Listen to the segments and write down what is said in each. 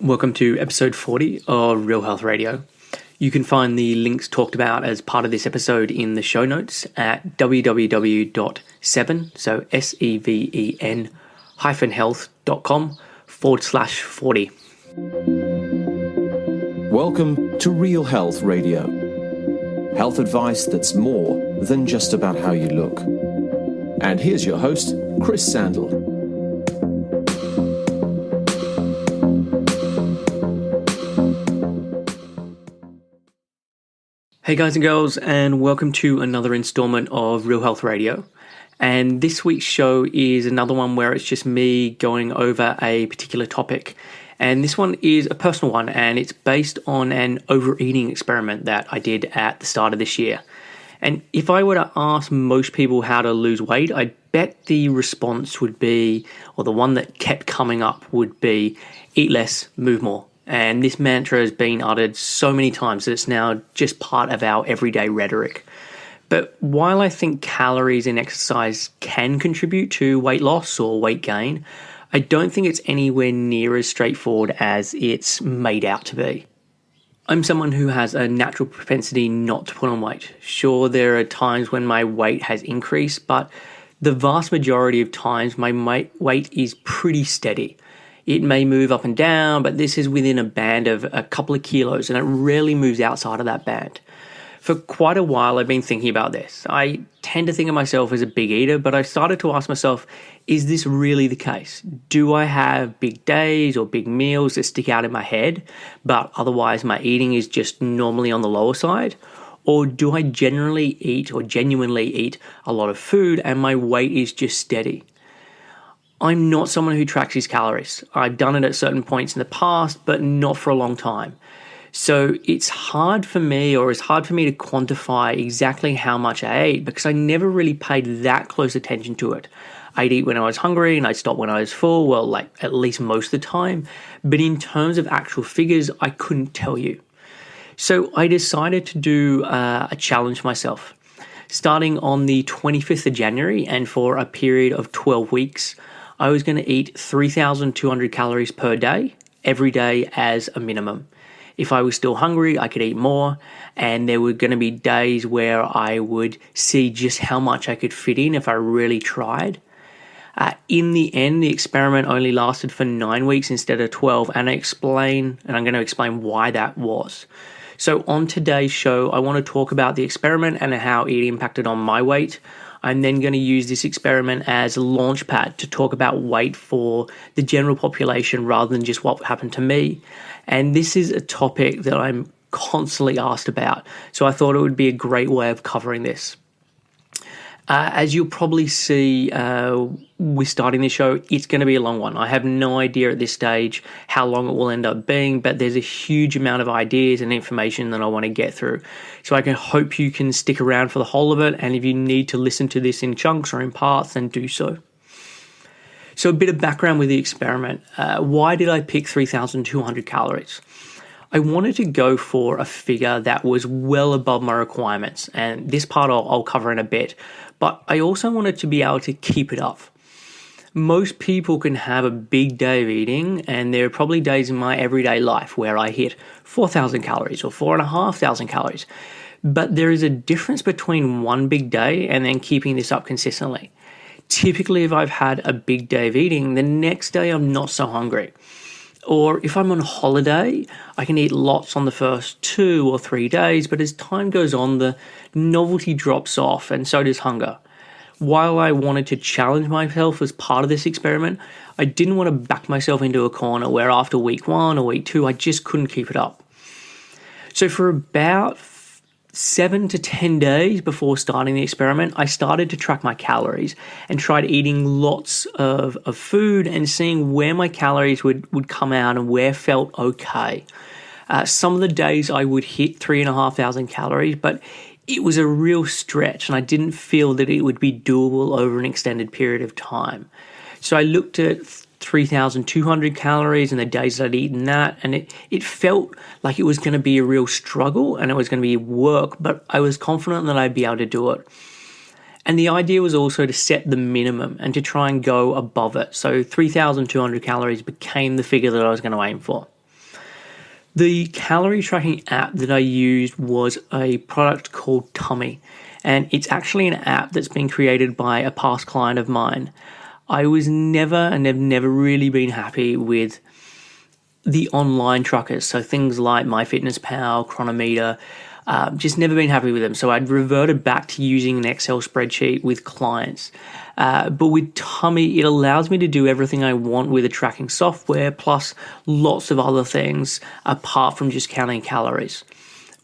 Welcome to episode 40 of Real Health Radio. You can find the links talked about as part of this episode in the show notes at www.7, so S-E-V-E-N health.com/40. Welcome to Real Health Radio. Health advice that's more than just about how you look. And here's your host, Chris Sandel. Hey guys and girls, and welcome to another installment of Real Health Radio. And this week's show is another one where it's just me going over a particular topic. And this one is a personal one, and it's based on an overeating experiment that I did at the start of this year. And if I were to ask most people how to lose weight, I bet the response would be, or the one that kept coming up would be, eat less, move more. And this mantra has been uttered so many times that it's now just part of our everyday rhetoric. But while I think calories in exercise can contribute to weight loss or weight gain, I don't think it's anywhere near as straightforward as it's made out to be. I'm someone who has a natural propensity not to put on weight. Sure, there are times when my weight has increased, but the vast majority of times my weight is pretty steady. It may move up and down, but this is within a band of a couple of kilos, and it rarely moves outside of that band. For quite a while, I've been thinking about this. I tend to think of myself as a big eater, but I started to ask myself, is this really the case? Do I have big days or big meals that stick out in my head, but otherwise my eating is just normally on the lower side? Or do I genuinely eat a lot of food and my weight is just steady? I'm not someone who tracks his calories. I've done it at certain points in the past, but not for a long time. So it's hard for me to quantify exactly how much I ate because I never really paid that close attention to it. I'd eat when I was hungry and I'd stop when I was full, well, like at least most of the time. But in terms of actual figures, I couldn't tell you. So I decided to do a challenge myself. Starting on the 25th of January and for a period of 12 weeks, I was going to eat 3,200 calories per day, every day as a minimum. If I was still hungry, I could eat more, and there were going to be days where I would see just how much I could fit in if I really tried. In the end, the experiment only lasted for 9 weeks instead of 12, and I'm going to explain why that was. So on today's show, I want to talk about the experiment and how it impacted on my weight. I'm then going to use this experiment as a launch pad to talk about weight for the general population rather than just what happened to me. And this is a topic that I'm constantly asked about, so I thought it would be a great way of covering this. As you'll probably see with starting this show, it's going to be a long one. I have no idea at this stage how long it will end up being, but there's a huge amount of ideas and information that I want to get through. So I can hope you can stick around for the whole of it, and if you need to listen to this in chunks or in parts, then do so. So a bit of background with the experiment. Why did I pick 3,200 calories? I wanted to go for a figure that was well above my requirements, and this part I'll cover in a bit, but I also wanted to be able to keep it up. Most people can have a big day of eating, and there are probably days in my everyday life where I hit 4,000 calories or 4,500 calories, but there is a difference between one big day and then keeping this up consistently. Typically, if I've had a big day of eating, the next day I'm not so hungry. Or if I'm on holiday, I can eat lots on the first 2 or 3 days, but as time goes on, the novelty drops off and so does hunger. While I wanted to challenge myself as part of this experiment, I didn't want to back myself into a corner where after week 1 or week 2, I just couldn't keep it up. So for about 7 to 10 days before starting the experiment, I started to track my calories and tried eating lots of food and seeing where my calories would come out and where felt okay. Some of the days I would hit 3,500 calories, but it was a real stretch and I didn't feel that it would be doable over an extended period of time. So I looked at 3,200 calories and the days that I'd eaten that, and it felt like it was going to be a real struggle and it was going to be work, but I was confident that I'd be able to do it. And the idea was also to set the minimum and to try and go above it. So 3,200 calories became the figure that I was going to aim for. The calorie tracking app that I used was a product called Tummy, and it's actually an app that's been created by a past client of mine. I was never and have never really been happy with the online trackers, so things like MyFitnessPal, Chronometer, just never been happy with them. So I'd reverted back to using an Excel spreadsheet with clients. But with Tummy, it allows me to do everything I want with the tracking software, plus lots of other things apart from just counting calories.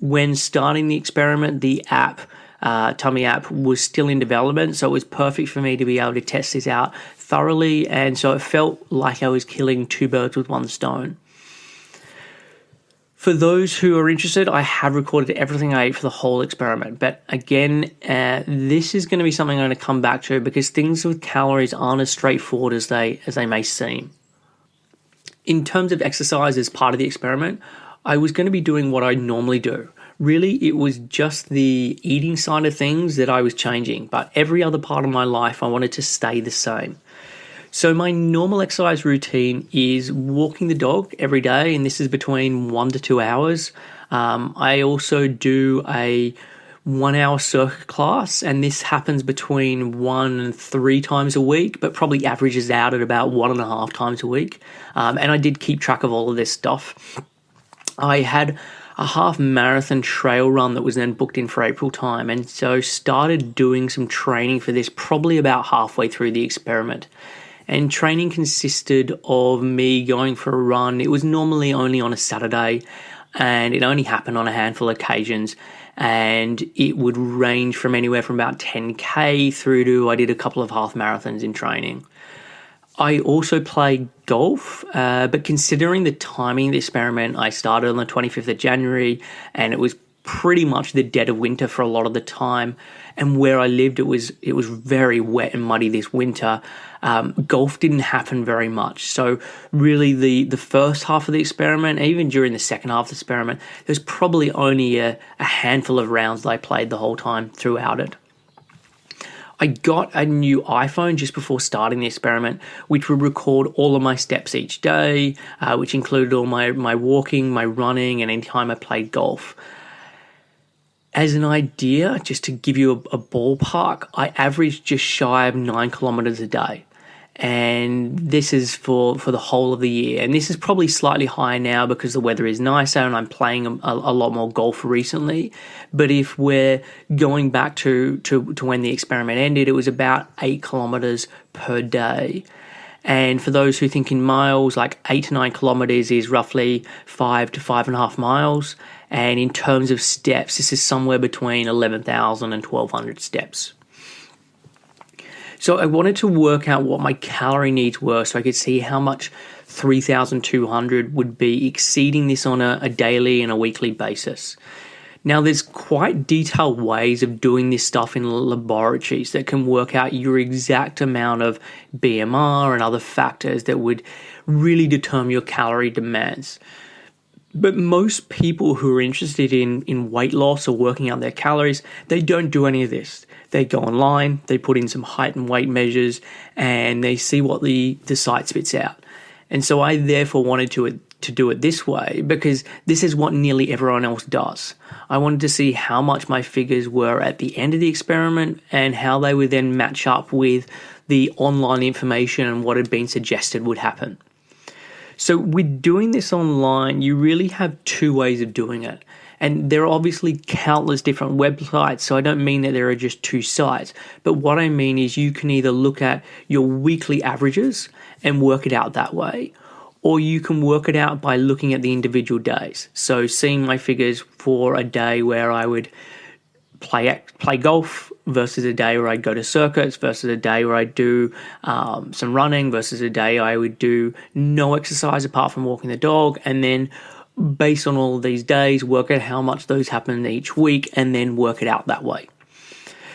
When starting the experiment, the app, Tummy app, was still in development, so it was perfect for me to be able to test this out thoroughly, and so it felt like I was killing two birds with one stone. For those who are interested, I have recorded everything I ate for the whole experiment. But again, this is going to be something I'm going to come back to because things with calories aren't as straightforward as they may seem. In terms of exercise as part of the experiment, I was going to be doing what I normally do. Really, it was just the eating side of things that I was changing, but every other part of my life I wanted to stay the same. So my normal exercise routine is walking the dog every day, and this is between 1 to 2 hours. I also do a 1 hour circuit class, and this happens between 1 and 3 times a week, but probably averages out at about 1.5 times a week. And I did keep track of all of this stuff. I had a half marathon trail run that was then booked in for April time, and so started doing some training for this probably about halfway through the experiment. And training consisted of me going for a run. It was normally only on a Saturday, and it only happened on a handful of occasions. And it would range from anywhere from about 10K through to I did a couple of half marathons in training. I also played golf, but considering the timing of the experiment, I started on the 25th of January, and it was pretty much the dead of winter for a lot of the time. And where I lived, it was very wet and muddy this winter. Golf didn't happen very much. So really the first half of the experiment, even during the second half of the experiment, there's probably only a handful of rounds that I played the whole time throughout it. I got a new iPhone just before starting the experiment, which would record all of my steps each day, which included all my walking, my running, and any time I played golf. As an idea, just to give you a ballpark, I averaged just shy of 9 kilometers a day. And this is for the whole of the year. And this is probably slightly higher now because the weather is nicer and I'm playing a lot more golf recently. But if we're going back to when the experiment ended, it was about 8 kilometers per day. And for those who think in miles, like 8 to 9 kilometers is roughly 5 to 5.5 miles. And in terms of steps, this is somewhere between 11,000 and 1,200 steps. So I wanted to work out what my calorie needs were so I could see how much 3,200 would be exceeding this on a daily and a weekly basis. Now, there's quite detailed ways of doing this stuff in laboratories that can work out your exact amount of BMR and other factors that would really determine your calorie demands. But most people who are interested in weight loss or working out their calories, they don't do any of this. They go online, they put in some height and weight measures, and they see what the site spits out. And so I therefore wanted to do it this way because this is what nearly everyone else does. I wanted to see how much my figures were at the end of the experiment and how they would then match up with the online information and what had been suggested would happen. So with doing this online, you really have two ways of doing it. And there are obviously countless different websites, so I don't mean that there are just two sites. But what I mean is you can either look at your weekly averages and work it out that way, or you can work it out by looking at the individual days. So seeing my figures for a day where I would play golf versus a day where I'd go to circuits versus a day where I'd do some running versus a day I would do no exercise apart from walking the dog, and then based on all of these days, work out how much those happen each week and then work it out that way.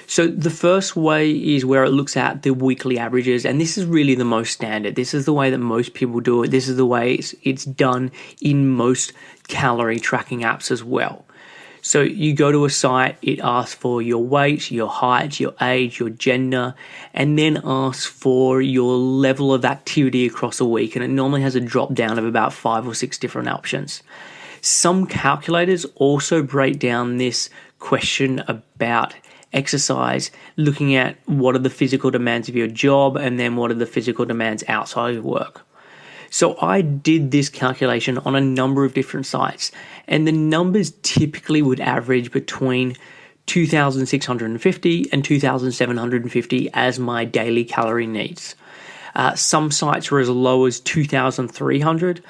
So the first way is where it looks at the weekly averages, and this is really the most standard. This is the way that most people do it. This is the way it's done in most calorie tracking apps as well. So you go to a site, it asks for your weight, your height, your age, your gender, and then asks for your level of activity across a week. And it normally has a drop down of about 5 or 6 different options. Some calculators also break down this question about exercise, looking at what are the physical demands of your job and then what are the physical demands outside of work. So I did this calculation on a number of different sites, and the numbers typically would average between 2,650 and 2,750 as my daily calorie needs. Some sites were as low as 2,300,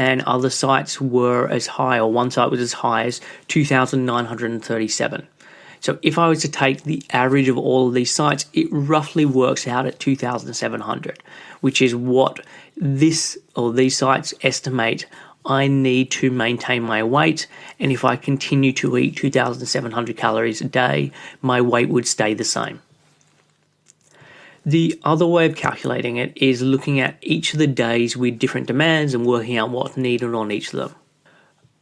and other sites were as high, or one site was as high as 2,937. So if I was to take the average of all of these sites, it roughly works out at 2,700, which is what these sites estimate I need to maintain my weight. And if I continue to eat 2,700 calories a day, my weight would stay the same. The other way of calculating it is looking at each of the days with different demands and working out what's needed on each of them.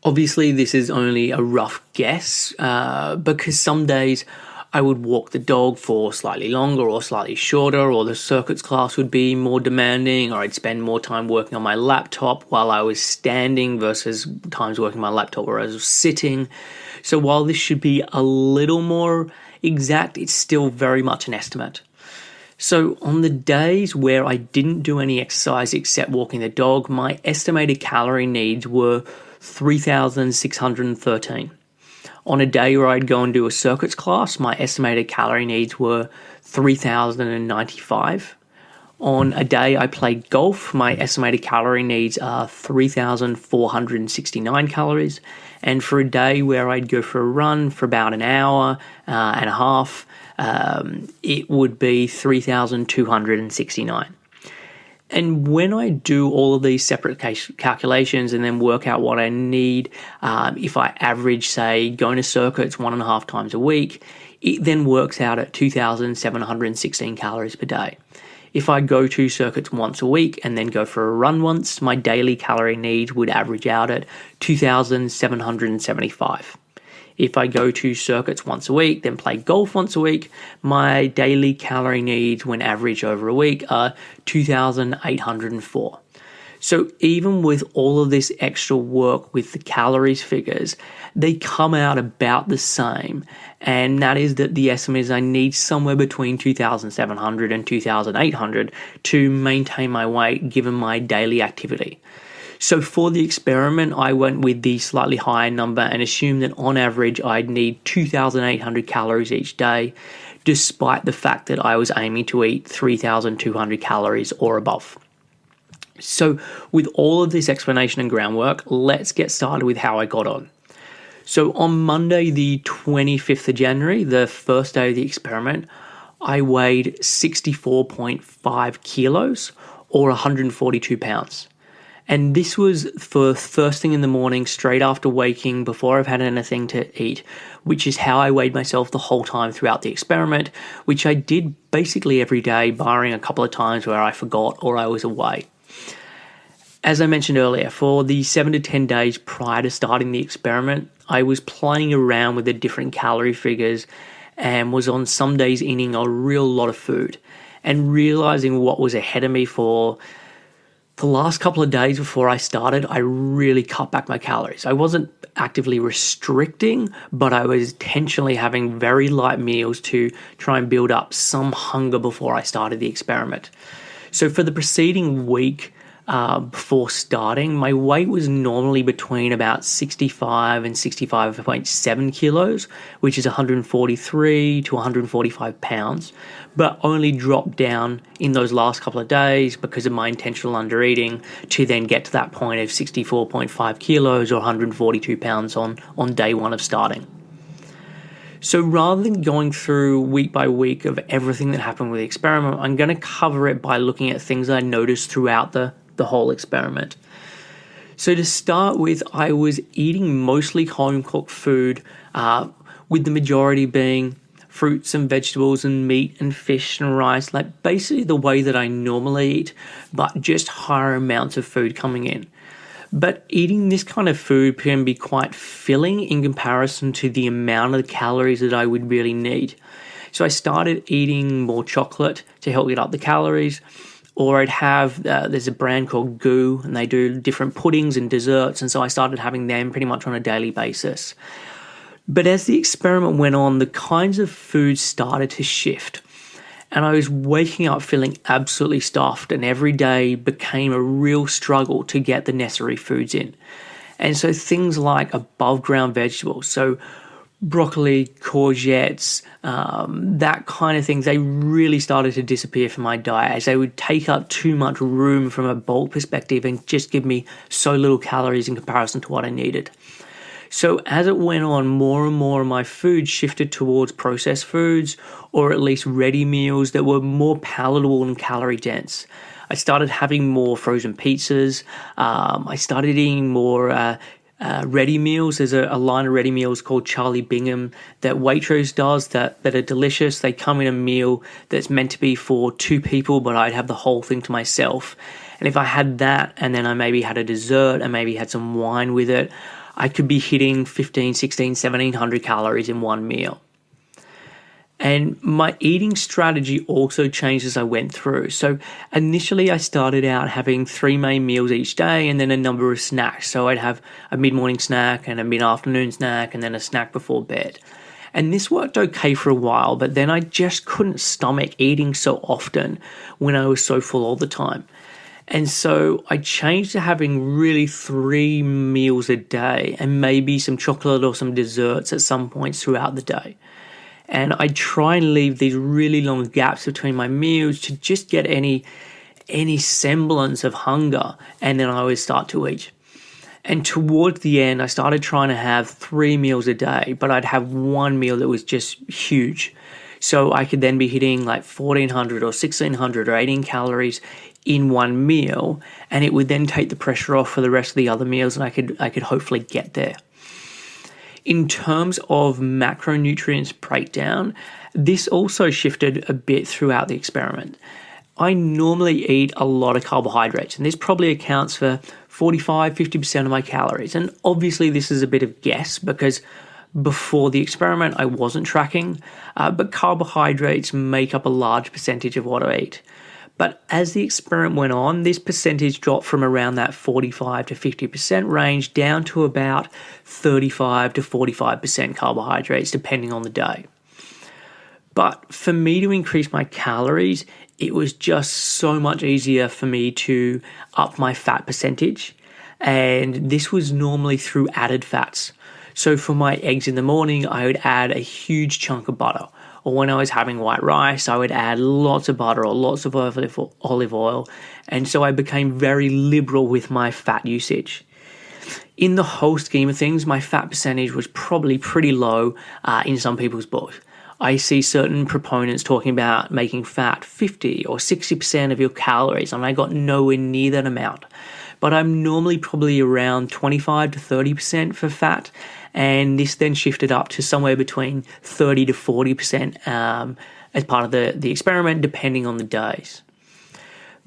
Obviously, this is only a rough guess because some days I would walk the dog for slightly longer or slightly shorter, or the circuits class would be more demanding, or I'd spend more time working on my laptop while I was standing versus times working on my laptop where I was sitting. So while this should be a little more exact, it's still very much an estimate. So on the days where I didn't do any exercise except walking the dog, my estimated calorie needs were 3,613. On a day where I'd go and do a circuits class, my estimated calorie needs were 3,095. On a day I played golf, my estimated calorie needs are 3,469 calories. And for a day where I'd go for a run for about an hour and a half, it would be 3,269. And when I do all of these separate calculations and then work out what I need, if I average, say, going to circuits 1.5 times a week, it then works out at 2,716 calories per day. If I go to circuits once a week and then go for a run once, my daily calorie needs would average out at 2,775. If I go to circuits once a week, then play golf once a week, my daily calorie needs when averaged over a week are 2,804. So even with all of this extra work with the calories figures, they come out about the same. And that is that the estimate is I need somewhere between 2,700 and 2,800 to maintain my weight given my daily activity. So for the experiment, I went with the slightly higher number and assumed that on average I'd need 2,800 calories each day, despite the fact that I was aiming to eat 3,200 calories or above. So with all of this explanation and groundwork, let's get started with how I got on. So on Monday, the 25th of January, the first day of the experiment, I weighed 64.5 kilos or 142 pounds. And this was for first thing in the morning, straight after waking, before I've had anything to eat, which is how I weighed myself the whole time throughout the experiment, which I did basically every day, barring a couple of times where I forgot or I was away. As I mentioned earlier, for the 7 to 10 days prior to starting the experiment, I was playing around with the different calorie figures and was on some days eating a real lot of food and realizing what was ahead of me for the last couple of days before I started. I really cut back my calories. I wasn't actively restricting, but I was intentionally having very light meals to try and build up some hunger before I started the experiment. So for the preceding week, before starting, my weight was normally between about 65 and 65.7 kilos, which is 143 to 145 pounds, but only dropped down in those last couple of days because of my intentional undereating to then get to that point of 64.5 kilos or 142 pounds on day one of starting. So rather than going through week by week of everything that happened with the experiment, I'm going to cover it by looking at things I noticed throughout the whole experiment. So to start with, I was eating mostly home-cooked food, with the majority being fruits and vegetables and meat and fish and rice, like basically the way that I normally eat, but just higher amounts of food coming in. But eating this kind of food can be quite filling in comparison to the amount of calories that I would really need. So I started eating more chocolate to help get up the calories. or I'd have, there's a brand called Goo, and they do different puddings and desserts, and so I started having them pretty much on a daily basis. But as the experiment went on, the kinds of foods started to shift. And I was waking up feeling absolutely stuffed, and every day became a real struggle to get the necessary foods in. And so things like above ground vegetables, so broccoli, courgettes, that kind of thing, they really started to disappear from my diet as they would take up too much room from a bulk perspective and just give me so little calories in comparison to what I needed. So as it went on, more and more of my food shifted towards processed foods, or at least ready meals that were more palatable and calorie dense. I started having more frozen pizzas. I started eating more ready meals. There's a line of ready meals called Charlie Bingham that Waitrose does that are delicious. They come in a meal that's meant to be for two people, but I'd have the whole thing to myself. And if I had that, and then I maybe had a dessert and maybe had some wine with it, I could be hitting 15, 16, 1700 calories in one meal. And my eating strategy also changed as I went through. So initially I started out having 3 main meals each day and then a number of snacks. So I'd have a mid-morning snack and a mid-afternoon snack and then a snack before bed. And this worked okay for a while, but then I just couldn't stomach eating so often when I was so full all the time. And so I changed to having really 3 meals a day and maybe some chocolate or some desserts at some points throughout the day. And I try and leave these really long gaps between my meals to just get any semblance of hunger, and then I would start to eat. And towards the end, I started trying to have 3 meals a day, but I'd have one meal that was just huge. So I could then be hitting like 1400 or 1600 or 18 calories in one meal, and it would then take the pressure off for the rest of the other meals, and I could hopefully get there. In terms of macronutrients breakdown, this also shifted a bit throughout the experiment. I normally eat a lot of carbohydrates, and this probably accounts for 45-50% of my calories. And obviously this is a bit of guess because before the experiment I wasn't tracking, but carbohydrates make up a large percentage of what I eat. But as the experiment went on, this percentage dropped from around that 45 to 50% range down to about 35 to 45% carbohydrates, depending on the day. But for me to increase my calories, it was just so much easier for me to up my fat percentage. And this was normally through added fats. So for my eggs in the morning, I would add a huge chunk of butter. Or when I was having white rice, I would add lots of butter or lots of olive oil. And so I became very liberal with my fat usage. In the whole scheme of things, my fat percentage was probably pretty low in some people's books. I see certain proponents talking about making fat 50 or 60% of your calories, and I got nowhere near that amount. But I'm normally probably around 25 to 30% for fat, and this then shifted up to somewhere between 30 to 40% as part of the experiment, depending on the days.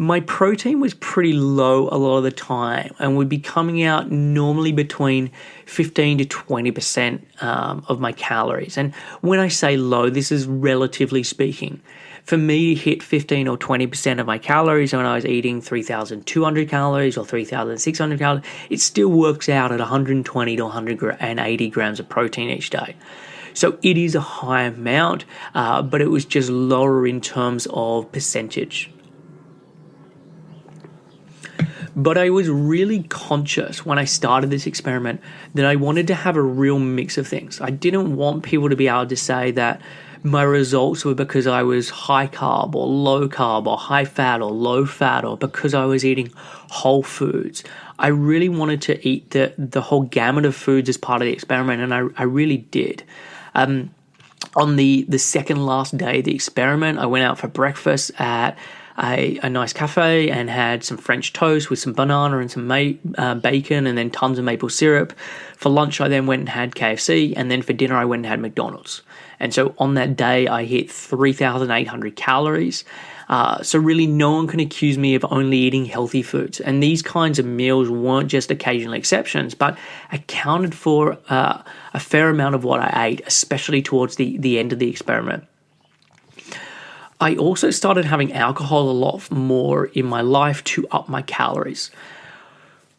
My protein was pretty low a lot of the time and would be coming out normally between 15 to 20% of my calories. And when I say low, this is relatively speaking. For me to hit 15 or 20% of my calories when I was eating 3,200 calories or 3,600 calories, it still works out at 120 to 180 grams of protein each day. So it is a high amount, but it was just lower in terms of percentage. But I was really conscious when I started this experiment that I wanted to have a real mix of things. I didn't want people to be able to say that my results were because I was high carb or low carb or high fat or low fat or because I was eating whole foods. I really wanted to eat the whole gamut of foods as part of the experiment, and I really did. On the second last day of the experiment, I went out for breakfast at a nice cafe and had some French toast with some banana and some bacon and then tons of maple syrup. For lunch, I then went and had KFC, and then for dinner, I went and had McDonald's. And so on that day, I hit 3,800 calories. So really, no one can accuse me of only eating healthy foods. And these kinds of meals weren't just occasional exceptions, but accounted for a fair amount of what I ate, especially towards the end of the experiment. I also started having alcohol a lot more in my life to up my calories.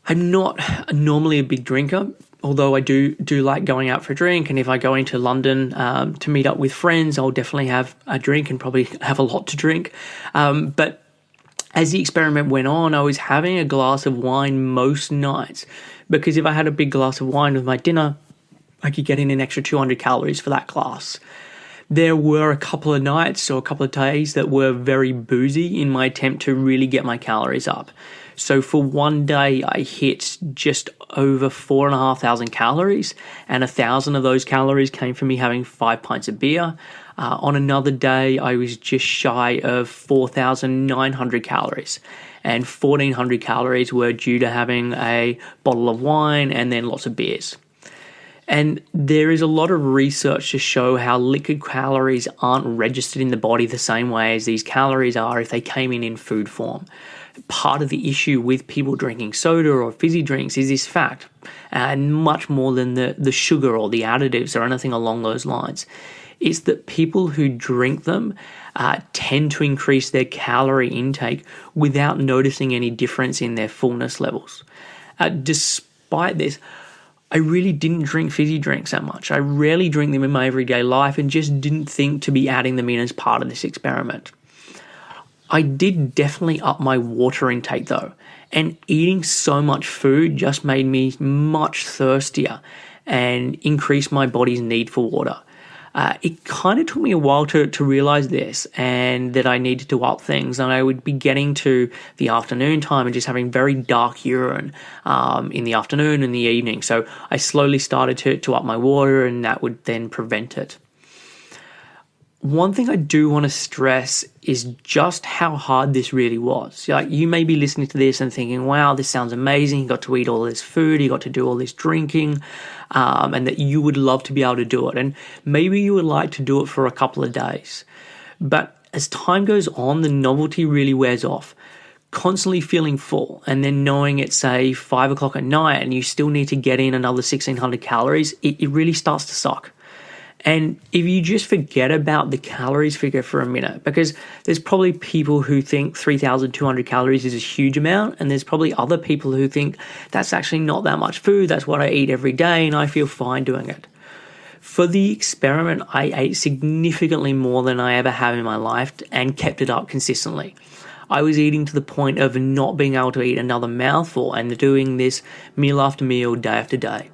I'm not normally a big drinker, although I do like going out for a drink. And if I go into London to meet up with friends, I'll definitely have a drink and probably have a lot to drink. But as the experiment went on, I was having a glass of wine most nights, because if I had a big glass of wine with my dinner, I could get in an extra 200 calories for that glass. There were a couple of nights or a couple of days that were very boozy in my attempt to really get my calories up. So for one day, I hit just over 4,500 calories, and 1,000 of those calories came from me having 5 pints of beer. On another day, I was just shy of 4,900 calories, and 1,400 calories were due to having a bottle of wine and then lots of beers. And there is a lot of research to show how liquid calories aren't registered in the body the same way as these calories are if they came in food form. Part of the issue with people drinking soda or fizzy drinks is this fact, and much more than the sugar or the additives or anything along those lines. It's that people who drink them tend to increase their calorie intake without noticing any difference in their fullness levels. Despite this, I really didn't drink fizzy drinks that much. I rarely drink them in my everyday life and just didn't think to be adding them in as part of this experiment. I did definitely up my water intake though, and eating so much food just made me much thirstier and increased my body's need for water. It kind of took me a while to realize this, and that I needed to up things. And I would be getting to the afternoon time and just having very dark urine in the afternoon and the evening. So I slowly started to up my water, and that would then prevent it. One thing I do want to stress is just how hard this really was. Like, you may be listening to this and thinking, wow, this sounds amazing. You got to eat all this food, you got to do all this drinking, and that you would love to be able to do it. And maybe you would like to do it for a couple of days. But as time goes on, the novelty really wears off. Constantly feeling full, and then knowing it's, say, 5 o'clock at night and you still need to get in another 1,600 calories, it really starts to suck. And if you just forget about the calories figure for a minute, because there's probably people who think 3,200 calories is a huge amount, and there's probably other people who think that's actually not that much food, that's what I eat every day, and I feel fine doing it. For the experiment, I ate significantly more than I ever have in my life and kept it up consistently. I was eating to the point of not being able to eat another mouthful and doing this meal after meal, day after day.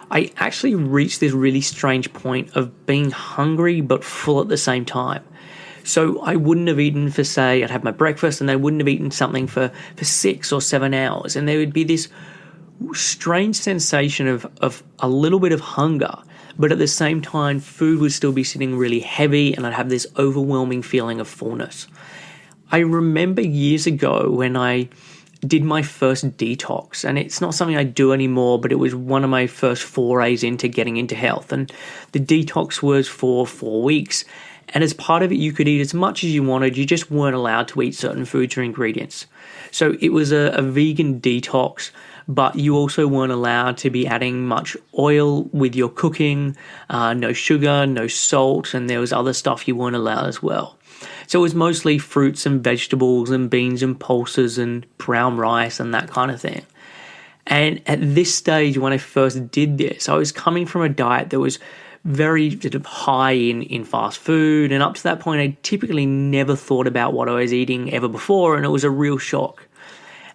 I actually reached this really strange point of being hungry but full at the same time. So I wouldn't have eaten for, say, I'd have my breakfast and I wouldn't have eaten something for 6 or 7 hours. And there would be this strange sensation of a little bit of hunger, but at the same time, food would still be sitting really heavy and I'd have this overwhelming feeling of fullness. I remember years ago when I did my first detox, and it's not something I do anymore, but it was one of my first forays into getting into health. And the detox was for 4 weeks. And as part of it, you could eat as much as you wanted. You just weren't allowed to eat certain foods or ingredients. So it was a vegan detox, but you also weren't allowed to be adding much oil with your cooking, no sugar, no salt, and there was other stuff you weren't allowed as well. So it was mostly fruits and vegetables and beans and pulses and brown rice and that kind of thing. And at this stage, when I first did this, I was coming from a diet that was very sort of high in fast food. And up to that point, I typically never thought about what I was eating ever before. And it was a real shock.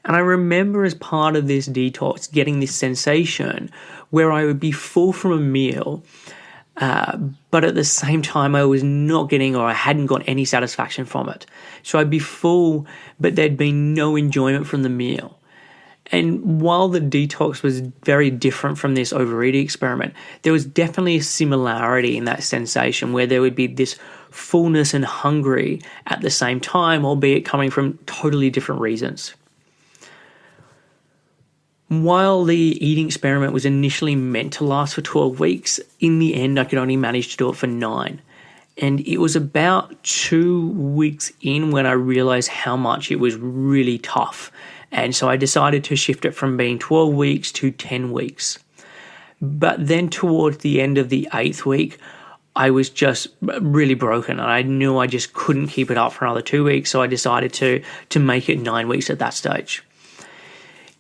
And I remember as part of this detox getting this sensation where I would be full from a meal, but at the same time, I was not getting, or I hadn't got any satisfaction from it. So I'd be full, but there'd been no enjoyment from the meal. And while the detox was very different from this overeating experiment, there was definitely a similarity in that sensation where there would be this fullness and hungry at the same time, albeit coming from totally different reasons. While the eating experiment was initially meant to last for 12 weeks, in the end I could only manage to do it for 9. And it was about 2 weeks in when I realized how much it was really tough. And so I decided to shift it from being 12 weeks to 10 weeks. But then towards the end of the 8th week, I was just really broken, and I knew I just couldn't keep it up for another 2 weeks, so I decided to make it 9 weeks at that stage.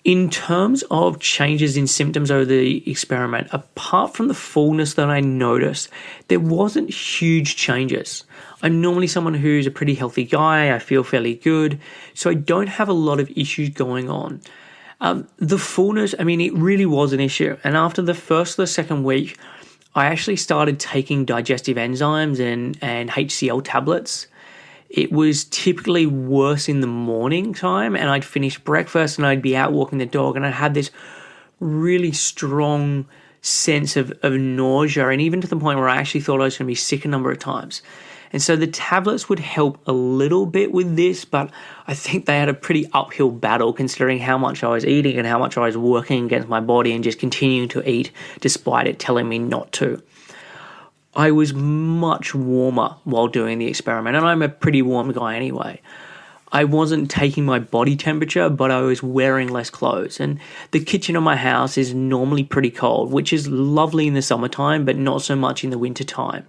In terms of changes in symptoms over the experiment, apart from the fullness that I noticed, there wasn't huge changes. I'm normally someone who's a pretty healthy guy. I feel fairly good, so I don't have a lot of issues going on. The fullness, it really was an issue. And after the first or the second week, I actually started taking digestive enzymes and HCl tablets. It was typically worse in the morning time, and I'd finish breakfast and I'd be out walking the dog, and I had this really strong sense of nausea, and even to the point where I actually thought I was going to be sick a number of times. And so the tablets would help a little bit with this, but I think they had a pretty uphill battle considering how much I was eating and how much I was working against my body and just continuing to eat despite it telling me not to. I was much warmer while doing the experiment, and I'm a pretty warm guy anyway. I wasn't taking my body temperature, but I was wearing less clothes. And the kitchen of my house is normally pretty cold, which is lovely in the summertime, but not so much in the wintertime.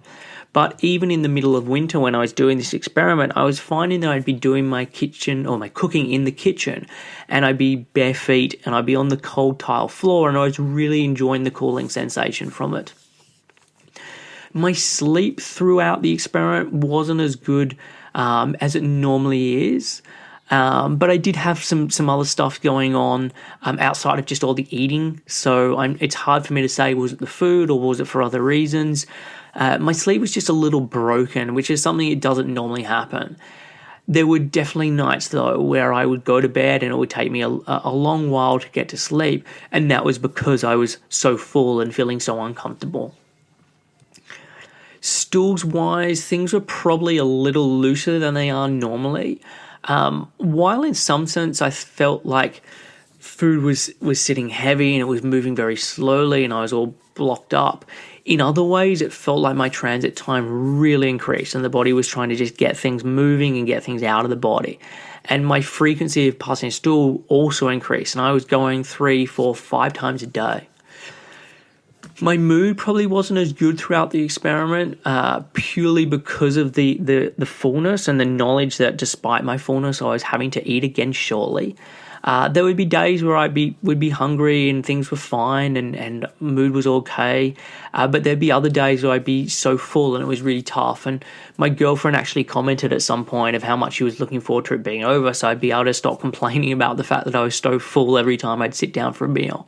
But even in the middle of winter when I was doing this experiment, I was finding that I'd be doing my kitchen or my cooking in the kitchen, and I'd be bare feet and I'd be on the cold tile floor, and I was really enjoying the cooling sensation from it. My sleep throughout the experiment wasn't as good as it normally is, but I did have some other stuff going on outside of just all the eating, so it's hard for me to say was it the food or was it for other reasons. My sleep was just a little broken, which is something that doesn't normally happen. There were definitely nights, though, where I would go to bed and it would take me a long while to get to sleep, and that was because I was so full and feeling so uncomfortable. Stools-wise, things were probably a little looser than they are normally. While in some sense I felt like food was sitting heavy and it was moving very slowly and I was all blocked up, in other ways it felt like my transit time really increased and the body was trying to just get things moving and get things out of the body. And my frequency of passing a stool also increased, and I was going 3, 4, 5 times a day. My mood probably wasn't as good throughout the experiment, purely because of the fullness and the knowledge that despite my fullness, I was having to eat again shortly. There would be days where would be hungry and things were fine and mood was okay, but there'd be other days where I'd be so full and it was really tough. And my girlfriend actually commented at some point of how much she was looking forward to it being over, so I'd be able to stop complaining about the fact that I was so full every time I'd sit down for a meal.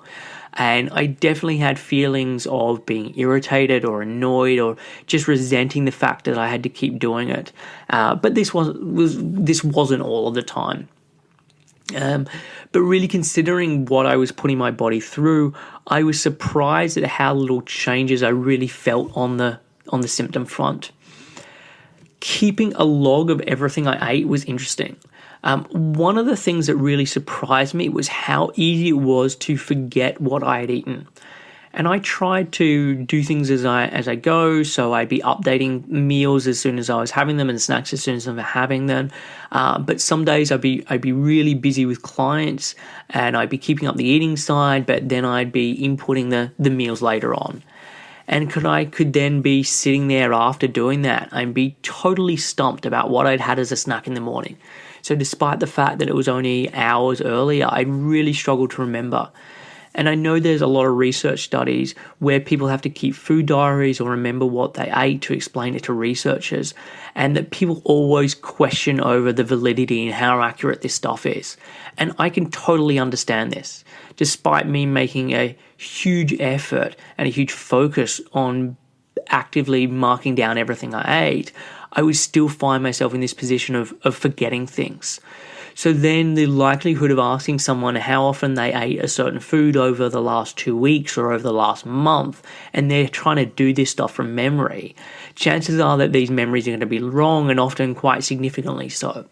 And I definitely had feelings of being irritated or annoyed or just resenting the fact that I had to keep doing it. But this wasn't all of the time. But really considering what I was putting my body through, I was surprised at how little changes I really felt on the symptom front. Keeping a log of everything I ate was interesting. One of the things that really surprised me was how easy it was to forget what I had eaten. And I tried to do things as I go, so I'd be updating meals as soon as I was having them and snacks as soon as I'm having them. But some days I'd be really busy with clients and I'd be keeping up the eating side, but then I'd be inputting the meals later on. And I could then be sitting there after doing that and be totally stumped about what I'd had as a snack in the morning. So despite the fact that it was only hours earlier, I really struggled to remember. And I know there's a lot of research studies where people have to keep food diaries or remember what they ate to explain it to researchers, and that people always question over the validity and how accurate this stuff is. And I can totally understand this. Despite me making a huge effort and a huge focus on actively marking down everything I ate, I would still find myself in this position of forgetting things. So then the likelihood of asking someone how often they ate a certain food over the last 2 weeks or over the last month, and they're trying to do this stuff from memory, chances are that these memories are going to be wrong, and often quite significantly so.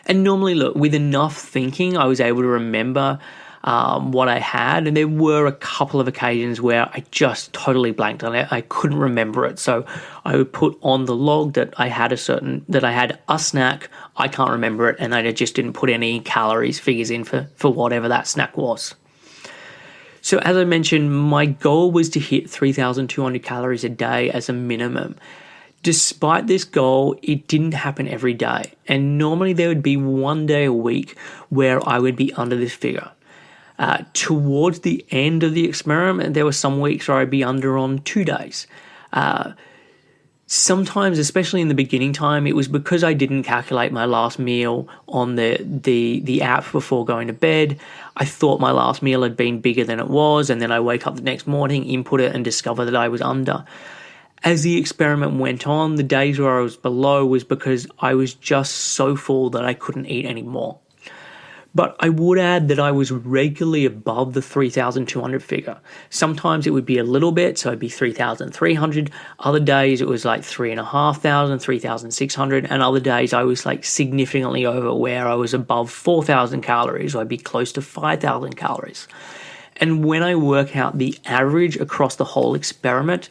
And normally, look, with enough thinking, I was able to remember what I had, and there were a couple of occasions where I just totally blanked on it. I couldn't remember it, so I would put on the log that I had a snack. I can't remember it, and I just didn't put any calories figures in for whatever that snack was. So as I mentioned, my goal was to hit 3,200 calories a day as a minimum. Despite this goal, it didn't happen every day. And normally there would be one day a week where I would be under this figure. Towards the end of the experiment, there were some weeks where I'd be under on 2 days. Sometimes, especially in the beginning time, it was because I didn't calculate my last meal on the app before going to bed. I thought my last meal had been bigger than it was, and then I wake up the next morning, input it, and discover that I was under. As the experiment went on, the days where I was below was because I was just so full that I couldn't eat anymore. But I would add that I was regularly above the 3,200 figure. Sometimes it would be a little bit, so it'd be 3,300. Other days it was like 3,500, 3,600. And other days I was like significantly over, where I was above 4,000 calories, or I'd be close to 5,000 calories. And when I work out the average across the whole experiment,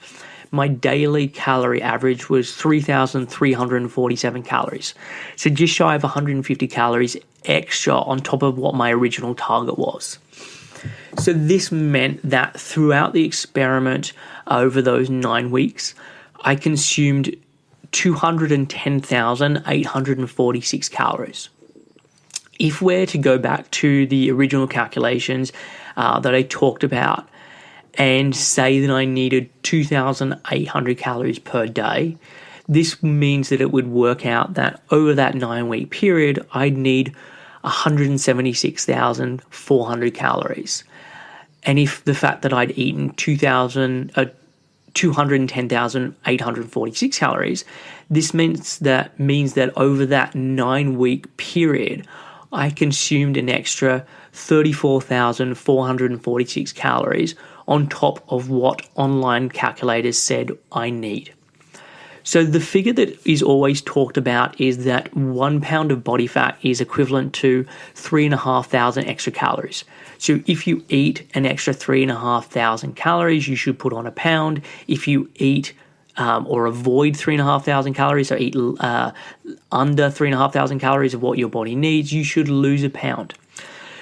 my daily calorie average was 3,347 calories. So just shy of 150 calories extra on top of what my original target was. So this meant that throughout the experiment over those 9 weeks, I consumed 210,846 calories. If we're to go back to the original calculations that I talked about, and say that I needed 2,800 calories per day, this means that it would work out that over that 9-week period, I'd need 176,400 calories. And if the fact that I'd eaten 210,846 calories, this means that over that 9-week period, I consumed an extra 34,446 calories on top of what online calculators said I need. So the figure that is always talked about is that 1 pound of body fat is equivalent to 3,500 extra calories. So if you eat an extra 3,500 calories, you should put on a pound. If you eat or avoid 3,500 calories, so eat under 3,500 calories of what your body needs, you should lose a pound.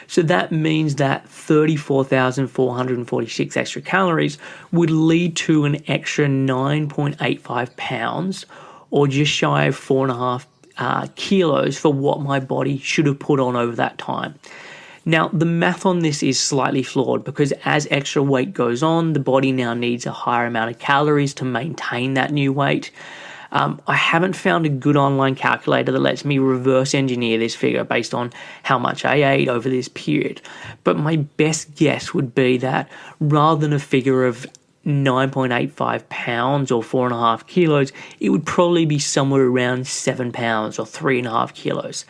So that means that 34,446 extra calories would lead to an extra 9.85 pounds, or just shy of 4.5 kilos for what my body should have put on over that time. Now, the math on this is slightly flawed because as extra weight goes on, the body now needs a higher amount of calories to maintain that new weight. I haven't found a good online calculator that lets me reverse engineer this figure based on how much I ate over this period. But my best guess would be that rather than a figure of 9.85 pounds or 4.5 kilos, it would probably be somewhere around 7 pounds or 3.5 kilos.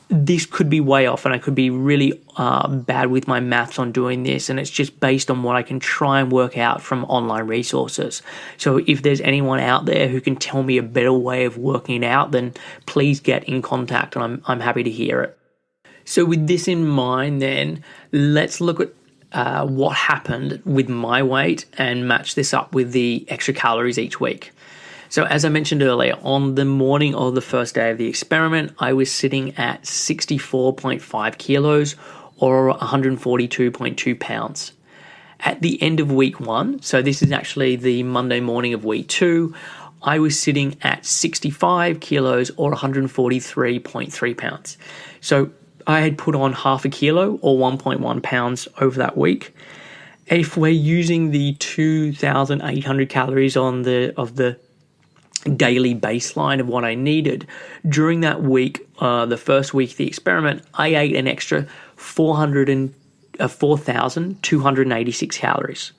This could be way off, and I could be really bad with my maths on doing this, and it's just based on what I can try and work out from online resources. So if there's anyone out there who can tell me a better way of working it out, then please get in contact, and I'm happy to hear it. So with this in mind, then, let's look at what happened with my weight and match this up with the extra calories each week. So as I mentioned earlier, on the morning of the first day of the experiment, I was sitting at 64.5 kilos or 142.2 pounds. At the end of week 1, so this is actually the Monday morning of week 2, I was sitting at 65 kilos or 143.3 pounds. So I had put on half a kilo or 1.1 pounds over that week. If we're using the 2,800 calories of the daily baseline of what I needed, during that week, the first week of the experiment, I ate an extra 4,286 calories.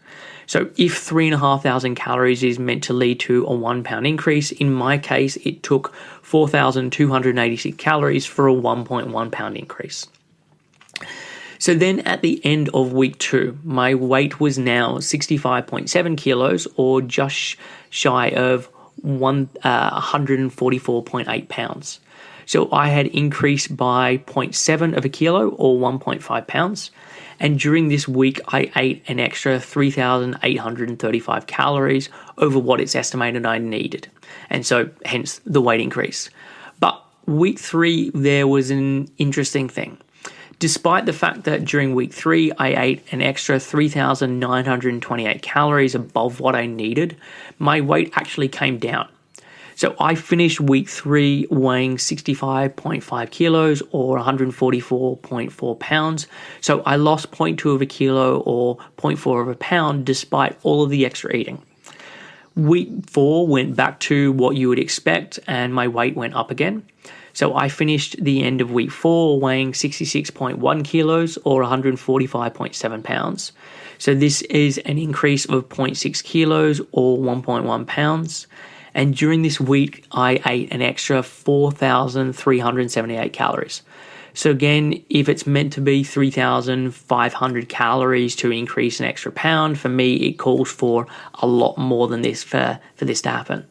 So if 3,500 calories is meant to lead to a 1 pound increase, in my case, it took 4,286 calories for a 1.1 pound increase. So then at the end of week 2, my weight was now 65.7 kilos or just shy of 144.8 pounds. So I had increased by 0.7 of a kilo or 1.5 pounds. And during this week, I ate an extra 3,835 calories over what it's estimated I needed. And so hence the weight increase. But week 3, there was an interesting thing. Despite the fact that during week 3, I ate an extra 3,928 calories above what I needed, my weight actually came down. So I finished week 3 weighing 65.5 kilos or 144.4 pounds. So I lost 0.2 of a kilo or 0.4 of a pound despite all of the extra eating. Week 4 went back to what you would expect and my weight went up again. So I finished the end of week 4 weighing 66.1 kilos or 145.7 pounds. So this is an increase of 0.6 kilos or 1.1 pounds. And during this week, I ate an extra 4,378 calories. So again, if it's meant to be 3,500 calories to increase an extra pound, for me, it calls for a lot more than this for this to happen.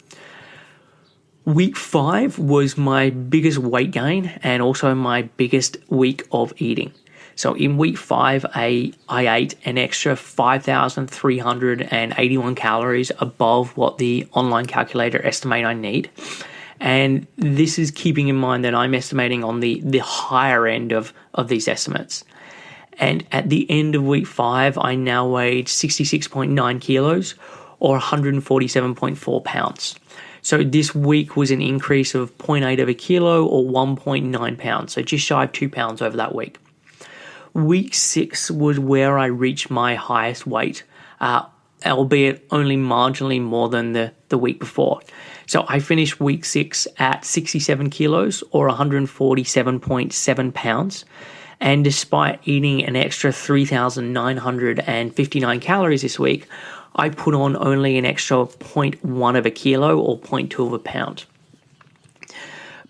Week 5 was my biggest weight gain and also my biggest week of eating. So in week 5, I ate an extra 5,381 calories above what the online calculator estimate I need. And this is keeping in mind that I'm estimating on the higher end of these estimates. And at the end of week 5, I now weighed 66.9 kilos or 147.4 pounds. So this week was an increase of 0.8 of a kilo or 1.9 pounds. So just shy of 2 pounds over that week. Week 6 was where I reached my highest weight, albeit only marginally more than the week before. So I finished week 6 at 67 kilos or 147.7 pounds. And despite eating an extra 3,959 calories this week, I put on only an extra 0.1 of a kilo or 0.2 of a pound.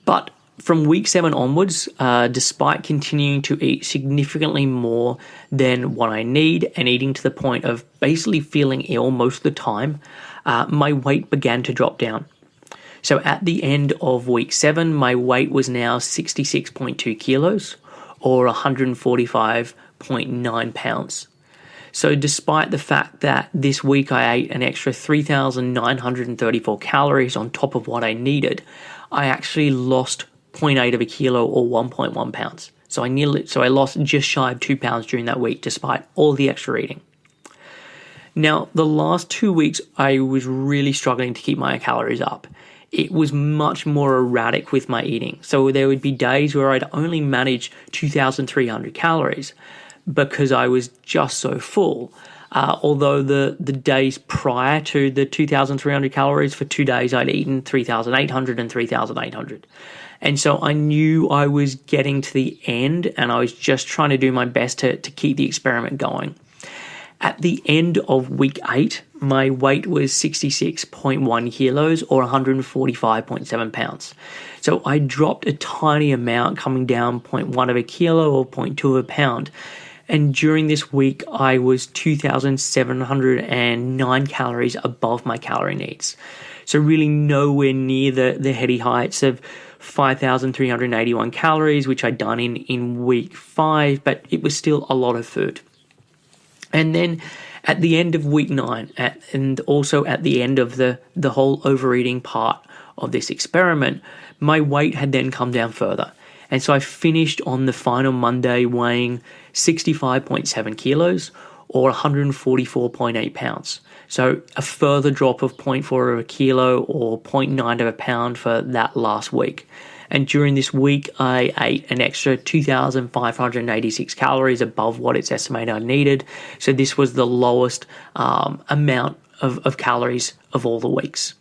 But from week 7 onwards, despite continuing to eat significantly more than what I need and eating to the point of basically feeling ill most of the time, my weight began to drop down. So at the end of week 7, my weight was now 66.2 kilos or 145.9 pounds. So despite the fact that this week I ate an extra 3,934 calories on top of what I needed, I actually lost 0.8 of a kilo or 1.1 pounds. So I lost just shy of 2 pounds during that week despite all the extra eating. Now, the last 2 weeks, I was really struggling to keep my calories up. It was much more erratic with my eating. So there would be days where I'd only manage 2,300 calories because I was just so full. Although the days prior to the 2,300 calories, for 2 days I'd eaten 3,800 and 3,800. And so I knew I was getting to the end and I was just trying to do my best to keep the experiment going. At the end of week 8, my weight was 66.1 kilos or 145.7 pounds. So I dropped a tiny amount, coming down 0.1 of a kilo or 0.2 of a pound. And during this week, I was 2,709 calories above my calorie needs. So really nowhere near the heady heights of 5,381 calories, which I'd done in week 5, but it was still a lot of food. And then at the end of week 9, and also at the end of the whole overeating part of this experiment, my weight had then come down further. And so I finished on the final Monday weighing 65.7 kilos or 144.8 pounds. So a further drop of 0.4 of a kilo or 0.9 of a pound for that last week. And during this week, I ate an extra 2,586 calories above what it's estimated I needed. So this was the lowest amount of calories of all the weeks.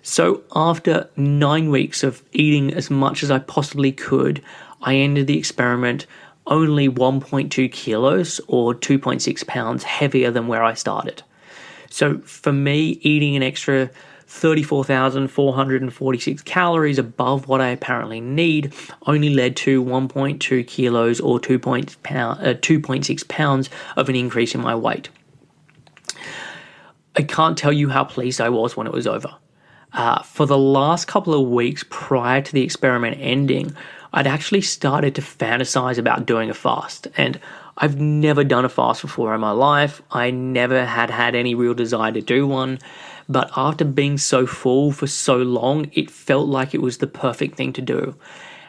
So after 9 weeks of eating as much as I possibly could, I ended the experiment only 1.2 kilos or 2.6 pounds heavier than where I started. So for me, eating an extra 34,446 calories above what I apparently need only led to 1.2 kilos or 2.6 pounds of an increase in my weight. I can't tell you how pleased I was when it was over. For the last couple of weeks prior to the experiment ending, I'd actually started to fantasize about doing a fast. And I've never done a fast before in my life. I never had any real desire to do one. But after being so full for so long, it felt like it was the perfect thing to do.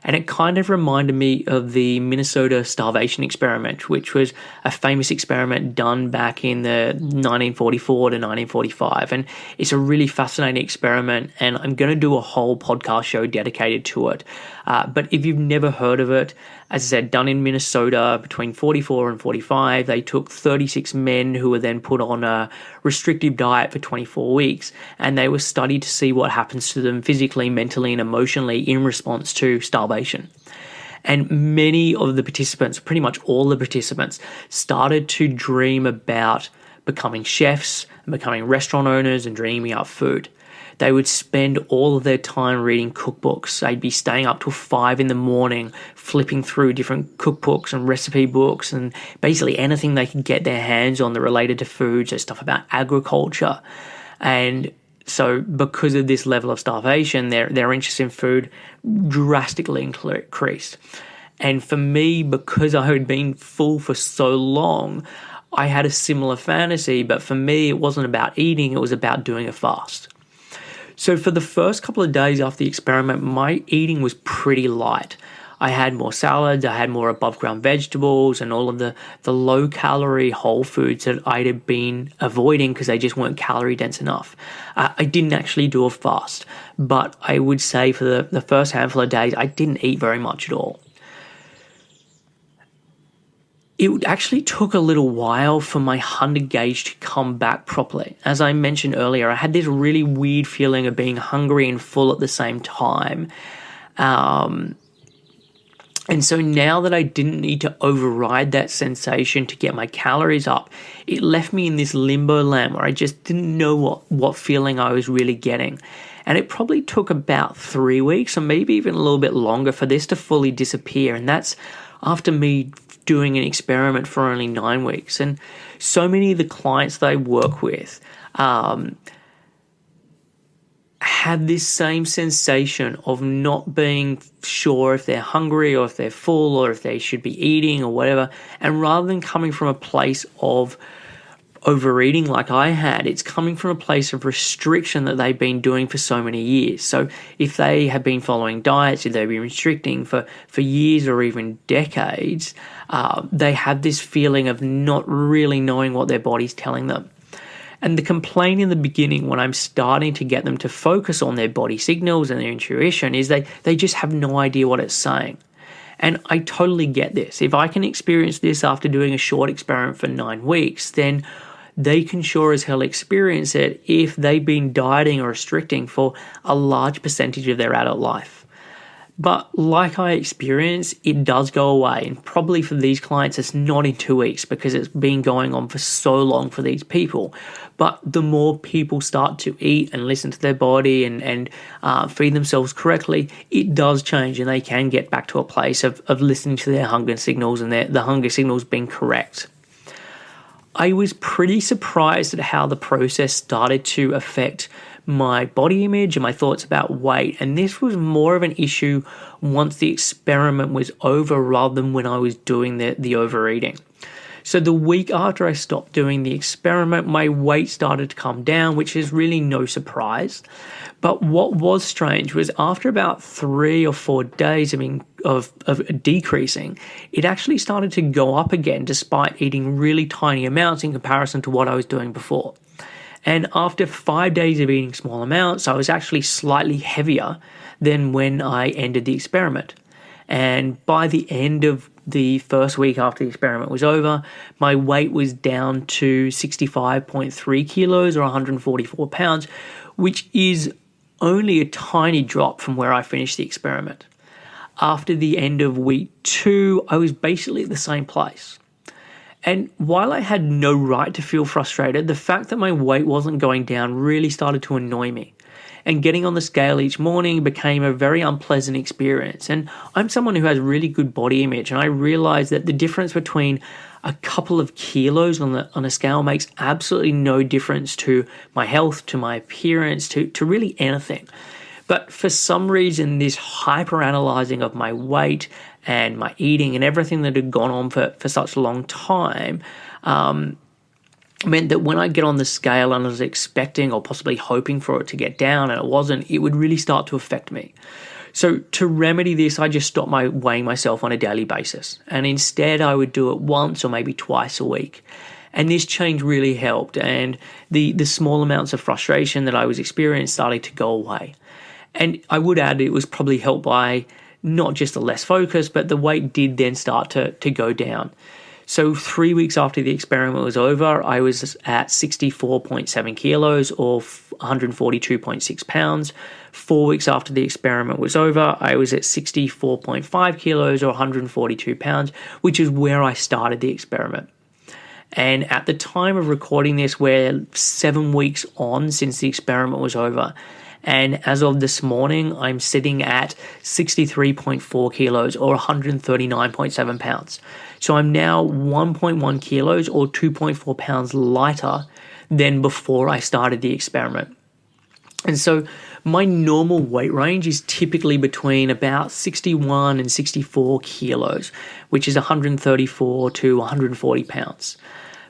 And it kind of reminded me of the Minnesota starvation experiment, which was a famous experiment done back in the 1944 to 1945. And it's a really fascinating experiment, and I'm going to do a whole podcast show dedicated to it. But if you've never heard of it, as I said, done in Minnesota between 44 and 45, they took 36 men who were then put on a restrictive diet for 24 weeks, and they were studied to see what happens to them physically, mentally, and emotionally in response to starvation. And many of the participants, pretty much all the participants, started to dream about becoming chefs and becoming restaurant owners and dreaming up food. They would spend all of their time reading cookbooks. They'd be staying up till 5 a.m, flipping through different cookbooks and recipe books and basically anything they could get their hands on that related to food, so stuff about agriculture. And so because of this level of starvation, their interest in food drastically increased. And for me, because I had been full for so long, I had a similar fantasy, but for me, it wasn't about eating, it was about doing a fast. So for the first couple of days after the experiment, my eating was pretty light. I had more salads, I had more above ground vegetables, and all of the low-calorie whole foods that I had been avoiding because they just weren't calorie dense enough. I didn't actually do a fast, but I would say for the first handful of days, I didn't eat very much at all. It actually took a little while for my hunger gauge to come back properly. As I mentioned earlier, I had this really weird feeling of being hungry and full at the same time. And so now that I didn't need to override that sensation to get my calories up, it left me in this limbo land where I just didn't know what feeling I was really getting. And it probably took about 3 weeks or maybe even a little bit longer for this to fully disappear. And that's after me doing an experiment for only 9 weeks. And so many of the clients that I work with have this same sensation of not being sure if they're hungry or if they're full or if they should be eating or whatever. And rather than coming from a place of overeating like I had, it's coming from a place of restriction that they've been doing for so many years. So if they have been following diets, if they've been restricting for years or even decades, they have this feeling of not really knowing what their body's telling them. And the complaint in the beginning when I'm starting to get them to focus on their body signals and their intuition is they just have no idea what it's saying. And I totally get this. If I can experience this after doing a short experiment for 9 weeks, then they can sure as hell experience it if they've been dieting or restricting for a large percentage of their adult life. But like I experienced, it does go away. And probably for these clients, it's not in 2 weeks because it's been going on for so long for these people. But the more people start to eat and listen to their body and feed themselves correctly, it does change and they can get back to a place of listening to their hunger signals and the hunger signals being correct. I was pretty surprised at how the process started to affect my body image and my thoughts about weight. And this was more of an issue once the experiment was over rather than when I was doing the overeating. So the week after I stopped doing the experiment, my weight started to come down, which is really no surprise. But what was strange was after about 3 or 4 days of decreasing, it actually started to go up again despite eating really tiny amounts in comparison to what I was doing before. And after 5 days of eating small amounts, I was actually slightly heavier than when I ended the experiment. And by the end of the first week after the experiment was over, my weight was down to 65.3 kilos or 144 pounds, which is only a tiny drop from where I finished the experiment. After the end of week 2, I was basically at the same place. And while I had no right to feel frustrated, the fact that my weight wasn't going down really started to annoy me. And getting on the scale each morning became a very unpleasant experience. And I'm someone who has really good body image, and I realized that the difference between a couple of kilos on a scale makes absolutely no difference to my health, to my appearance, to really anything. But for some reason, this hyper-analyzing of my weight and my eating and everything that had gone on for such a long time meant that when I get on the scale and I was expecting or possibly hoping for it to get down and it wasn't, it would really start to affect me. So to remedy this, I just stopped weighing myself on a daily basis. And instead, I would do it once or maybe twice a week. And this change really helped. And the small amounts of frustration that I was experiencing started to go away. And I would add it was probably helped by not just the less focus, but the weight did then start to go down. So 3 weeks after the experiment was over, I was at 64.7 kilos or 142.6 pounds. 4 weeks after the experiment was over, I was at 64.5 kilos or 142 pounds, which is where I started the experiment. And at the time of recording this, we're 7 weeks on since the experiment was over. And as of this morning, I'm sitting at 63.4 kilos or 139.7 pounds. So I'm now 1.1 kilos or 2.4 pounds lighter than before I started the experiment. And so my normal weight range is typically between about 61 and 64 kilos, which is 134 to 140 pounds.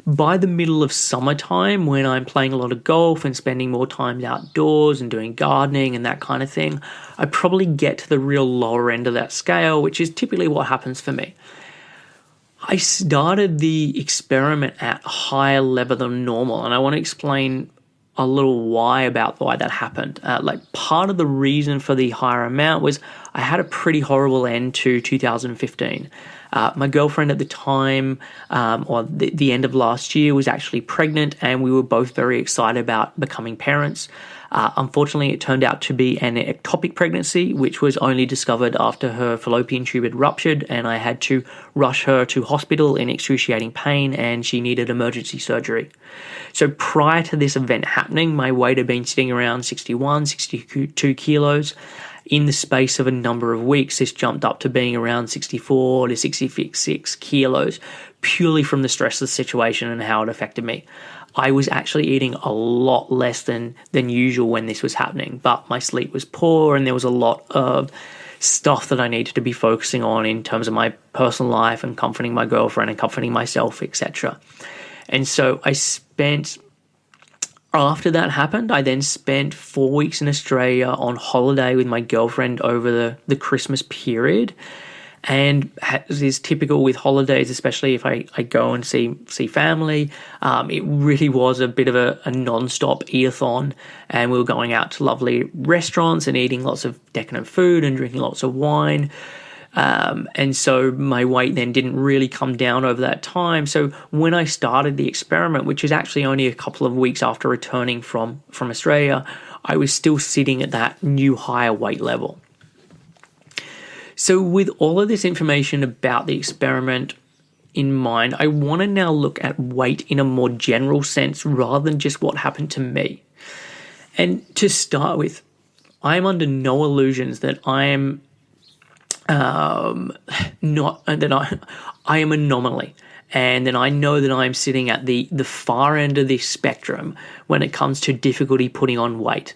By the middle of summertime, when I'm playing a lot of golf and spending more time outdoors and doing gardening and that kind of thing, I probably get to the real lower end of that scale, which is typically what happens for me. I started the experiment at a higher level than normal, and I want to explain a little why that happened. Part of the reason for the higher amount was I had a pretty horrible end to 2015. My girlfriend at the time, or the end of last year, was actually pregnant, and we were both very excited about becoming parents. Unfortunately, it turned out to be an ectopic pregnancy, which was only discovered after her fallopian tube had ruptured, and I had to rush her to hospital in excruciating pain, and she needed emergency surgery. So prior to this event happening, my weight had been sitting around 61, 62 kilos. In the space of a number of weeks, this jumped up to being around 64 to 66 kilos, purely from the stress of the situation and how it affected me. I was actually eating a lot less than usual when this was happening, but my sleep was poor and there was a lot of stuff that I needed to be focusing on in terms of my personal life and comforting my girlfriend and comforting myself, etc. And so after that happened, I then spent 4 weeks in Australia on holiday with my girlfriend over the Christmas period. And as is typical with holidays, especially if I go and see family, it really was a bit of a non-stop eat-a-thon. And we were going out to lovely restaurants and eating lots of decadent food and drinking lots of wine. And so my weight then didn't really come down over that time. So when I started the experiment, which is actually only a couple of weeks after returning from Australia, I was still sitting at that new higher weight level. So with all of this information about the experiment in mind, I want to now look at weight in a more general sense rather than just what happened to me. And to start with, I am under no illusions that I am I am an anomaly, and then I know that I'm sitting at the far end of this spectrum when it comes to difficulty putting on weight.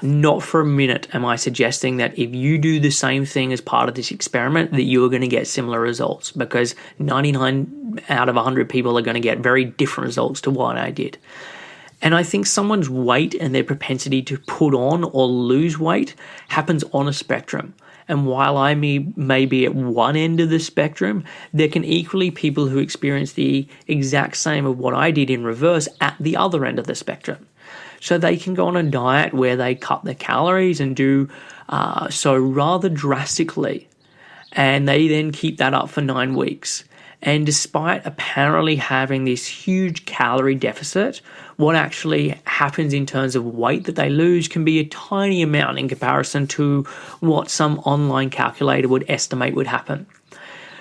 Not for a minute am I suggesting that if you do the same thing as part of this experiment that you are going to get similar results, because 99 out of 100 people are going to get very different results to what I did. And I think someone's weight and their propensity to put on or lose weight happens on a spectrum. And while I may be at one end of the spectrum, there can equally people who experience the exact same of what I did in reverse at the other end of the spectrum. So they can go on a diet where they cut their calories and do so rather drastically. And they then keep that up for 9 weeks. And despite apparently having this huge calorie deficit, what actually happens in terms of weight that they lose can be a tiny amount in comparison to what some online calculator would estimate would happen.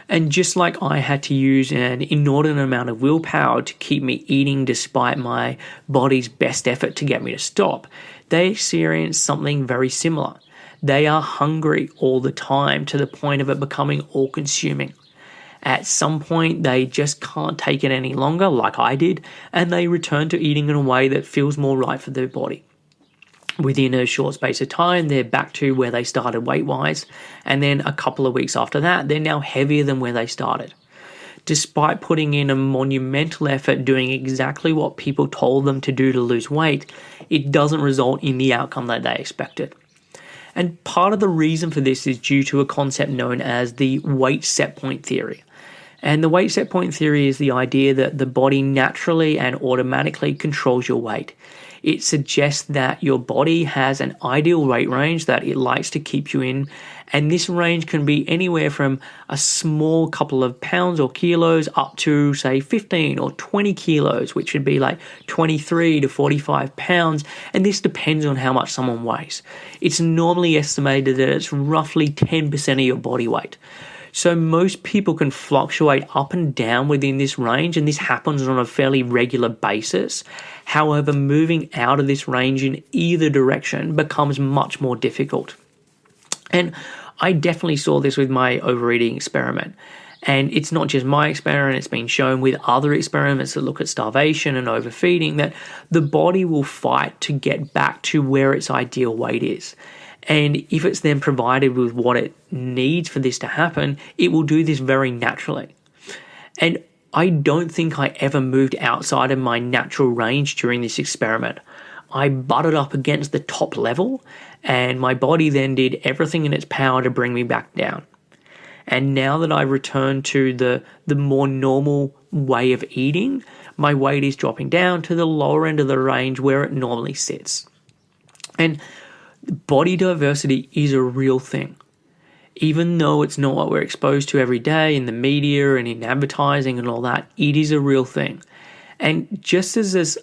And just like I had to use an inordinate amount of willpower to keep me eating despite my body's best effort to get me to stop, they experience something very similar. They are hungry all the time to the point of it becoming all-consuming. At some point, they just can't take it any longer, like I did, and they return to eating in a way that feels more right for their body. Within a short space of time, they're back to where they started weight-wise, and then a couple of weeks after that, they're now heavier than where they started. Despite putting in a monumental effort doing exactly what people told them to do to lose weight, it doesn't result in the outcome that they expected. And part of the reason for this is due to a concept known as the weight set point theory. And the weight set point theory is the idea that the body naturally and automatically controls your weight. It suggests that your body has an ideal weight range that it likes to keep you in, and this range can be anywhere from a small couple of pounds or kilos up to, say, 15 or 20 kilos, which would be like 23 to 45 pounds, and this depends on how much someone weighs. It's normally estimated that it's roughly 10% of your body weight. So most people can fluctuate up and down within this range, and this happens on a fairly regular basis. However, moving out of this range in either direction becomes much more difficult. And I definitely saw this with my overeating experiment. And it's not just my experiment, it's been shown with other experiments that look at starvation and overfeeding that the body will fight to get back to where its ideal weight is. And if it's then provided with what it needs for this to happen, it will do this very naturally. And I don't think I ever moved outside of my natural range during this experiment. I butted up against the top level, and my body then did everything in its power to bring me back down. And now that I return to the more normal way of eating, my weight is dropping down to the lower end of the range where it normally sits. And body diversity is a real thing. Even though it's not what we're exposed to every day in the media and in advertising and all that, it is a real thing. And just as it's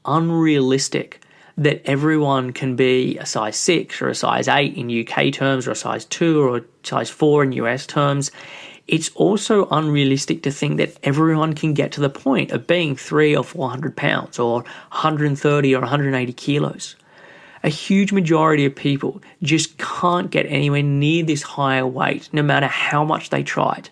unrealistic that everyone can be a size 6 or a size 8 in UK terms, or a size 2 or a size 4 in US terms, it's also unrealistic to think that everyone can get to the point of being 300 or 400 pounds or 130 or 180 kilos. A huge majority of people just can't get anywhere near this higher weight, no matter how much they tried.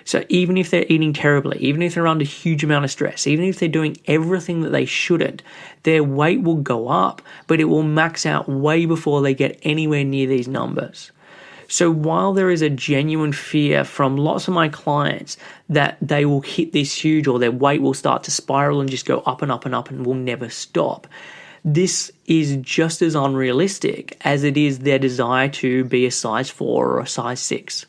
So even if they're eating terribly, even if they're under a huge amount of stress, even if they're doing everything that they shouldn't, their weight will go up, but it will max out way before they get anywhere near these numbers. So while there is a genuine fear from lots of my clients that they will hit this huge, or their weight will start to spiral and just go up and up and up and will never stop, this is just as unrealistic as it is their desire to be a size 4 or a size 6.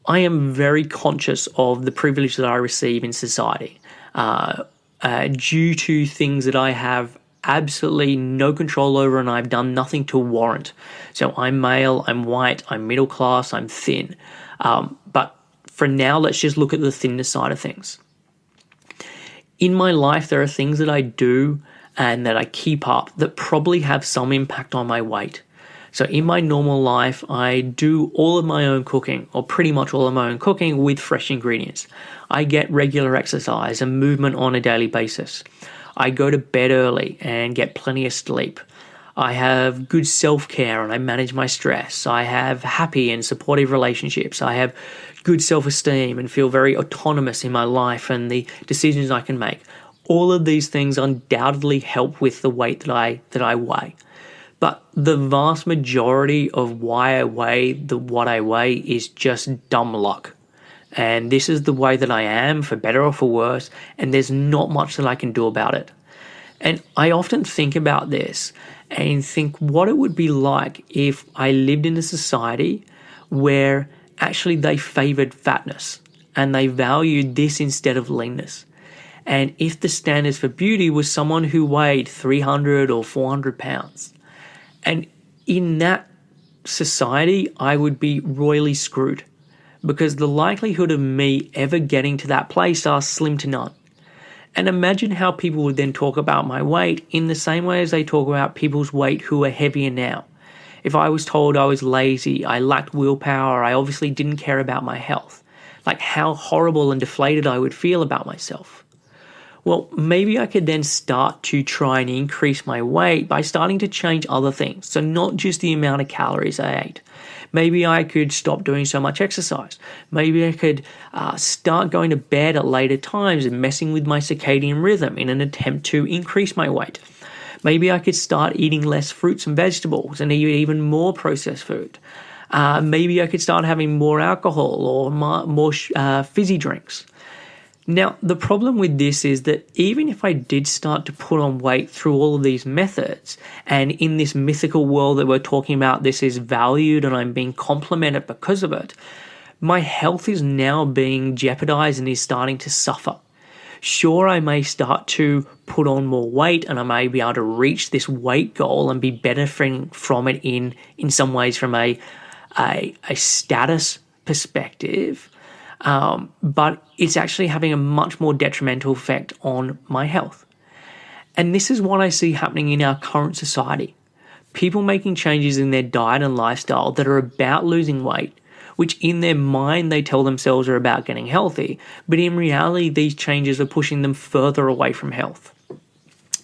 I am very conscious of the privilege that I receive in society due to things that I have absolutely no control over and I've done nothing to warrant. So I'm male, I'm white, I'm middle class, I'm thin. But for now, let's just look at the thinness side of things. In my life, there are things that I do and that I keep up that probably have some impact on my weight. So in my normal life, I do all of my own cooking, or pretty much all of my own cooking, with fresh ingredients. I get regular exercise and movement on a daily basis. I go to bed early and get plenty of sleep. I have good self-care and I manage my stress. I have happy and supportive relationships. I have good self-esteem and feel very autonomous in my life and the decisions I can make. All of these things undoubtedly help with the weight that I weigh. But the vast majority of why I weigh what I weigh is just dumb luck. And this is the way that I am, for better or for worse, and there's not much that I can do about it. And I often think about this and think what it would be like if I lived in a society where actually they favored fatness and they valued this instead of leanness. And if the standards for beauty was someone who weighed 300 or 400 pounds. And in that society, I would be royally screwed, because the likelihood of me ever getting to that place are slim to none. And imagine how people would then talk about my weight in the same way as they talk about people's weight who are heavier now. If I was told I was lazy, I lacked willpower, I obviously didn't care about my health, like how horrible and deflated I would feel about myself. Well, maybe I could then start to try and increase my weight by starting to change other things. So not just the amount of calories I ate. Maybe I could stop doing so much exercise. Maybe I could start going to bed at later times and messing with my circadian rhythm in an attempt to increase my weight. Maybe I could start eating less fruits and vegetables and eat even more processed food. Maybe I could start having more alcohol or more fizzy drinks. Now, the problem with this is that even if I did start to put on weight through all of these methods, and in this mythical world that we're talking about, this is valued and I'm being complimented because of it, my health is now being jeopardized and is starting to suffer. Sure, I may start to put on more weight and I may be able to reach this weight goal and be benefiting from it in some ways from a status perspective. But it's actually having a much more detrimental effect on my health. And this is what I see happening in our current society. People making changes in their diet and lifestyle that are about losing weight, which in their mind they tell themselves are about getting healthy, but in reality these changes are pushing them further away from health.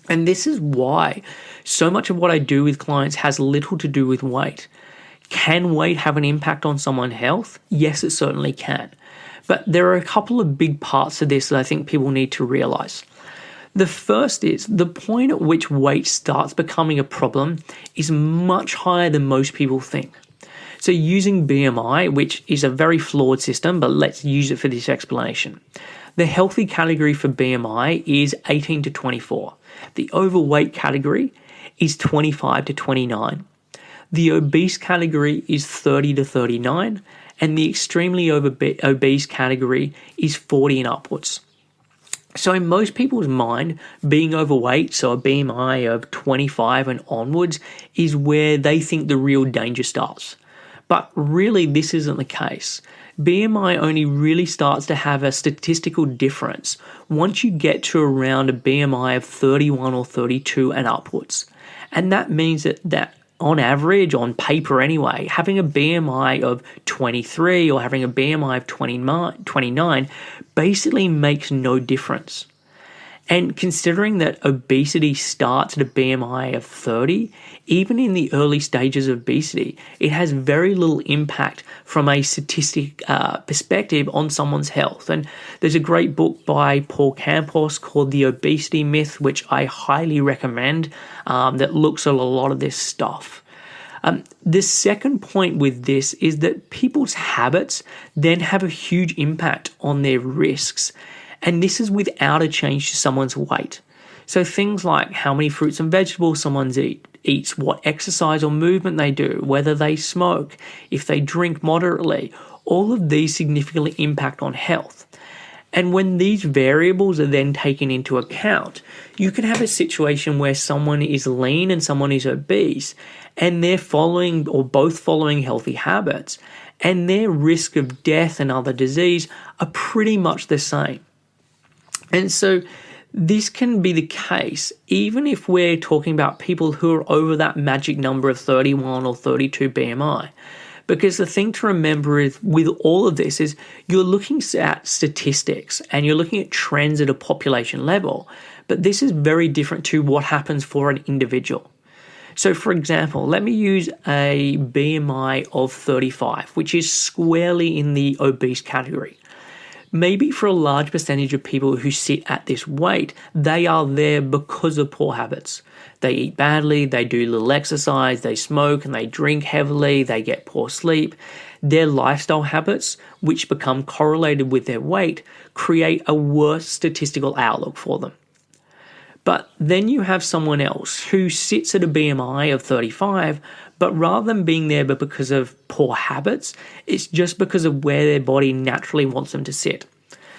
And this is why so much of what I do with clients has little to do with weight. Can weight have an impact on someone's health? Yes, it certainly can. But there are a couple of big parts to this that I think people need to realize. The first is the point at which weight starts becoming a problem is much higher than most people think. So using BMI, which is a very flawed system, but let's use it for this explanation. The healthy category for BMI is 18 to 24. The overweight category is 25 to 29. The obese category is 30 to 39, and the extremely obese category is 40 and upwards. So in most people's mind, being overweight, so a BMI of 25 and onwards, is where they think the real danger starts. But really, this isn't the case. BMI only really starts to have a statistical difference once you get to around a BMI of 31 or 32 and upwards. And that means that on average, on paper anyway, having a BMI of 23 or having a BMI of 29 basically makes no difference. And considering that obesity starts at a BMI of 30, even in the early stages of obesity, it has very little impact from a statistic perspective on someone's health. And there's a great book by Paul Campos called The Obesity Myth, which I highly recommend, that looks at a lot of this stuff. The second point with this is that people's habits then have a huge impact on their risks. And this is without a change to someone's weight. So things like how many fruits and vegetables someone eats, what exercise or movement they do, whether they smoke, if they drink moderately, all of these significantly impact on health. And when these variables are then taken into account, you can have a situation where someone is lean and someone is obese, and they're following or both following healthy habits, and their risk of death and other disease are pretty much the same. And so this can be the case even if we're talking about people who are over that magic number of 31 or 32 BMI. Because the thing to remember is with all of this is you're looking at statistics and you're looking at trends at a population level, but this is very different to what happens for an individual. So for example, let me use a BMI of 35, which is squarely in the obese category. Maybe for a large percentage of people who sit at this weight, they are there because of poor habits. They eat badly, they do little exercise, they smoke and they drink heavily, they get poor sleep. Their lifestyle habits, which become correlated with their weight, create a worse statistical outlook for them. But then you have someone else who sits at a BMI of 35, but rather than being there but because of poor habits, it's just because of where their body naturally wants them to sit.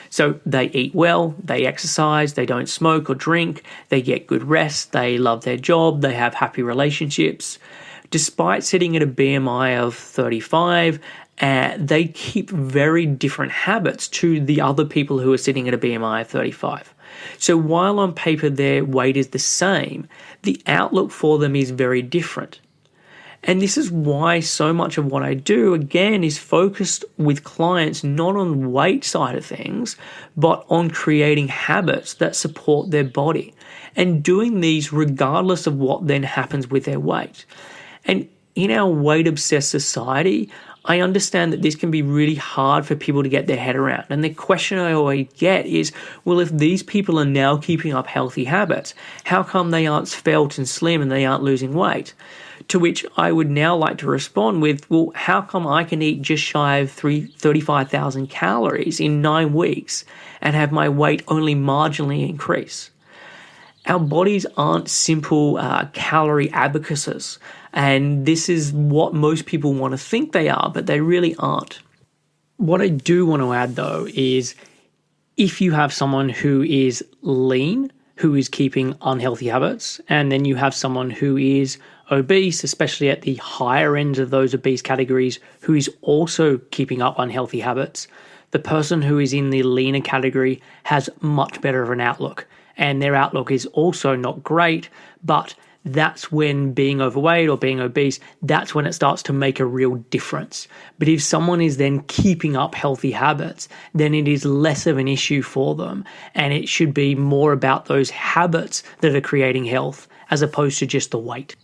So they eat well, they exercise, they don't smoke or drink, they get good rest, they love their job, they have happy relationships. Despite sitting at a BMI of 35, they keep very different habits to the other people who are sitting at a BMI of 35. So while on paper their weight is the same, the outlook for them is very different. And this is why so much of what I do, again, is focused with clients not on weight side of things, but on creating habits that support their body and doing these regardless of what then happens with their weight. And in our weight-obsessed society, I understand that this can be really hard for people to get their head around. And the question I always get is, well, if these people are now keeping up healthy habits, how come they aren't svelte and slim and they aren't losing weight? To which I would now like to respond with, well, how come I can eat just shy of 35,000 calories in 9 weeks and have my weight only marginally increase? Our bodies aren't simple calorie abacuses, and this is what most people want to think they are, but they really aren't. What I do want to add, though, is if you have someone who is lean, who is keeping unhealthy habits, and then you have someone who is obese, especially at the higher end of those obese categories, who is also keeping up unhealthy habits, the person who is in the leaner category has much better of an outlook. And their outlook is also not great, but that's when being overweight or being obese, that's when it starts to make a real difference. But if someone is then keeping up healthy habits, then it is less of an issue for them. And it should be more about those habits that are creating health as opposed to just the weight.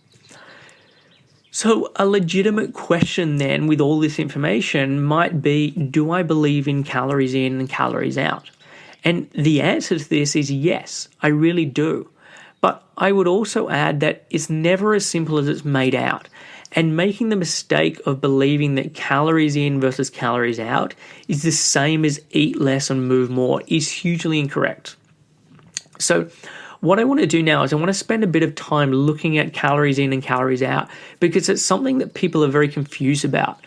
So a legitimate question then with all this information might be, do I believe in calories in and calories out? And the answer to this is yes, I really do. But I would also add that it's never as simple as it's made out. And making the mistake of believing that calories in versus calories out is the same as eat less and move more is hugely incorrect. So what I want to do now is I want to spend a bit of time looking at calories in and calories out because it's something that people are very confused about.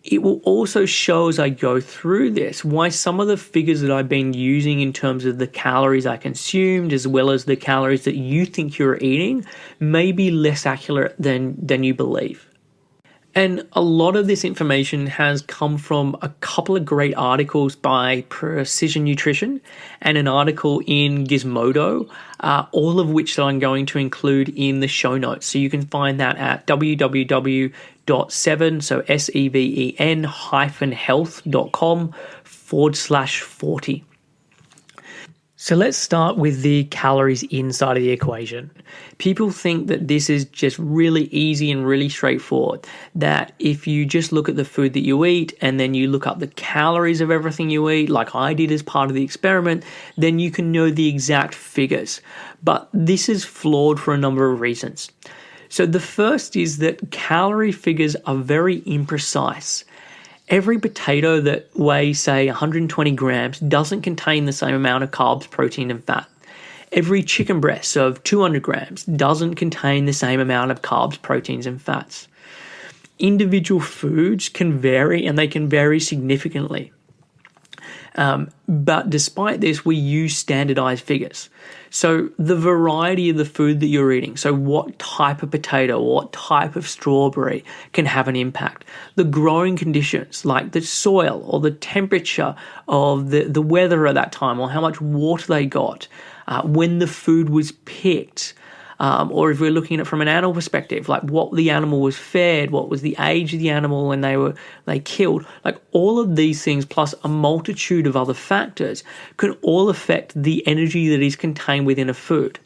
It will also show as I go through this why some of the figures that I've been using in terms of the calories I consumed as well as the calories that you think you're eating may be less accurate than you believe. And a lot of this information has come from a couple of great articles by Precision Nutrition and an article in Gizmodo, all of which I'm going to include in the show notes. So you can find that at www.7, so seven-health.com/40. So let's start with the calories inside of the equation. People think that this is just really easy and really straightforward, that if you just look at the food that you eat and then you look up the calories of everything you eat, like I did as part of the experiment, then you can know the exact figures. But this is flawed for a number of reasons. So the first is that calorie figures are very imprecise. Every potato that weighs, say, 120 grams doesn't contain the same amount of carbs, protein, and fat. Every chicken breast of 200 grams doesn't contain the same amount of carbs, proteins, and fats. Individual foods can vary, and they can vary significantly. But despite this, we use standardized figures. So the variety of the food that you're eating, so what type of potato, what type of strawberry can have an impact. The growing conditions, like the soil or the temperature of the weather at that time, or how much water they got, when the food was picked, or if we're looking at it from an animal perspective, like what the animal was fed, what was the age of the animal when they killed, like all of these things plus a multitude of other factors can all affect the energy that is contained within a food.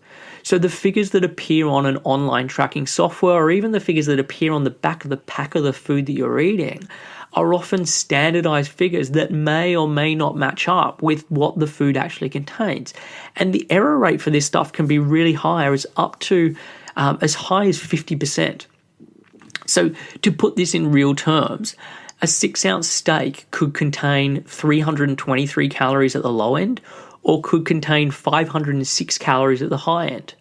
So the figures that appear on an online tracking software or even the figures that appear on the back of the pack of the food that you're eating are often standardized figures that may or may not match up with what the food actually contains. And the error rate for this stuff can be really high, it's up to as high as 50%. So to put this in real terms, a 6-ounce steak could contain 323 calories at the low end or could contain 506 calories at the high end.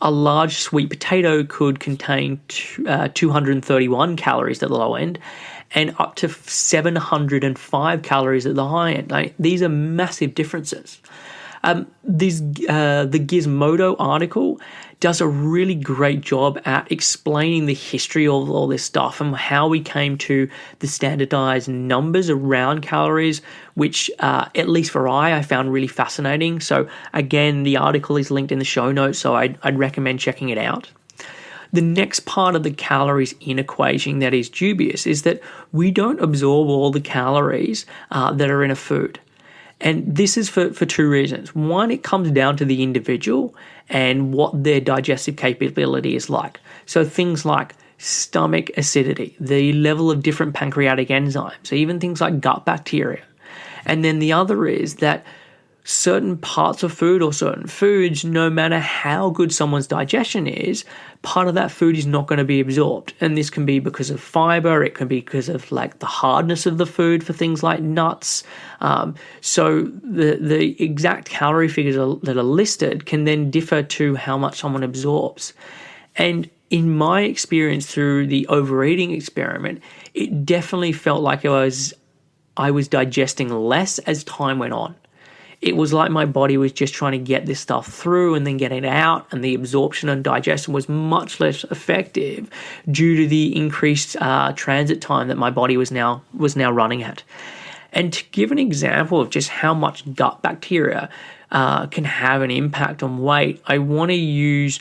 A large sweet potato could contain 231 calories at the low end and up to 705 calories at the high end. Like, these are massive differences. The Gizmodo article does a really great job at explaining the history of all this stuff and how we came to the standardized numbers around calories, which at least for I found really fascinating. So again, the article is linked in the show notes, so I'd recommend checking it out. The next part of the calories in equation that is dubious is that we don't absorb all the calories that are in a food. And this is for two reasons. One, it comes down to the individual and what their digestive capability is like. So things like stomach acidity, the level of different pancreatic enzymes, even things like gut bacteria. And then the other is that certain parts of food or certain foods, no matter how good someone's digestion is, part of that food is not going to be absorbed. And this can be because of fiber, it can be because of like the hardness of the food for things like nuts. So the exact calorie figures that are listed can then differ to how much someone absorbs. And in my experience through the overeating experiment, it definitely felt like I was digesting less as time went on. It was like my body was just trying to get this stuff through and then get it out, and the absorption and digestion was much less effective due to the increased transit time that my body was now running at. And to give an example of just how much gut bacteria can have an impact on weight, I want to use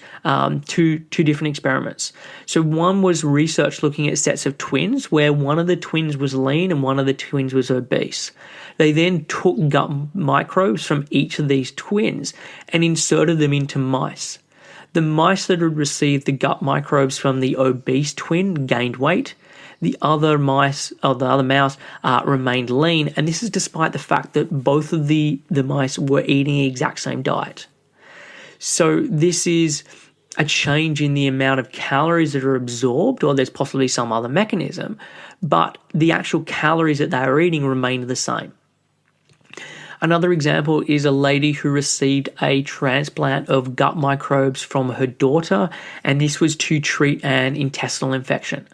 two different experiments. So one was research looking at sets of twins where one of the twins was lean and one of the twins was obese. They then took gut microbes from each of these twins and inserted them into mice. The mice that had received the gut microbes from the obese twin gained weight. The other mouse remained lean, and this is despite the fact that both of the mice were eating the exact same diet. So this is a change in the amount of calories that are absorbed, or there's possibly some other mechanism, but the actual calories that they are eating remained the same. Another example is a lady who received a transplant of gut microbes from her daughter, and this was to treat an intestinal infection.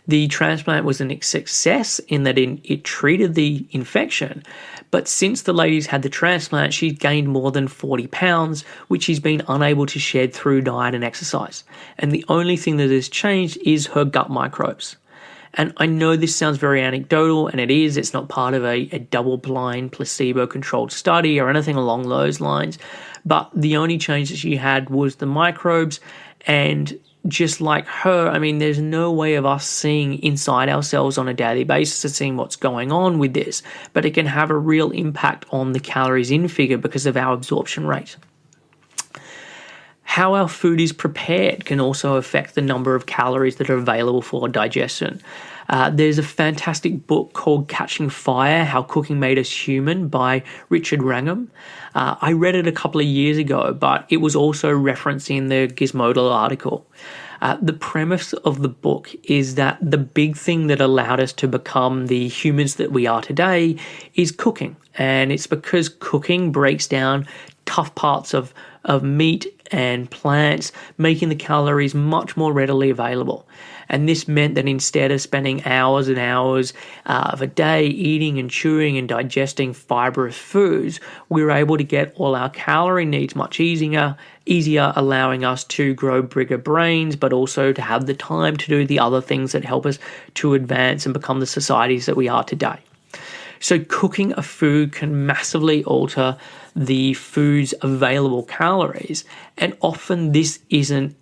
The transplant was a success in that it treated the infection, but since the lady's had the transplant, she's gained more than 40 pounds, which she's been unable to shed through diet and exercise. And the only thing that has changed is her gut microbes. And I know this sounds very anecdotal, and it is. It's not part of a double-blind, placebo-controlled study or anything along those lines. But the only change that she had was the microbes. And just like her, I mean, there's no way of us seeing inside ourselves on a daily basis and seeing what's going on with this. But it can have a real impact on the calories in figure because of our absorption rate. How our food is prepared can also affect the number of calories that are available for digestion. There's a fantastic book called Catching Fire, How Cooking Made Us Human by Richard Wrangham. I read it a couple of years ago, but it was also referenced in the Gizmodo article. The premise of the book is that the big thing that allowed us to become the humans that we are today is cooking. And it's because cooking breaks down tough parts of meat and plants, making the calories much more readily available. And this meant that instead of spending hours and hours of a day eating and chewing and digesting fibrous foods, we were able to get all our calorie needs much easier, allowing us to grow bigger brains, but also to have the time to do the other things that help us to advance and become the societies that we are today. So cooking a food can massively alter the food's available calories, and often this isn't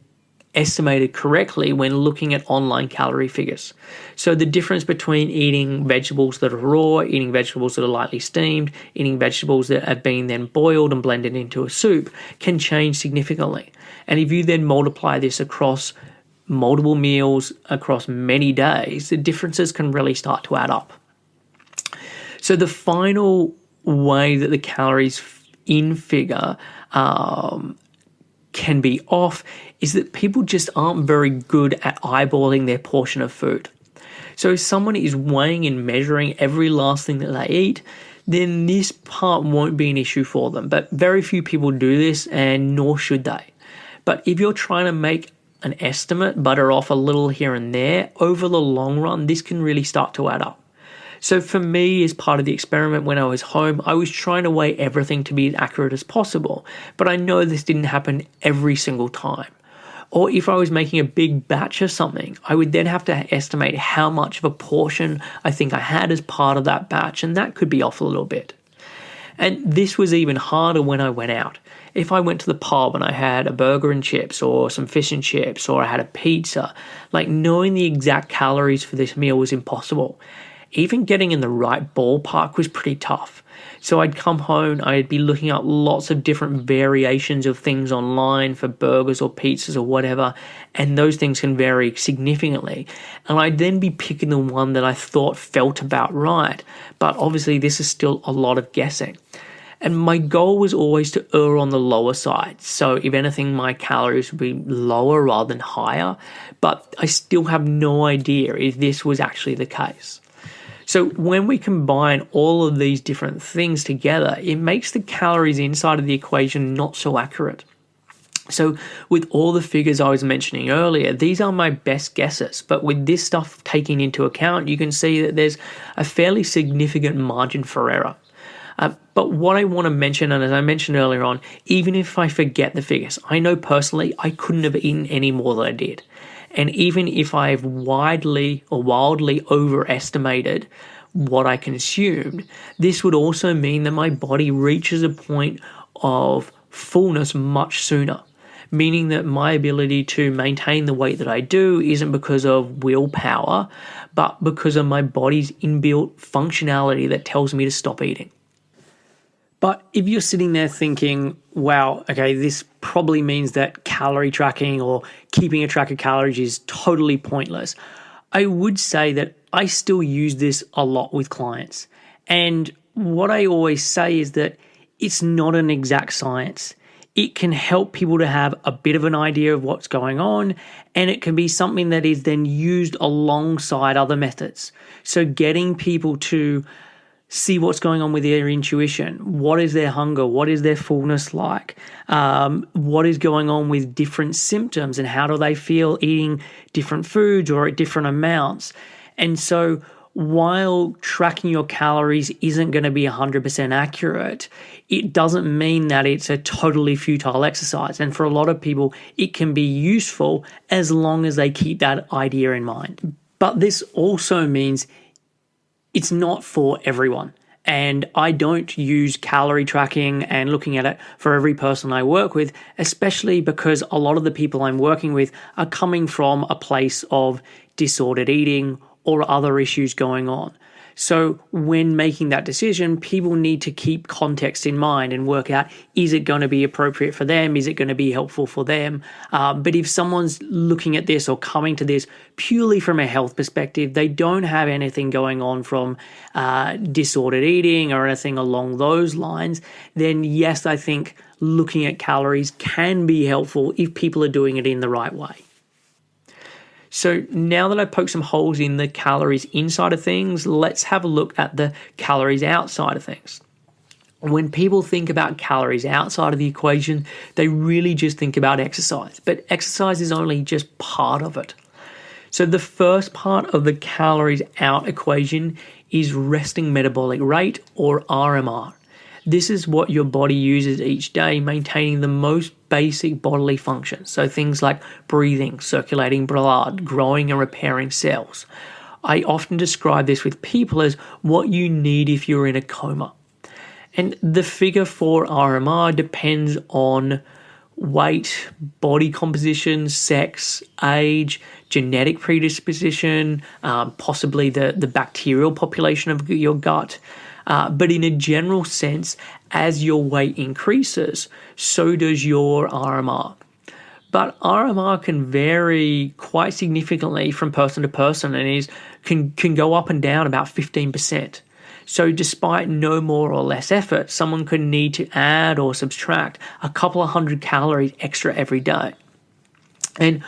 estimated correctly when looking at online calorie figures. So the difference between eating vegetables that are raw, eating vegetables that are lightly steamed, eating vegetables that have been then boiled and blended into a soup can change significantly. And if you then multiply this across multiple meals across many days, the differences can really start to add up. So the final way that the calories in figure can be off is that people just aren't very good at eyeballing their portion of food. So if someone is weighing and measuring every last thing that they eat, then this part won't be an issue for them. But very few people do this, and nor should they. But if you're trying to make an estimate but are off a little here and there, over the long run, this can really start to add up. So for me, as part of the experiment when I was home, I was trying to weigh everything to be as accurate as possible. But I know this didn't happen every single time. Or if I was making a big batch of something, I would then have to estimate how much of a portion I think I had as part of that batch, and that could be off a little bit. And this was even harder when I went out. If I went to the pub and I had a burger and chips or some fish and chips, or I had a pizza, like knowing the exact calories for this meal was impossible. Even getting in the right ballpark was pretty tough. So I'd come home, I'd be looking up lots of different variations of things online for burgers or pizzas or whatever, and those things can vary significantly. And I'd then be picking the one that I thought felt about right. But obviously this is still a lot of guessing. And my goal was always to err on the lower side. So if anything, my calories would be lower rather than higher, but I still have no idea if this was actually the case. So when we combine all of these different things together, it makes the calories inside of the equation not so accurate. So with all the figures I was mentioning earlier, these are my best guesses, but with this stuff taken into account, you can see that there's a fairly significant margin for error. But what I want to mention, and as I mentioned earlier on, even if I forget the figures, I know personally I couldn't have eaten any more than I did. And even if I've wildly overestimated what I consumed, this would also mean that my body reaches a point of fullness much sooner, meaning that my ability to maintain the weight that I do isn't because of willpower, but because of my body's inbuilt functionality that tells me to stop eating. But if you're sitting there thinking, wow, okay, this probably means that calorie tracking or keeping a track of calories is totally pointless, I would say that I still use this a lot with clients. And what I always say is that it's not an exact science. It can help people to have a bit of an idea of what's going on, and it can be something that is then used alongside other methods. So getting people to see what's going on with their intuition. What is their hunger? What is their fullness like? What is going on with different symptoms, and how do they feel eating different foods or at different amounts? And so while tracking your calories isn't going to be 100% accurate, it doesn't mean that it's a totally futile exercise. And for a lot of people, it can be useful as long as they keep that idea in mind. But this also means it's not for everyone. And I don't use calorie tracking and looking at it for every person I work with, especially because a lot of the people I'm working with are coming from a place of disordered eating or other issues going on. So when making that decision, people need to keep context in mind and work out, is it going to be appropriate for them? Is it going to be helpful for them? But if someone's looking at this or coming to this purely from a health perspective, they don't have anything going on from disordered eating or anything along those lines, then yes, I think looking at calories can be helpful if people are doing it in the right way. So now that I've poked some holes in the calories inside of things, let's have a look at the calories outside of things. When people think about calories outside of the equation, they really just think about exercise, but exercise is only just part of it. So the first part of the calories out equation is resting metabolic rate, or RMR. This is what your body uses each day, maintaining the most basic bodily functions. So things like breathing, circulating blood, growing and repairing cells. I often describe this with people as what you need if you're in a coma. And the figure for RMR depends on weight, body composition, sex, age, genetic predisposition, possibly the bacterial population of your gut. But in a general sense, as your weight increases, so does your RMR. But RMR can vary quite significantly from person to person and can go up and down about 15%. So despite no more or less effort, someone could need to add or subtract a couple of hundred calories extra every day. And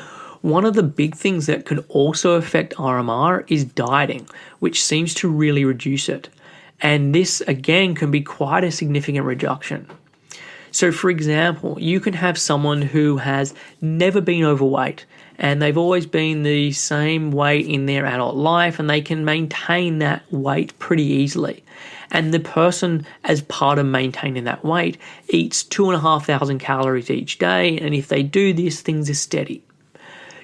one of the big things that could also affect RMR is dieting, which seems to really reduce it. And this, again, can be quite a significant reduction. So, for example, you can have someone who has never been overweight and they've always been the same weight in their adult life, and they can maintain that weight pretty easily. And the person, as part of maintaining that weight, eats 2,500 calories each day, and if they do this, things are steady.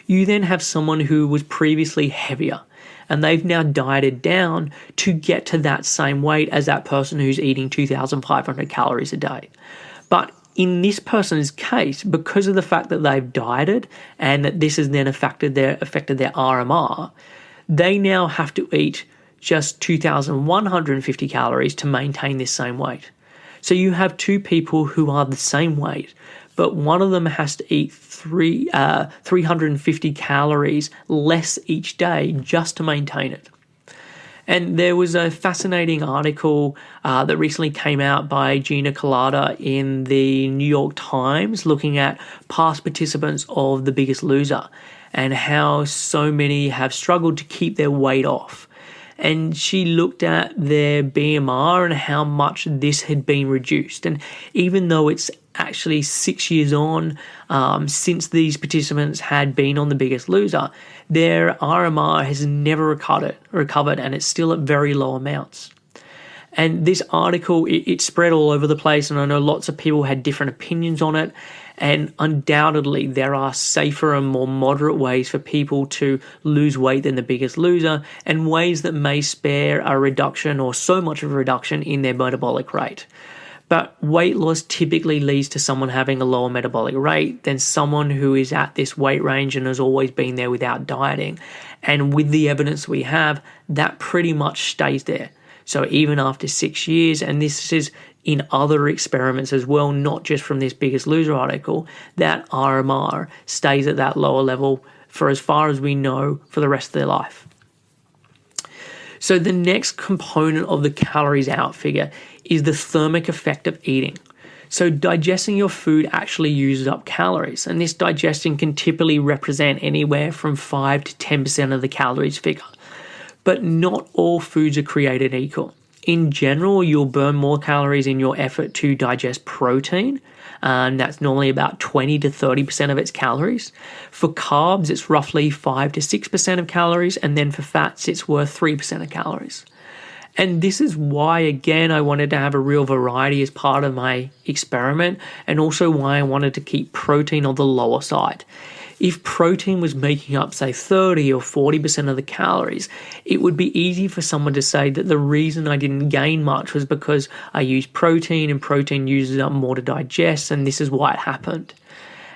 You then have someone who was previously heavier, and they've now dieted down to get to that same weight as that person who's eating 2,500 calories a day. But in this person's case, because of the fact that they've dieted and that this has then affected their RMR, they now have to eat just 2,150 calories to maintain this same weight. So you have two people who are the same weight, but one of them has to eat 350 calories less each day just to maintain it. And there was a fascinating article that recently came out by Gina Colada in the New York Times looking at past participants of The Biggest Loser and how so many have struggled to keep their weight off. And she looked at their BMR and how much this had been reduced. And even though it's actually 6 years on since these participants had been on The Biggest Loser, their RMR has never recovered and it's still at very low amounts. And this article, it spread all over the place, and I know lots of people had different opinions on it. And undoubtedly, there are safer and more moderate ways for people to lose weight than The Biggest Loser, and ways that may spare a reduction or so much of a reduction in their metabolic rate. But weight loss typically leads to someone having a lower metabolic rate than someone who is at this weight range and has always been there without dieting. And with the evidence we have, that pretty much stays there. So even after 6 years, and this is in other experiments as well, not just from this Biggest Loser article, that RMR stays at that lower level for as far as we know for the rest of their life. So the next component of the calories out figure is the thermic effect of eating. So digesting your food actually uses up calories, and this digestion can typically represent anywhere from 5 to 10% of the calories figure. But not all foods are created equal. In general, you'll burn more calories in your effort to digest protein, and that's normally about 20 to 30% of its calories. For carbs, it's roughly 5 to 6% of calories, and then for fats, it's worth 3% of calories. And this is why, again, I wanted to have a real variety as part of my experiment, and also why I wanted to keep protein on the lower side. If protein was making up, say, 30 or 40% of the calories, it would be easy for someone to say that the reason I didn't gain much was because I used protein and protein uses up more to digest, and this is why it happened.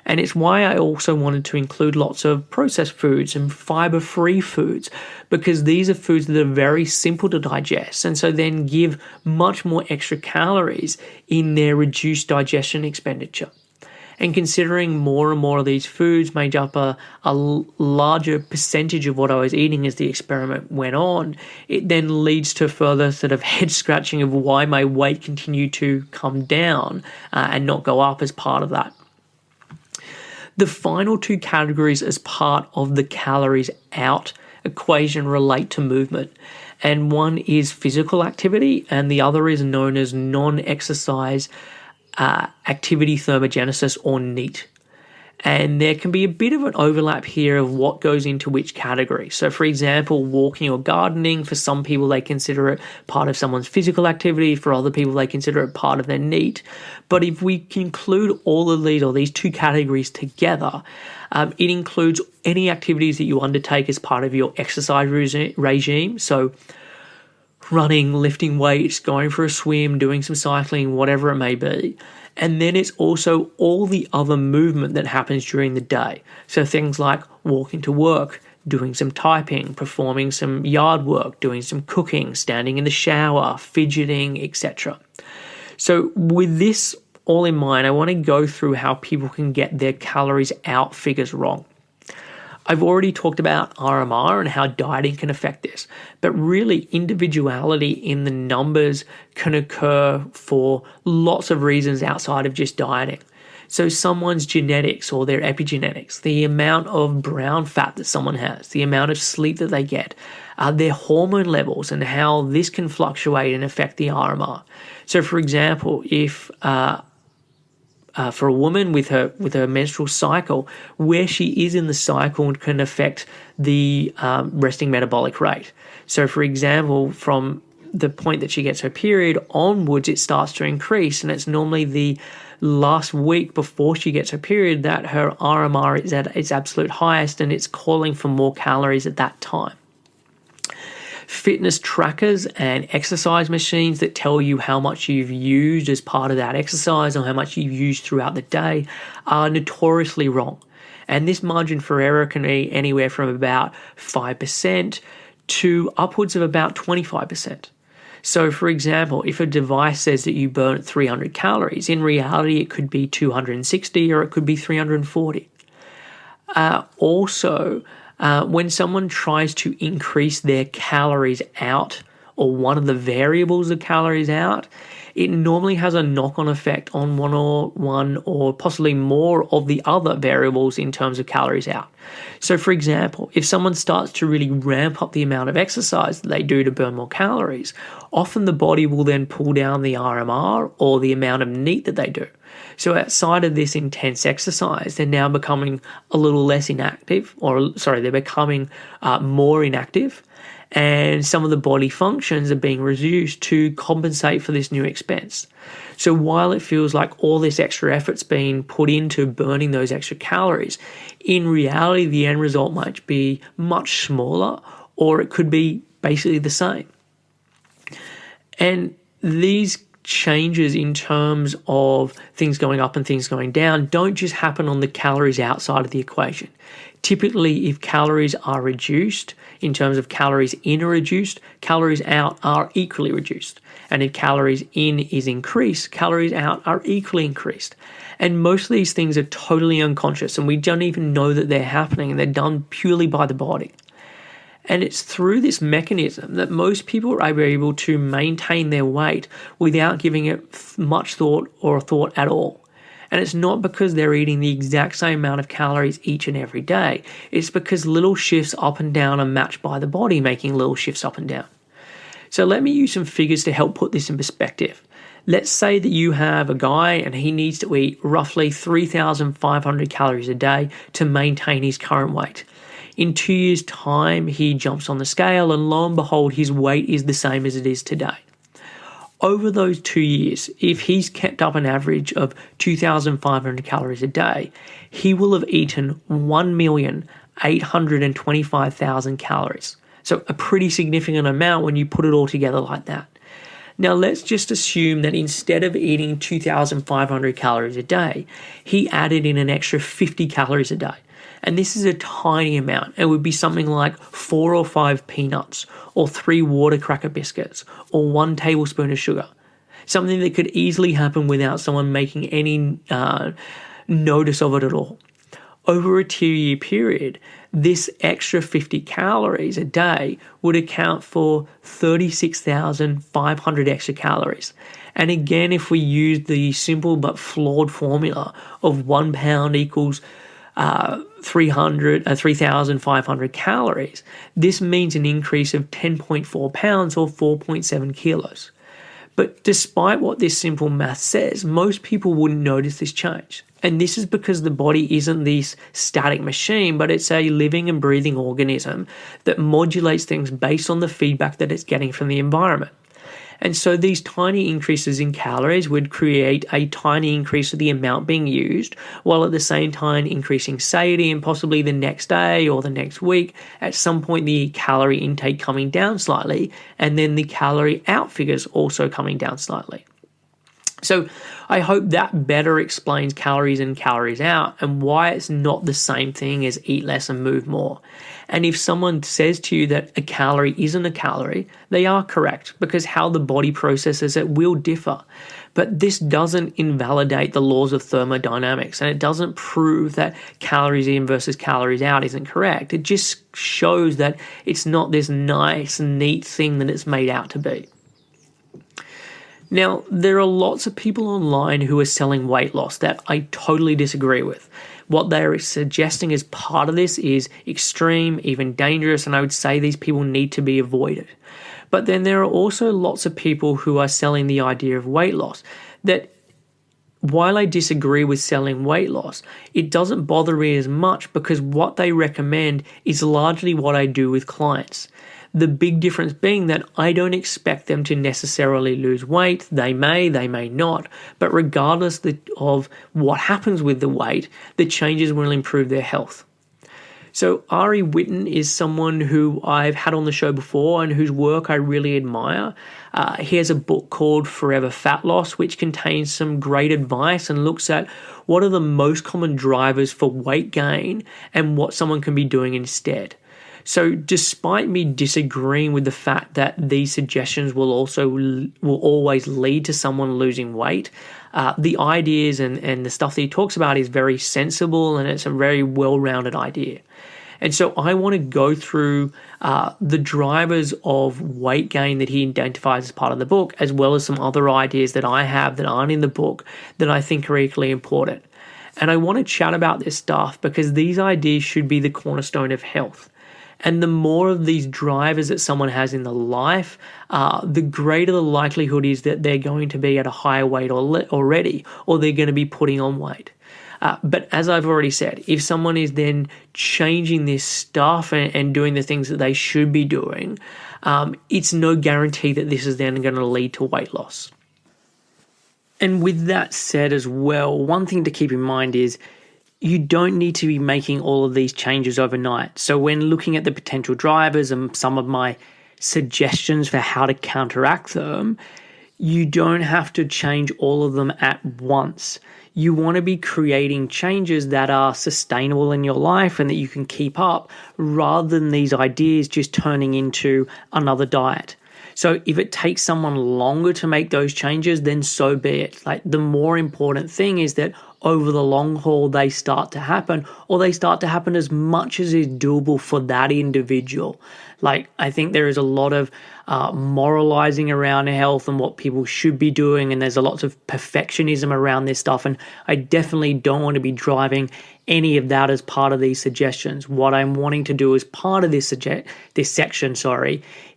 And it's why I also wanted to include lots of processed foods and fiber-free foods, because these are foods that are very simple to digest and so then give much more extra calories in their reduced digestion expenditure. And considering more and more of these foods made up a larger percentage of what I was eating as the experiment went on, it then leads to further sort of head scratching of why my weight continued to come down and not go up as part of that. The final two categories as part of the calories out equation relate to movement. And one is physical activity and the other is known as non-exercise activity thermogenesis, or NEAT. And there can be a bit of an overlap here of what goes into which category. So for example, walking or gardening, for some people they consider it part of someone's physical activity, for other people they consider it part of their NEAT. But if we conclude all of these or these two categories together, it includes any activities that you undertake as part of your exercise regime. So running, lifting weights, going for a swim, doing some cycling, whatever it may be. And then it's also all the other movement that happens during the day. So things like walking to work, doing some typing, performing some yard work, doing some cooking, standing in the shower, fidgeting, etc. So with this all in mind, I want to go through how people can get their calories out figures wrong. I've already talked about RMR and how dieting can affect this, but really individuality in the numbers can occur for lots of reasons outside of just dieting. So someone's genetics or their epigenetics, the amount of brown fat that someone has, the amount of sleep that they get, their hormone levels and how this can fluctuate and affect the RMR. So for example, if for a woman with her menstrual cycle, where she is in the cycle can affect the resting metabolic rate. So for example, from the point that she gets her period onwards, it starts to increase, and it's normally the last week before she gets her period that her RMR is at its absolute highest, and it's calling for more calories at that time. Fitness trackers and exercise machines that tell you how much you've used as part of that exercise or how much you've used throughout the day are notoriously wrong. And this margin for error can be anywhere from about 5% to upwards of about 25%. So for example, if a device says that you burn 300 calories, in reality it could be 260 or it could be 340. Also, When someone tries to increase their calories out, or one of the variables of calories out, it normally has a knock-on effect on one or possibly more of the other variables in terms of calories out. So for example, if someone starts to really ramp up the amount of exercise that they do to burn more calories, often the body will then pull down the RMR, or the amount of NEAT that they do. So outside of this intense exercise, they're now becoming a little less inactive, they're becoming more inactive, and some of the body functions are being reduced to compensate for this new expense. So while it feels like all this extra effort's being put into burning those extra calories, in reality, the end result might be much smaller, or it could be basically the same. And these changes in terms of things going up and things going down don't just happen on the calories outside of the equation. Typically, if calories are reduced, in terms of calories in are reduced, calories out are equally reduced. And if calories in is increased, calories out are equally increased. And most of these things are totally unconscious, and we don't even know that they're happening, and they're done purely by the body. And it's through this mechanism that most people are able to maintain their weight without giving it much thought or thought at all. And it's not because they're eating the exact same amount of calories each and every day. It's because little shifts up and down are matched by the body, making little shifts up and down. So let me use some figures to help put this in perspective. Let's say that you have a guy and he needs to eat roughly 3,500 calories a day to maintain his current weight. In 2 years' time, he jumps on the scale, and lo and behold, his weight is the same as it is today. Over those 2 years, if he's kept up an average of 2,500 calories a day, he will have eaten 1,825,000 calories. So a pretty significant amount when you put it all together like that. Now let's just assume that instead of eating 2,500 calories a day, he added in an extra 50 calories a day. And this is a tiny amount. It would be something like 4 or 5 peanuts, or 3 water cracker biscuits, or 1 tablespoon of sugar. Something that could easily happen without someone making any notice of it at all. Over a 2-year period, this extra 50 calories a day would account for 36,500 extra calories. And again, if we use the simple but flawed formula of 1 pound equals 3,500 calories, this means an increase of 10.4 pounds or 4.7 kilos. But despite what this simple math says, most people wouldn't notice this change. And this is because the body isn't this static machine, but it's a living and breathing organism that modulates things based on the feedback that it's getting from the environment. And so these tiny increases in calories would create a tiny increase of the amount being used, while at the same time increasing satiety, and possibly the next day or the next week, at some point the calorie intake coming down slightly, and then the calorie out figures also coming down slightly. So I hope that better explains calories in, calories out, and why it's not the same thing as eat less and move more. And if someone says to you that a calorie isn't a calorie, they are correct, because how the body processes it will differ. But this doesn't invalidate the laws of thermodynamics, and it doesn't prove that calories in versus calories out isn't correct. It just shows that it's not this nice, neat thing that it's made out to be. Now, there are lots of people online who are selling weight loss that I totally disagree with. What they're suggesting as part of this is extreme, even dangerous, and I would say these people need to be avoided. But then there are also lots of people who are selling the idea of weight loss that, while I disagree with selling weight loss, it doesn't bother me as much, because what they recommend is largely what I do with clients. The big difference being that I don't expect them to necessarily lose weight. They may not, but regardless of what happens with the weight, the changes will improve their health. So Ari Whitten is someone who I've had on the show before and whose work I really admire. He has a book called Forever Fat Loss, which contains some great advice and looks at what are the most common drivers for weight gain and what someone can be doing instead. So despite me disagreeing with the fact that these suggestions will always lead to someone losing weight, the ideas and the stuff that he talks about is very sensible, and it's a very well-rounded idea. And so I want to go through the drivers of weight gain that he identifies as part of the book, as well as some other ideas that I have that aren't in the book that I think are equally important. And I want to chat about this stuff because these ideas should be the cornerstone of health. And the more of these drivers that someone has in their life, the greater the likelihood is that they're going to be at a higher weight already, or they're going to be putting on weight. But as I've already said, if someone is then changing this stuff and doing the things that they should be doing, it's no guarantee that this is then going to lead to weight loss. And with that said as well, one thing to keep in mind is you don't need to be making all of these changes overnight. So when looking at the potential drivers and some of my suggestions for how to counteract them, you don't have to change all of them at once. You want to be creating changes that are sustainable in your life and that you can keep up, rather than these ideas just turning into another diet. So if it takes someone longer to make those changes, then so be it. Like, the more important thing is that over the long haul, they start to happen, or they start to happen as much as is doable for that individual. Like, I think there is a lot of moralizing around health and what people should be doing, and there's a lot of perfectionism around this stuff, and I definitely don't want to be driving any of that as part of these suggestions. What I'm wanting to do as part of this section,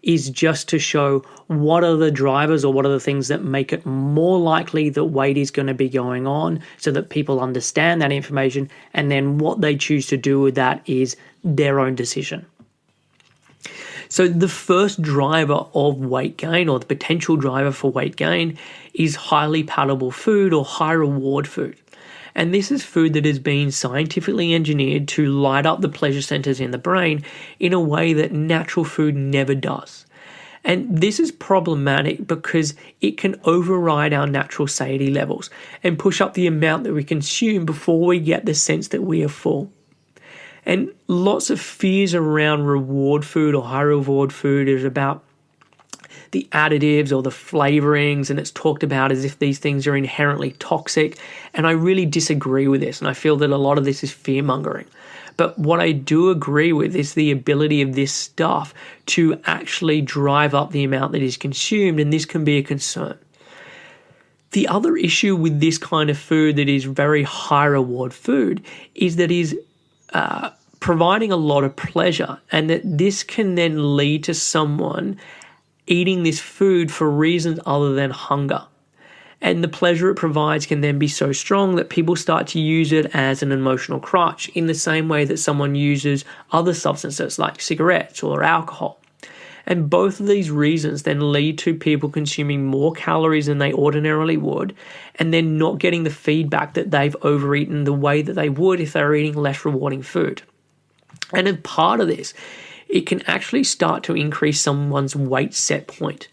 is just to show what are the drivers or what are the things that make it more likely that weight is going to be going on, so that people understand that information, and then what they choose to do with that is their own decision. So the first driver of weight gain, or the potential driver for weight gain, is highly palatable food or high reward food. And this is food that has been scientifically engineered to light up the pleasure centers in the brain in a way that natural food never does. And this is problematic because it can override our natural satiety levels and push up the amount that we consume before we get the sense that we are full. And lots of fears around reward food or high reward food is about the additives or the flavorings, and it's talked about as if these things are inherently toxic. And I really disagree with this, and I feel that a lot of this is fear-mongering. But what I do agree with is the ability of this stuff to actually drive up the amount that is consumed, and this can be a concern. The other issue with this kind of food that is very high reward food is that is providing a lot of pleasure, and that this can then lead to someone eating this food for reasons other than hunger. And the pleasure it provides can then be so strong that people start to use it as an emotional crutch, in the same way that someone uses other substances like cigarettes or alcohol. And both of these reasons then lead to people consuming more calories than they ordinarily would, and then not getting the feedback that they've overeaten the way that they would if they were eating less rewarding food. And as part of this, it can actually start to increase someone's weight set point.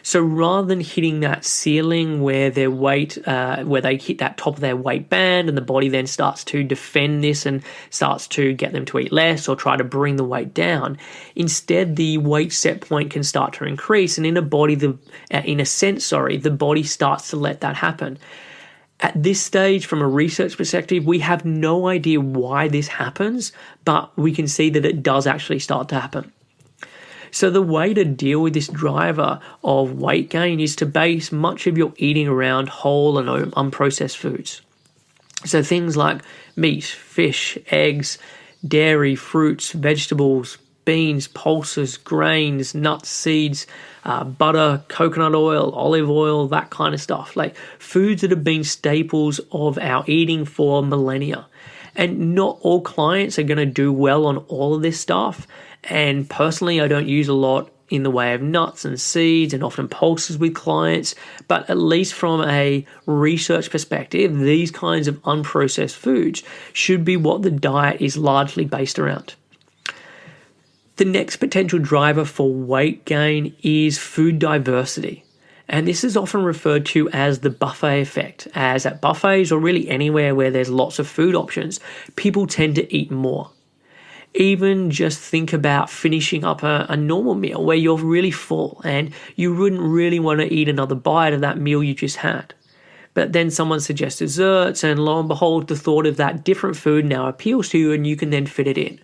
So rather than hitting that ceiling where their weight, where they hit that top of their weight band and the body then starts to defend this and starts to get them to eat less or try to bring the weight down, instead the weight set point can start to increase, and in a sense, the body starts to let that happen. At this stage, from a research perspective, we have no idea why this happens, but we can see that it does actually start to happen. So the way to deal with this driver of weight gain is to base much of your eating around whole and unprocessed foods. So things like meat, fish, eggs, dairy, fruits, vegetables, beans, pulses, grains, nuts, seeds, butter, coconut oil, olive oil, that kind of stuff. Like foods that have been staples of our eating for millennia. And not all clients are going to do well on all of this stuff. And personally, I don't use a lot in the way of nuts and seeds and often pulses with clients. But at least from a research perspective, these kinds of unprocessed foods should be what the diet is largely based around. The next potential driver for weight gain is food diversity. And this is often referred to as the buffet effect, as at buffets or really anywhere where there's lots of food options, people tend to eat more. Even just think about finishing up a normal meal where you're really full and you wouldn't really want to eat another bite of that meal you just had. But then someone suggests desserts, and lo and behold, the thought of that different food now appeals to you, and you can then fit it in.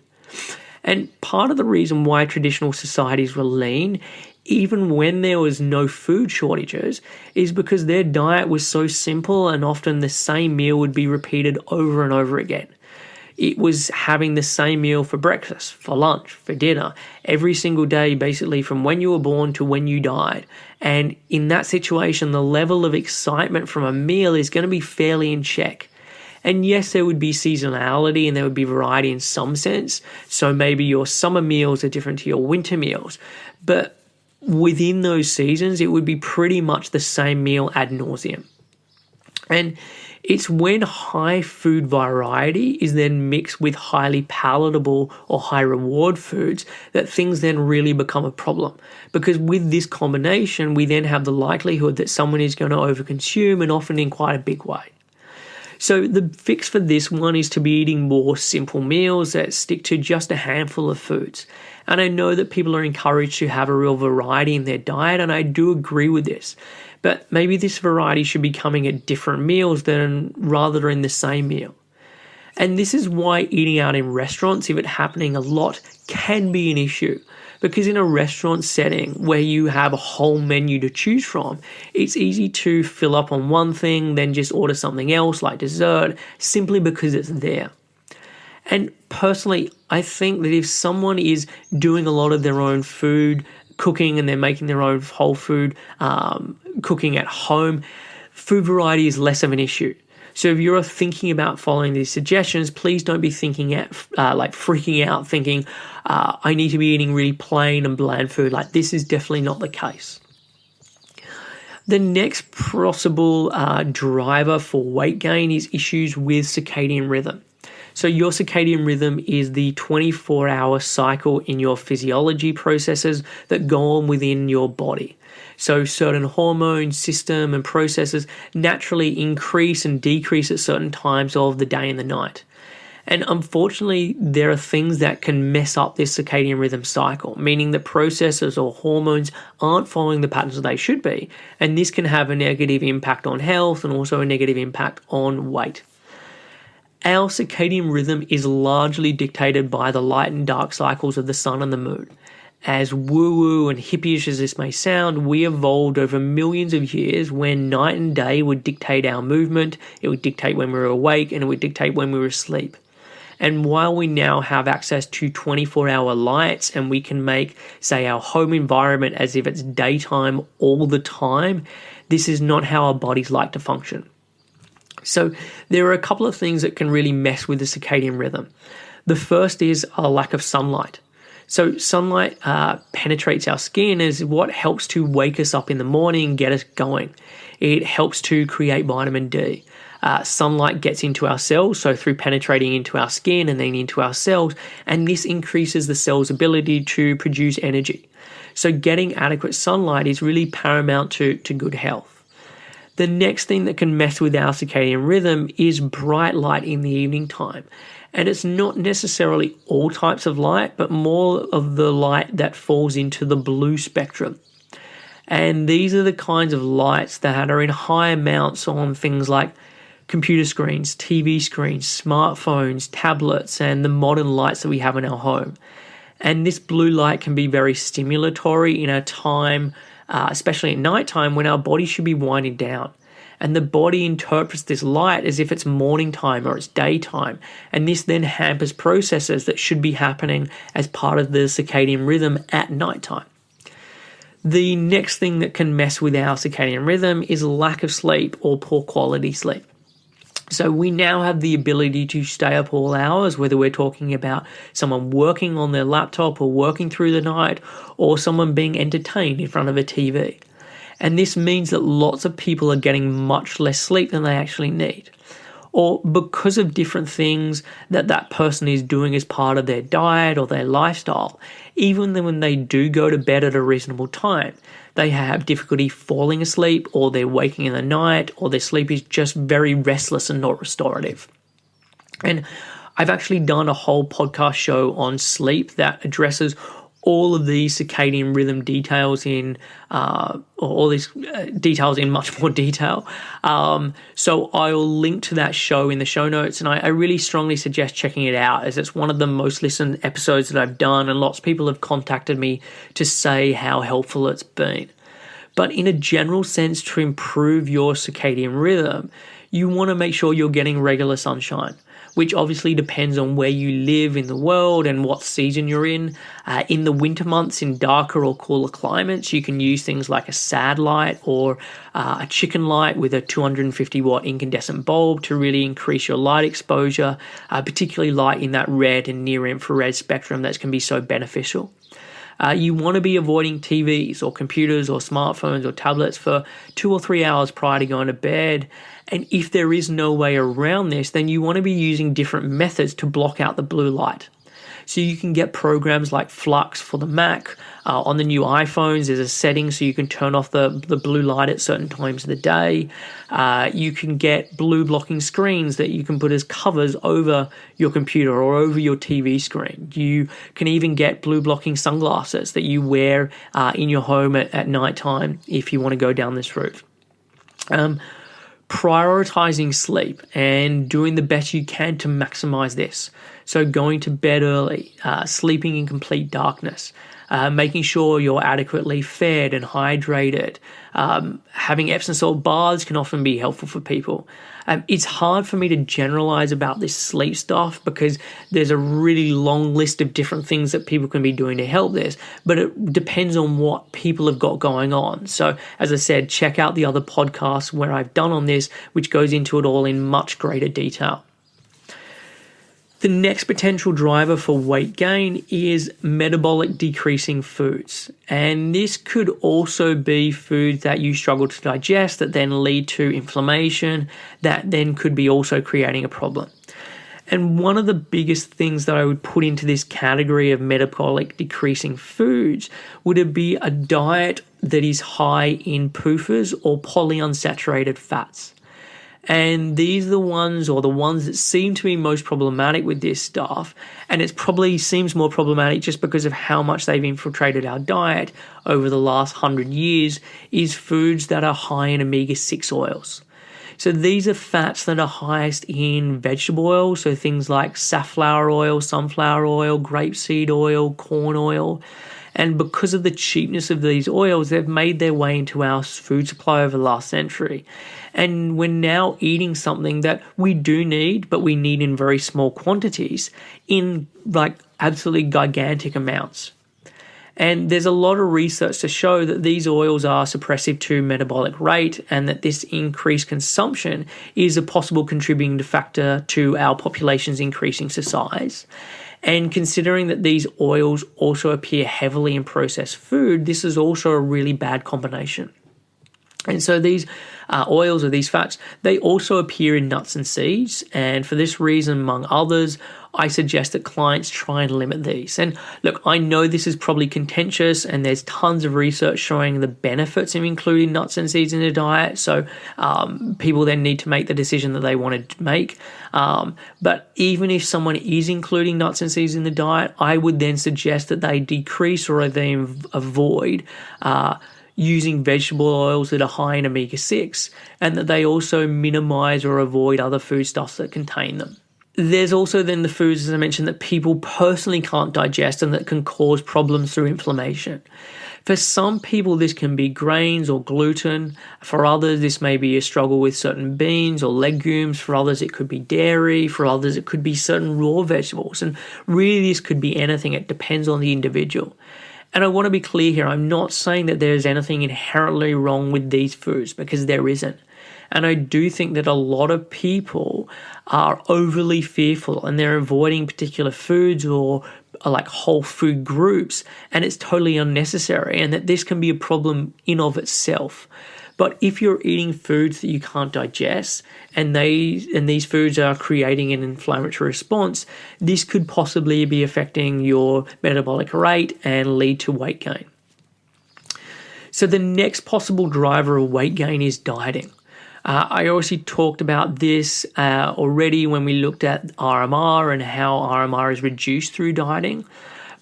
And part of the reason why traditional societies were lean, even when there was no food shortages, is because their diet was so simple and often the same meal would be repeated over and over again. It was having the same meal for breakfast, for lunch, for dinner, every single day, basically from when you were born to when you died. And in that situation, the level of excitement from a meal is going to be fairly in check. And yes, there would be seasonality and there would be variety in some sense. So maybe your summer meals are different to your winter meals. But within those seasons, it would be pretty much the same meal ad nauseum. And it's when high food variety is then mixed with highly palatable or high reward foods that things then really become a problem. Because with this combination, we then have the likelihood that someone is going to overconsume and often in quite a big way. So the fix for this one is to be eating more simple meals that stick to just a handful of foods. And I know that people are encouraged to have a real variety in their diet, and I do agree with this. But maybe this variety should be coming at different meals rather in the same meal. And this is why eating out in restaurants, if it's happening a lot, can be an issue. Because in a restaurant setting where you have a whole menu to choose from, it's easy to fill up on one thing, then just order something else like dessert, simply because it's there. And personally, I think that if someone is doing a lot of their own food, cooking, and they're making their own whole food, cooking at home, food variety is less of an issue. So if you're thinking about following these suggestions, please don't be freaking out, thinking, I need to be eating really plain and bland food. Like, this is definitely not the case. The next possible driver for weight gain is issues with circadian rhythm. So your circadian rhythm is the 24-hour cycle in your physiology processes that go on within your body. So certain hormones, system, and processes naturally increase and decrease at certain times of the day and the night. And unfortunately, there are things that can mess up this circadian rhythm cycle, meaning that processes or hormones aren't following the patterns that they should be. And this can have a negative impact on health and also a negative impact on weight. Our circadian rhythm is largely dictated by the light and dark cycles of the sun and the moon. As woo-woo and hippie-ish as this may sound, we evolved over millions of years when night and day would dictate our movement, it would dictate when we were awake, and it would dictate when we were asleep. And while we now have access to 24-hour lights and we can make, say, our home environment as if it's daytime all the time, this is not how our bodies like to function. So there are a couple of things that can really mess with the circadian rhythm. The first is a lack of sunlight. So sunlight penetrates our skin as what helps to wake us up in the morning, get us going. It helps to create vitamin D. Sunlight gets into our cells, so through penetrating into our skin and then into our cells, and this increases the cell's ability to produce energy. So getting adequate sunlight is really paramount to good health. The next thing that can mess with our circadian rhythm is bright light in the evening time. And it's not necessarily all types of light, but more of the light that falls into the blue spectrum. And these are the kinds of lights that are in high amounts on things like computer screens, TV screens, smartphones, tablets, and the modern lights that we have in our home. And this blue light can be very stimulatory in a time, especially at nighttime, when our body should be winding down. And the body interprets this light as if it's morning time or it's daytime. And this then hampers processes that should be happening as part of the circadian rhythm at nighttime. The next thing that can mess with our circadian rhythm is lack of sleep or poor quality sleep. So we now have the ability to stay up all hours, whether we're talking about someone working on their laptop or working through the night, or someone being entertained in front of a TV. And this means that lots of people are getting much less sleep than they actually need. Or because of different things that person is doing as part of their diet or their lifestyle, even when they do go to bed at a reasonable time, they have difficulty falling asleep, or they're waking in the night, or their sleep is just very restless and not restorative. And I've actually done a whole podcast show on sleep that addresses all of these circadian rhythm details in all these details in much more detail. So I'll link to that show in the show notes, and I really strongly suggest checking it out, as it's one of the most listened episodes that I've done, and lots of people have contacted me to say how helpful it's been. But in a general sense, to improve your circadian rhythm, you want to make sure you're getting regular sunshine, which obviously depends on where you live in the world and what season you're in. In the winter months, in darker or cooler climates, you can use things like a SAD light or a chicken light with a 250 watt incandescent bulb to really increase your light exposure, particularly light in that red and near infrared spectrum that can be so beneficial. You want to be avoiding TVs or computers or smartphones or tablets for 2 or 3 hours prior to going to bed. And if there is no way around this, then you want to be using different methods to block out the blue light. So you can get programs like Flux for the Mac. On the new iPhones, there's a setting so you can turn off the blue light at certain times of the day. You can get blue blocking screens that you can put as covers over your computer or over your TV screen. You can even get blue blocking sunglasses that you wear in your home at nighttime if you want to go down this route. Prioritizing sleep and doing the best you can to maximize this. So going to bed early, sleeping in complete darkness, making sure you're adequately fed and hydrated. Having Epsom salt baths can often be helpful for people. It's hard for me to generalize about this sleep stuff because there's a really long list of different things that people can be doing to help this, but it depends on what people have got going on. So as I said, check out the other podcasts where I've done on this, which goes into it all in much greater detail. The next potential driver for weight gain is metabolic decreasing foods. And this could also be foods that you struggle to digest that then lead to inflammation that then could be also creating a problem. And one of the biggest things that I would put into this category of metabolic decreasing foods would be a diet that is high in PUFAs or polyunsaturated fats. And these are the ones that seem to be most problematic with this stuff. And it probably seems more problematic just because of how much they've infiltrated our diet over the last 100 years is foods that are high in omega-6 oils. So these are fats that are highest in vegetable oil, so things like safflower oil, sunflower oil, grapeseed oil, corn oil. And because of the cheapness of these oils, they've made their way into our food supply over the last century. And we're now eating something that we do need, but we need in very small quantities, in like absolutely gigantic amounts. And there's a lot of research to show that these oils are suppressive to metabolic rate and that this increased consumption is a possible contributing factor to our population's increasing size. And considering that these oils also appear heavily in processed food, this is also a really bad combination. And so these oils or these fats, they also appear in nuts and seeds. And for this reason, among others, I suggest that clients try and limit these. And look, I know this is probably contentious and there's tons of research showing the benefits of including nuts and seeds in their diet. So people then need to make the decision that they want to make. But even if someone is including nuts and seeds in the diet, I would then suggest that they decrease or they avoid using vegetable oils that are high in omega-6 and that they also minimize or avoid other foodstuffs that contain them. There's also then the foods, as I mentioned, that people personally can't digest and that can cause problems through inflammation. For some people, this can be grains or gluten. For others, this may be a struggle with certain beans or legumes. For others, it could be dairy. For others, it could be certain raw vegetables. And really, this could be anything. It depends on the individual. And I want to be clear here, I'm not saying that there's anything inherently wrong with these foods, because there isn't. And I do think that a lot of people are overly fearful and they're avoiding particular foods or like whole food groups, and it's totally unnecessary, and that this can be a problem in of itself. But if you're eating foods that you can't digest and these foods are creating an inflammatory response, this could possibly be affecting your metabolic rate and lead to weight gain. So the next possible driver of weight gain is dieting. I already talked about this already when we looked at RMR and how RMR is reduced through dieting.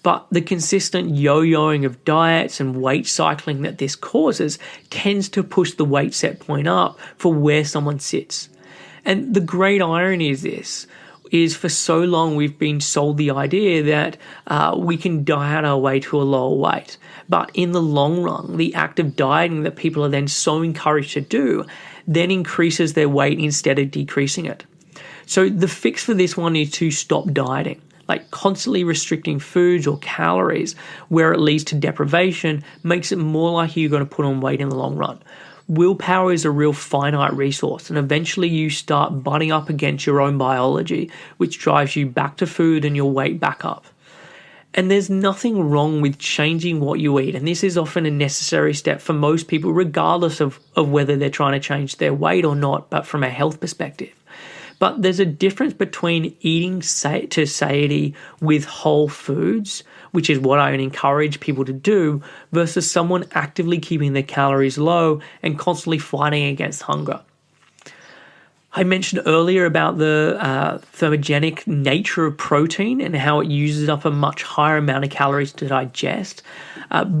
But the consistent yo-yoing of diets and weight cycling that this causes tends to push the weight set point up for where someone sits. And the great irony is this, is for so long we've been sold the idea that we can diet our way to a lower weight. But in the long run, the act of dieting that people are then so encouraged to do then increases their weight instead of decreasing it. So the fix for this one is to stop dieting. Like constantly restricting foods or calories where it leads to deprivation makes it more likely you're going to put on weight in the long run. Willpower is a real finite resource, and eventually you start butting up against your own biology, which drives you back to food and your weight back up. And there's nothing wrong with changing what you eat, and this is often a necessary step for most people, regardless of whether they're trying to change their weight or not, but from a health perspective. But there's a difference between eating to satiety with whole foods, which is what I encourage people to do, versus someone actively keeping their calories low and constantly fighting against hunger. I mentioned earlier about the thermogenic nature of protein and how it uses up a much higher amount of calories to digest.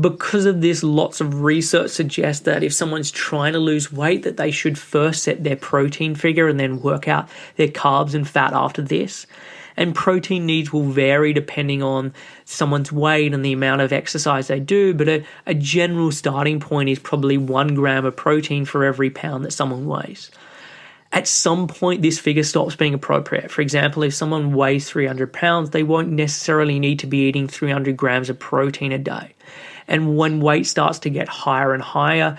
Because of this, lots of research suggests that if someone's trying to lose weight, that they should first set their protein figure and then work out their carbs and fat after this. And protein needs will vary depending on someone's weight and the amount of exercise they do, but a general starting point is probably 1 gram of protein for every pound that someone weighs. At some point, this figure stops being appropriate. For example, if someone weighs 300 pounds, they won't necessarily need to be eating 300 grams of protein a day. And when weight starts to get higher and higher,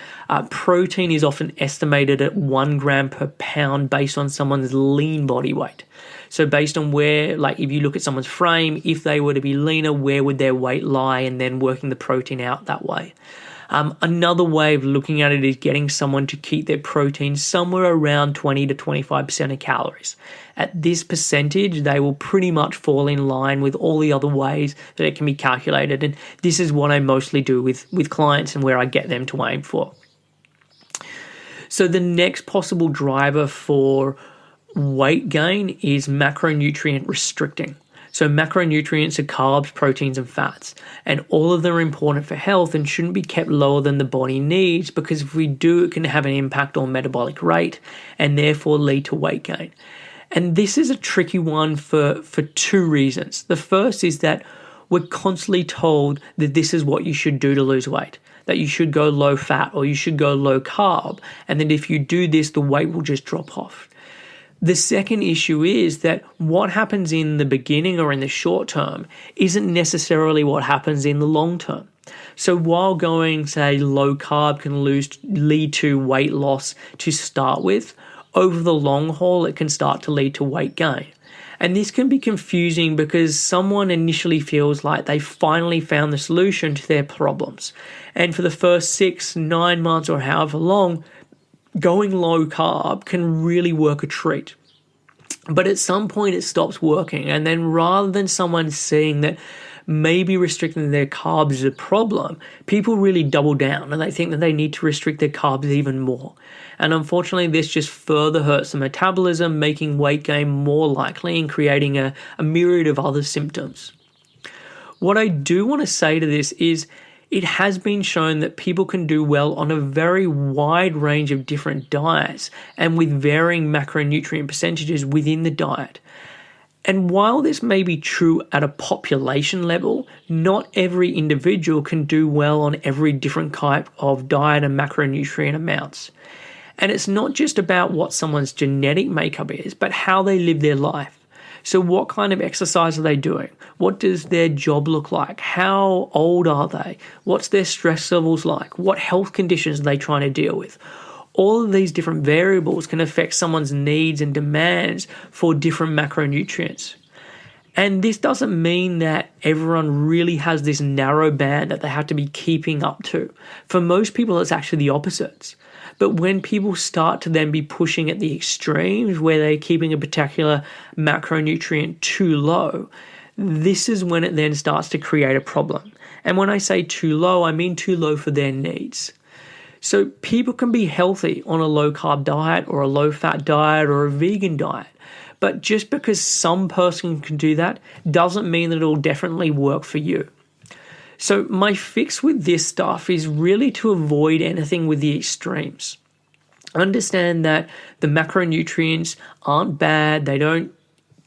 protein is often estimated at 1 gram per pound based on someone's lean body weight. So based on where, like if you look at someone's frame, if they were to be leaner, where would their weight lie, and then working the protein out that way. Another way of looking at it is getting someone to keep their protein somewhere around 20 to 25% of calories. At this percentage, they will pretty much fall in line with all the other ways that it can be calculated. And this is what I mostly do with clients and where I get them to aim for. So the next possible driver for weight gain is macronutrient restricting. So macronutrients are carbs, proteins, and fats, and all of them are important for health and shouldn't be kept lower than the body needs, because if we do, it can have an impact on metabolic rate and therefore lead to weight gain. And this is a tricky one for 2 reasons. The first is that we're constantly told that this is what you should do to lose weight, that you should go low fat or you should go low carb, and that if you do this, the weight will just drop off. The second issue is that what happens in the beginning or in the short term isn't necessarily what happens in the long term. So while going, say, low carb can lead to weight loss to start with, over the long haul, it can start to lead to weight gain. And this can be confusing because someone initially feels like they finally found the solution to their problems. And for the first 6, 9 months or however long, going low carb can really work a treat. But at some point it stops working, and then rather than someone seeing that maybe restricting their carbs is a problem, people really double down and they think that they need to restrict their carbs even more. And unfortunately, this just further hurts the metabolism, making weight gain more likely and creating a myriad of other symptoms. What I do want to say to this is it has been shown that people can do well on a very wide range of different diets and with varying macronutrient percentages within the diet. And while this may be true at a population level, not every individual can do well on every different type of diet and macronutrient amounts. And it's not just about what someone's genetic makeup is, but how they live their life. So what kind of exercise are they doing? What does their job look like? How old are they? What's their stress levels like? What health conditions are they trying to deal with? All of these different variables can affect someone's needs and demands for different macronutrients. And this doesn't mean that everyone really has this narrow band that they have to be keeping up to. For most people, it's actually the opposites. But when people start to then be pushing at the extremes where they're keeping a particular macronutrient too low, this is when it then starts to create a problem. And when I say too low, I mean too low for their needs. So people can be healthy on a low-carb diet or a low-fat diet or a vegan diet, But just because some person can do that doesn't mean that it'll definitely work for you. So my fix with this stuff is really to avoid anything with the extremes. Understand that the macronutrients aren't bad, they don't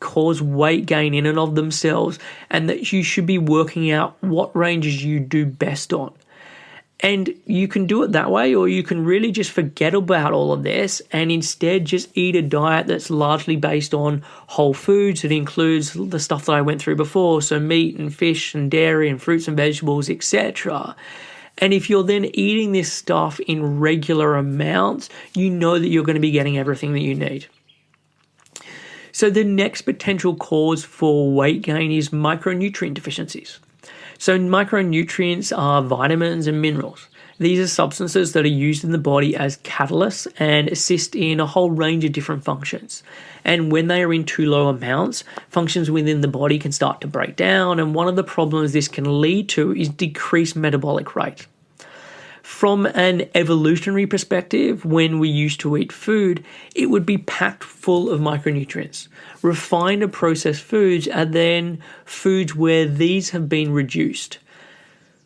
cause weight gain in and of themselves, and that you should be working out what ranges you do best on. And you can do it that way, or you can really just forget about all of this and instead just eat a diet that's largely based on whole foods. It includes the stuff that I went through before, so meat and fish and dairy and fruits and vegetables, etc. And if you're then eating this stuff in regular amounts, you know that you're going to be getting everything that you need. So the next potential cause for weight gain is micronutrient deficiencies. So micronutrients are vitamins and minerals. These are substances that are used in the body as catalysts and assist in a whole range of different functions. And when they are in too low amounts, functions within the body can start to break down, and one of the problems this can lead to is decreased metabolic rate. From an evolutionary perspective, when we used to eat food, it would be packed full of micronutrients. Refined and processed foods are then foods where these have been reduced.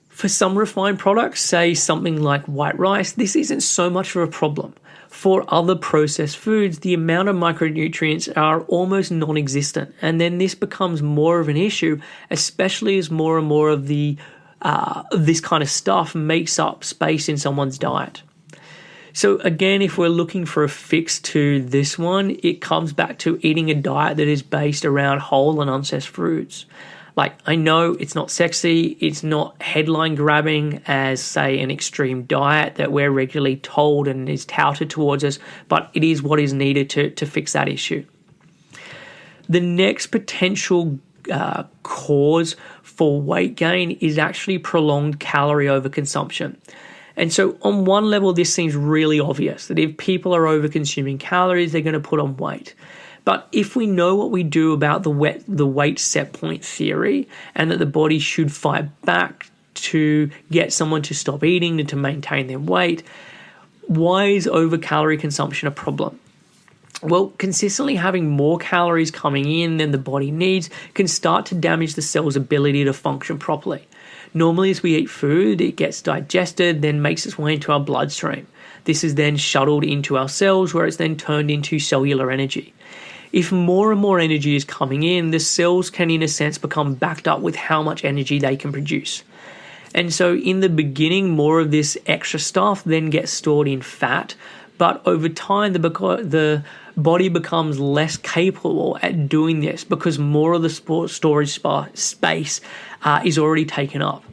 For some refined products, say something like white rice, this isn't so much of a problem. For other processed foods, the amount of micronutrients are almost non-existent, and then this becomes more of an issue, especially as more and more of this kind of stuff makes up space in someone's diet. So again, if we're looking for a fix to this one, it comes back to eating a diet that is based around whole and unprocessed foods. Like, I know it's not sexy, it's not headline grabbing as, say, an extreme diet that we're regularly told and is touted towards us, but it is what is needed to fix that issue. The next potential cause for weight gain is actually prolonged calorie overconsumption. And so on one level, this seems really obvious that if people are over-consuming calories, they're going to put on weight. But if we know what we do about the weight set point theory, and that the body should fight back to get someone to stop eating and to maintain their weight, why is over-calorie consumption a problem? Well, consistently having more calories coming in than the body needs can start to damage the cell's ability to function properly. Normally, as we eat food, it gets digested, then makes its way into our bloodstream. This is then shuttled into our cells, where it's then turned into cellular energy. If more and more energy is coming in, the cells can, in a sense, become backed up with how much energy they can produce. And so in the beginning, more of this extra stuff then gets stored in fat, but over time, the body becomes less capable at doing this because more of the storage space is already taken up.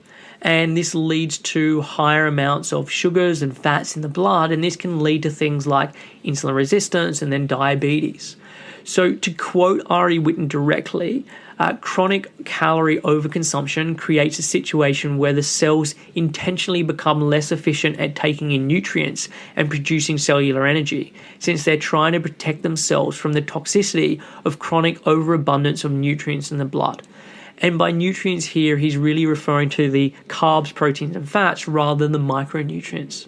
And this leads to higher amounts of sugars and fats in the blood, and this can lead to things like insulin resistance and then diabetes. So to quote Ari Whitten directly, chronic calorie overconsumption creates a situation where the cells intentionally become less efficient at taking in nutrients and producing cellular energy, since they're trying to protect themselves from the toxicity of chronic overabundance of nutrients in the blood. And by nutrients here, he's really referring to the carbs, proteins, and fats rather than the micronutrients.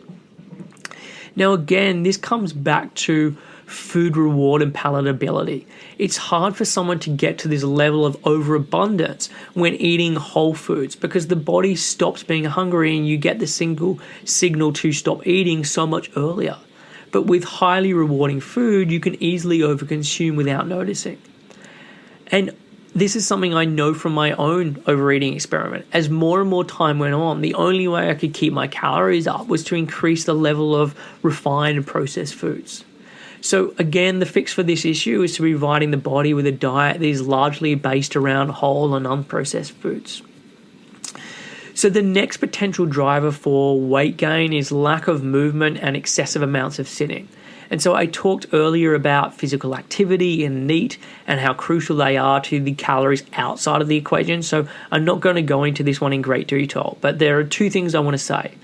Now again, this comes back to food reward and palatability. It's hard for someone to get to this level of overabundance when eating whole foods because the body stops being hungry and you get the single signal to stop eating so much earlier. But with highly rewarding food, you can easily overconsume without noticing. And this is something I know from my own overeating experiment. As more and more time went on, the only way I could keep my calories up was to increase the level of refined and processed foods. So again, the fix for this issue is to be providing the body with a diet that is largely based around whole and unprocessed foods. So the next potential driver for weight gain is lack of movement and excessive amounts of sitting. And so I talked earlier about physical activity and NEAT and how crucial they are to the calories outside of the equation. So I'm not going to go into this one in great detail, but there are two things I want to say.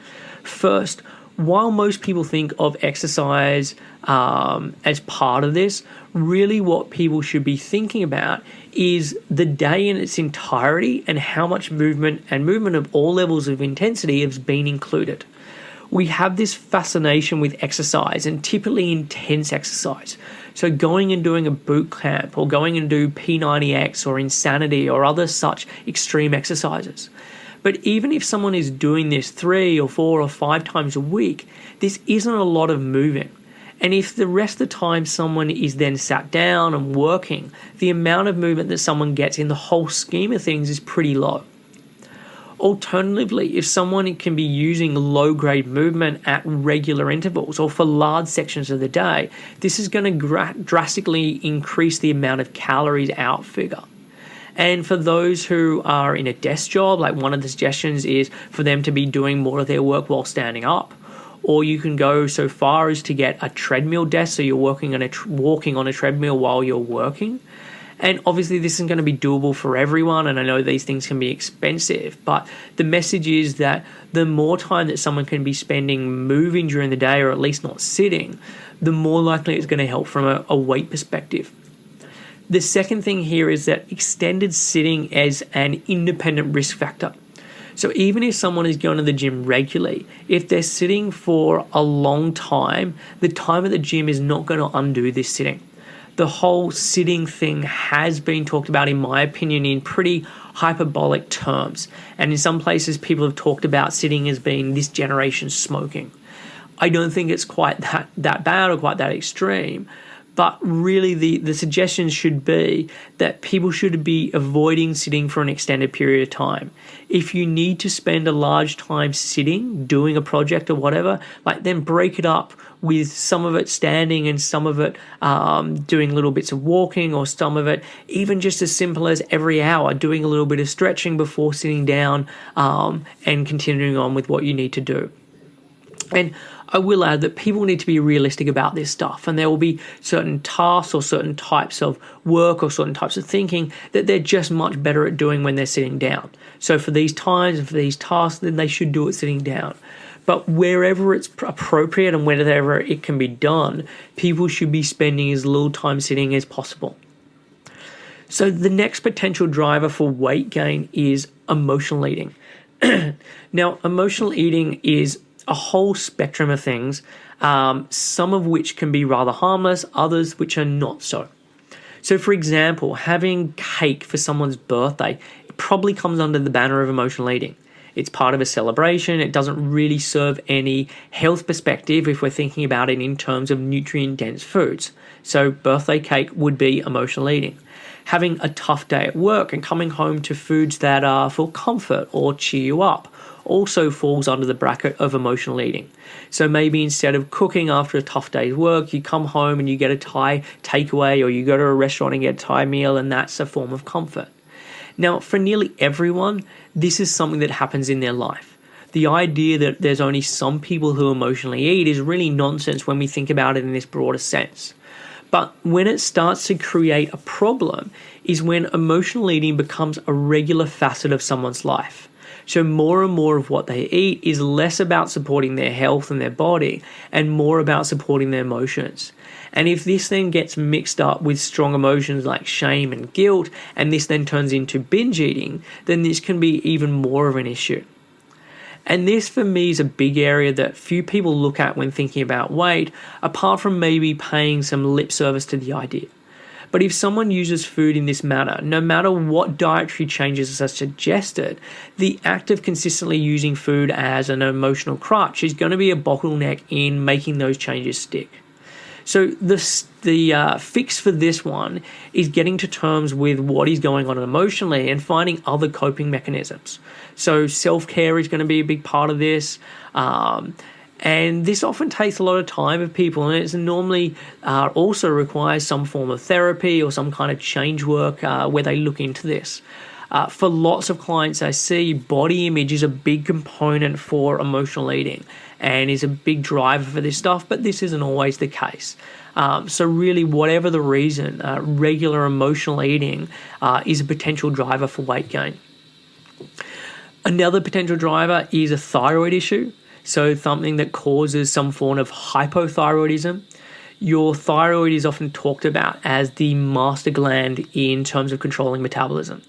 First, while most people think of exercise as part of this, really what people should be thinking about is the day in its entirety and how much movement and movement of all levels of intensity has been included. We have this fascination with exercise and typically intense exercise. So going and doing a boot camp or going and do P90X or Insanity or other such extreme exercises. But even if someone is doing this 3 or 4 or 5 times a week, this isn't a lot of moving. And if the rest of the time someone is then sat down and working, the amount of movement that someone gets in the whole scheme of things is pretty low. Alternatively, if someone can be using low-grade movement at regular intervals or for large sections of the day, this is going to drastically increase the amount of calories out figure. And for those who are in a desk job, like one of the suggestions is for them to be doing more of their work while standing up. Or you can go so far as to get a treadmill desk, so you're walking on a treadmill while you're working. And obviously this isn't going to be doable for everyone, and I know these things can be expensive, but the message is that the more time that someone can be spending moving during the day, or at least not sitting, the more likely it's going to help from a weight perspective. The second thing here is that extended sitting is an independent risk factor. So even if someone is going to the gym regularly, if they're sitting for a long time, the time at the gym is not going to undo this sitting. The whole sitting thing has been talked about, in my opinion, in pretty hyperbolic terms. And in some places, people have talked about sitting as being this generation's smoking. I don't think it's quite that bad or quite that extreme. But really, the suggestion should be that people should be avoiding sitting for an extended period of time. If you need to spend a large time sitting, doing a project or whatever, then break it up with some of it standing and some of it doing little bits of walking, or some of it even just as simple as every hour doing a little bit of stretching before sitting down and continuing on with what you need to do. And I will add that people need to be realistic about this stuff, and there will be certain tasks or certain types of work or certain types of thinking that they're just much better at doing when they're sitting down. So for these times and for these tasks, then they should do it sitting down. But wherever it's appropriate and wherever it can be done, people should be spending as little time sitting as possible. So the next potential driver for weight gain is emotional eating. Now, emotional eating is a whole spectrum of things, some of which can be rather harmless, others which are not so. So, for example, having cake for someone's birthday probably comes under the banner of emotional eating. It's part of a celebration. It doesn't really serve any health perspective if we're thinking about it in terms of nutrient-dense foods. So birthday cake would be emotional eating. Having a tough day at work and coming home to foods that are for comfort or cheer you up also falls under the bracket of emotional eating. So maybe instead of cooking after a tough day's work, you come home and you get a Thai takeaway, or you go to a restaurant and get a Thai meal, and that's a form of comfort. Now, for nearly everyone, this is something that happens in their life. The idea that there's only some people who emotionally eat is really nonsense when we think about it in this broader sense. But when it starts to create a problem is when emotional eating becomes a regular facet of someone's life. So more and more of what they eat is less about supporting their health and their body and more about supporting their emotions. And if this then gets mixed up with strong emotions like shame and guilt, and this then turns into binge eating, then this can be even more of an issue. And this, for me, is a big area that few people look at when thinking about weight, apart from maybe paying some lip service to the idea. But if someone uses food in this manner, no matter what dietary changes are suggested, the act of consistently using food as an emotional crutch is going to be a bottleneck in making those changes stick. So the fix for this one is getting to terms with what is going on emotionally and finding other coping mechanisms. So self-care is going to be a big part of this. And this often takes a lot of time of people, and it's normally also requires some form of therapy or some kind of change work where they look into this. For lots of clients I see, body image is a big component for emotional eating and is a big driver for this stuff, but this isn't always the case. So really, whatever the reason, regular emotional eating is a potential driver for weight gain. Another potential driver is a thyroid issue. So something that causes some form of hypothyroidism. Your thyroid is often talked about as the master gland in terms of controlling metabolism.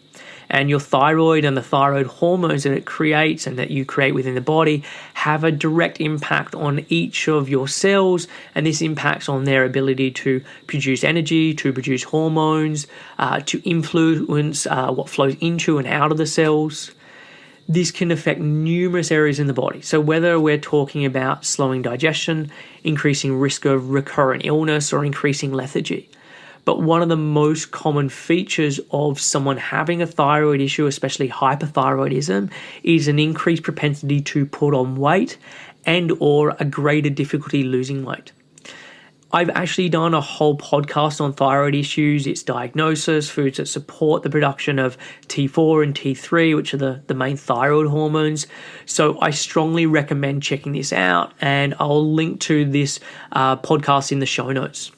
And your thyroid and the thyroid hormones that it creates and that you create within the body have a direct impact on each of your cells, and this impacts on their ability to produce energy, to produce hormones, to influence what flows into and out of the cells. This can affect numerous areas in the body. So whether we're talking about slowing digestion, increasing risk of recurrent illness, or increasing lethargy. But one of the most common features of someone having a thyroid issue, especially hyperthyroidism, is an increased propensity to put on weight and or a greater difficulty losing weight. I've actually done a whole podcast on thyroid issues, its diagnosis, foods that support the production of T4 and T3, which are the main thyroid hormones. So I strongly recommend checking this out, and I'll link to this podcast in the show notes.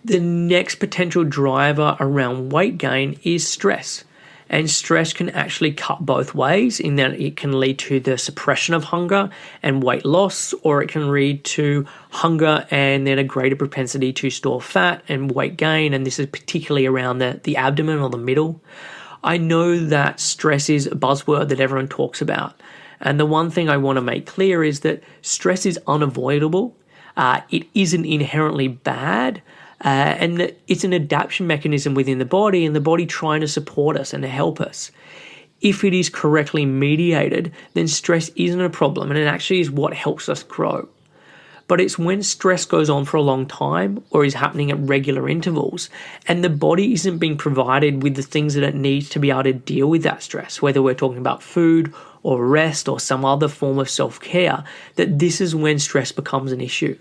The next potential driver around weight gain is stress. And stress can actually cut both ways in that it can lead to the suppression of hunger and weight loss, or it can lead to hunger and then a greater propensity to store fat and weight gain. And this is particularly around the abdomen or the middle. I know that stress is a buzzword that everyone talks about. And the one thing I want to make clear is that stress is unavoidable. It isn't inherently bad. And that it's an adaptation mechanism within the body, and the body trying to support us and to help us. If it is correctly mediated, then stress isn't a problem, and it actually is what helps us grow. But it's when stress goes on for a long time or is happening at regular intervals, and the body isn't being provided with the things that it needs to be able to deal with that stress, whether we're talking about food or rest or some other form of self-care, that this is when stress becomes an issue.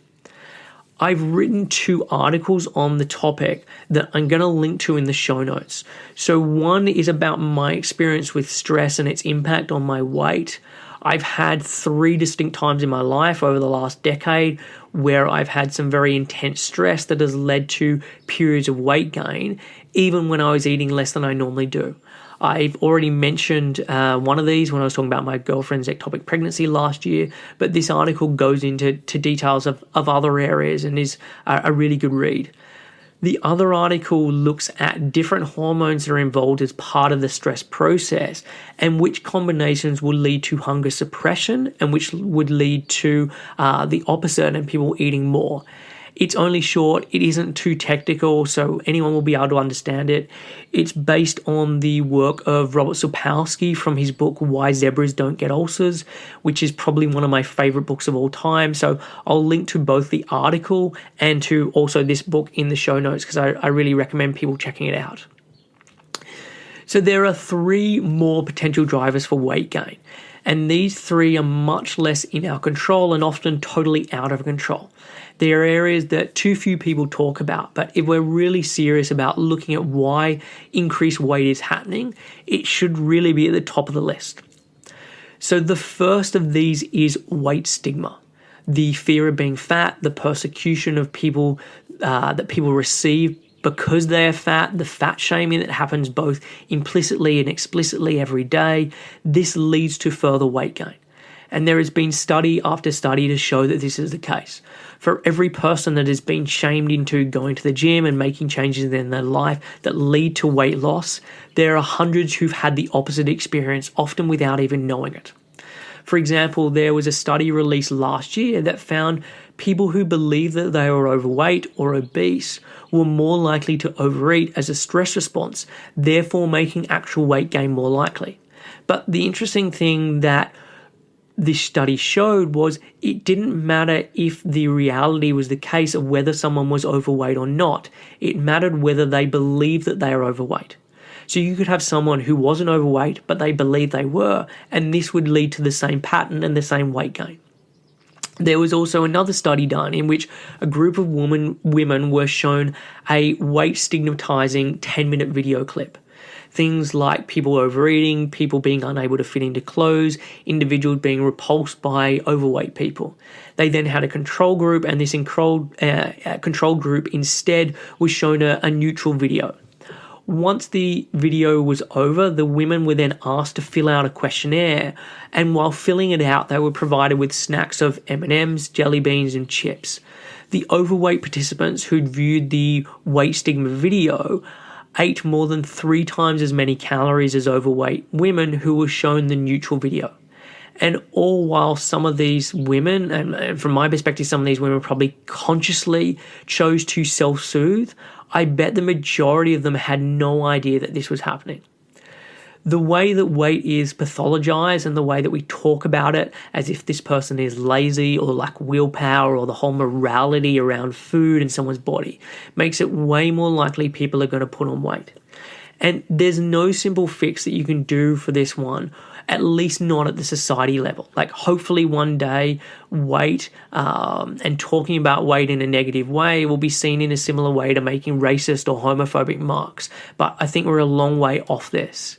I've written 2 articles on the topic that I'm going to link to in the show notes. So one is about my experience with stress and its impact on my weight. I've had 3 distinct times in my life over the last decade where I've had some very intense stress that has led to periods of weight gain, even when I was eating less than I normally do. I've already mentioned one of these when I was talking about my girlfriend's ectopic pregnancy last year, but this article goes into details of other areas and is a really good read. The other article looks at different hormones that are involved as part of the stress process and which combinations will lead to hunger suppression and which would lead to the opposite and people eating more. It's only short, it isn't too technical, so anyone will be able to understand it. It's based on the work of Robert Sapolsky from his book Why Zebras Don't Get Ulcers, which is probably one of my favorite books of all time. So I'll link to both the article and to also this book in the show notes because I really recommend people checking it out. So there are 3 more potential drivers for weight gain, and these 3 are much less in our control and often totally out of control. They are areas that too few people talk about, but if we're really serious about looking at why increased weight is happening, it should really be at the top of the list. So the first of these is weight stigma. The fear of being fat, the persecution of people that people receive because they are fat, the fat shaming that happens both implicitly and explicitly every day. This leads to further weight gain. And there has been study after study to show that this is the case. For every person that has been shamed into going to the gym and making changes in their life that lead to weight loss, there are hundreds who've had the opposite experience, often without even knowing it. For example, there was a study released last year that found people who believed that they were overweight or obese were more likely to overeat as a stress response, therefore making actual weight gain more likely. But the interesting thing that this study showed was it didn't matter if the reality was the case of whether someone was overweight or not. It mattered whether they believed that they are overweight. So you could have someone who wasn't overweight, but they believed they were, and this would lead to the same pattern and the same weight gain. There was also another study done in which a group of women were shown a weight stigmatizing 10-minute video clip. Things like people overeating, people being unable to fit into clothes, individuals being repulsed by overweight people. They then had a control group, and this control group instead was shown a neutral video. Once the video was over, the women were then asked to fill out a questionnaire, and while filling it out, they were provided with snacks of M&Ms, jelly beans, and chips. The overweight participants who'd viewed the weight stigma video ate more than 3 times as many calories as overweight women who were shown the neutral video. And all while some of these women, and from my perspective, some of these women probably consciously chose to self-soothe, I bet the majority of them had no idea that this was happening. The way that weight is pathologized and the way that we talk about it as if this person is lazy or lack willpower or the whole morality around food in someone's body makes it way more likely people are going to put on weight. And there's no simple fix that you can do for this one, at least not at the society level. Like hopefully one day weight and talking about weight in a negative way will be seen in a similar way to making racist or homophobic remarks. But I think we're a long way off this.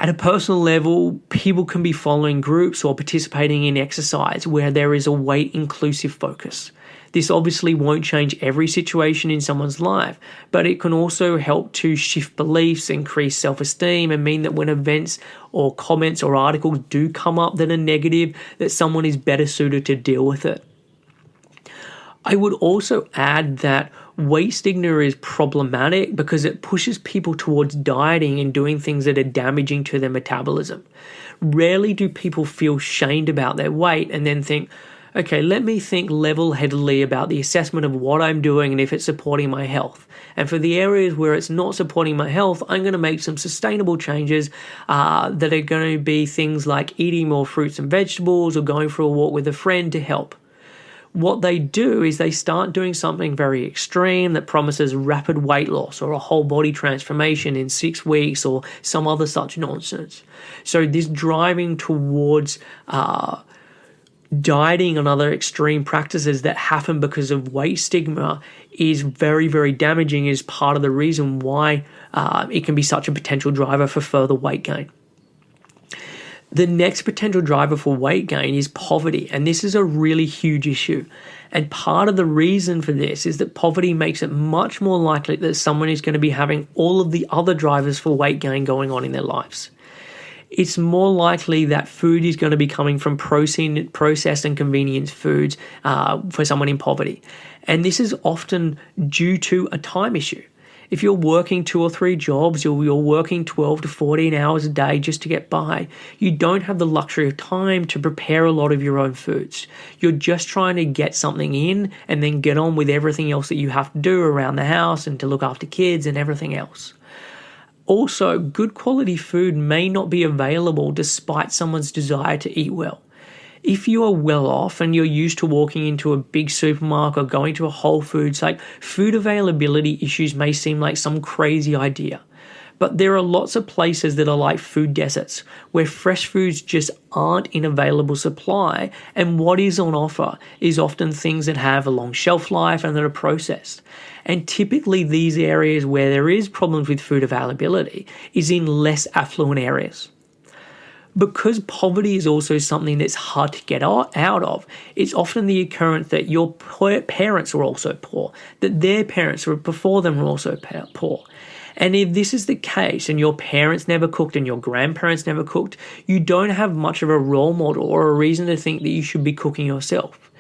At a personal level, people can be following groups or participating in exercise where there is a weight-inclusive focus. This obviously won't change every situation in someone's life, but it can also help to shift beliefs, increase self-esteem, and mean that when events or comments or articles do come up that are negative, that someone is better suited to deal with it. I would also add that weight stigma is problematic because it pushes people towards dieting and doing things that are damaging to their metabolism. Rarely do people feel shamed about their weight and then think, okay, let me think level-headedly about the assessment of what I'm doing and if it's supporting my health. And for the areas where it's not supporting my health, I'm going to make some sustainable changes that are going to be things like eating more fruits and vegetables or going for a walk with a friend to help. What they do is they start doing something very extreme that promises rapid weight loss or a whole body transformation in 6 weeks or some other such nonsense. So this driving towards dieting and other extreme practices that happen because of weight stigma is very, very damaging, is part of the reason why it can be such a potential driver for further weight gain. The next potential driver for weight gain is poverty, and this is a really huge issue. And part of the reason for this is that poverty makes it much more likely that someone is going to be having all of the other drivers for weight gain going on in their lives. It's more likely that food is going to be coming from processed and convenience foods for someone in poverty. And this is often due to a time issue. If you're working 2 or 3 jobs, you're working 12 to 14 hours a day just to get by, you don't have the luxury of time to prepare a lot of your own foods. You're just trying to get something in and then get on with everything else that you have to do around the house and to look after kids and everything else. Also, good quality food may not be available despite someone's desire to eat well. If you are well off and you're used to walking into a big supermarket or going to a Whole Foods, like food availability issues may seem like some crazy idea. But there are lots of places that are like food deserts where fresh foods just aren't in available supply, and what is on offer is often things that have a long shelf life and that are processed. And typically these areas where there is problems with food availability is in less affluent areas. Because poverty is also something that's hard to get out of, it's often the occurrence that your parents were also poor, that their parents were before them were also poor. And if this is the case and your parents never cooked and your grandparents never cooked, you don't have much of a role model or a reason to think that you should be cooking yourself.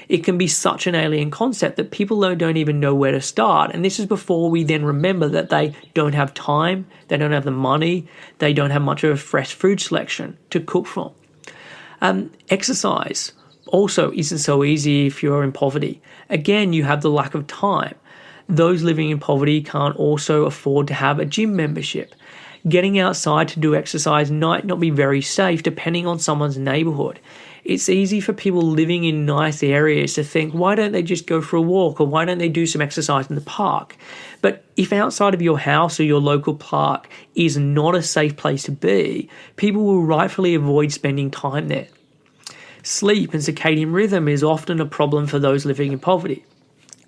It can be such an alien concept that people don't even know where to start. And this is before we then remember that they don't have time, they don't have the money, they don't have much of a fresh food selection to cook from. Exercise also isn't so easy if you're in poverty. Again, you have the lack of time. Those living in poverty can't also afford to have a gym membership. Getting outside to do exercise might not be very safe depending on someone's neighborhood. It's easy for people living in nice areas to think, why don't they just go for a walk or why don't they do some exercise in the park? But if outside of your house or your local park is not a safe place to be, people will rightfully avoid spending time there. Sleep and circadian rhythm is often a problem for those living in poverty.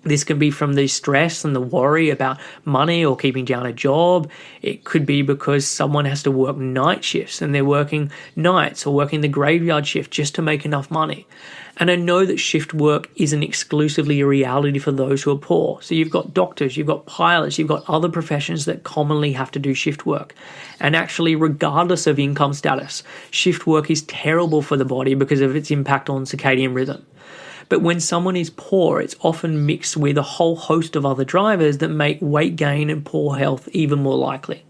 This can be from the stress and the worry about money or keeping down a job. It could be because someone has to work night shifts and they're working nights or working the graveyard shift just to make enough money. And I know that shift work isn't exclusively a reality for those who are poor. So you've got doctors, you've got pilots, you've got other professions that commonly have to do shift work. And actually, regardless of income status, shift work is terrible for the body because of its impact on circadian rhythm. But when someone is poor, it's often mixed with a whole host of other drivers that make weight gain and poor health even more likely.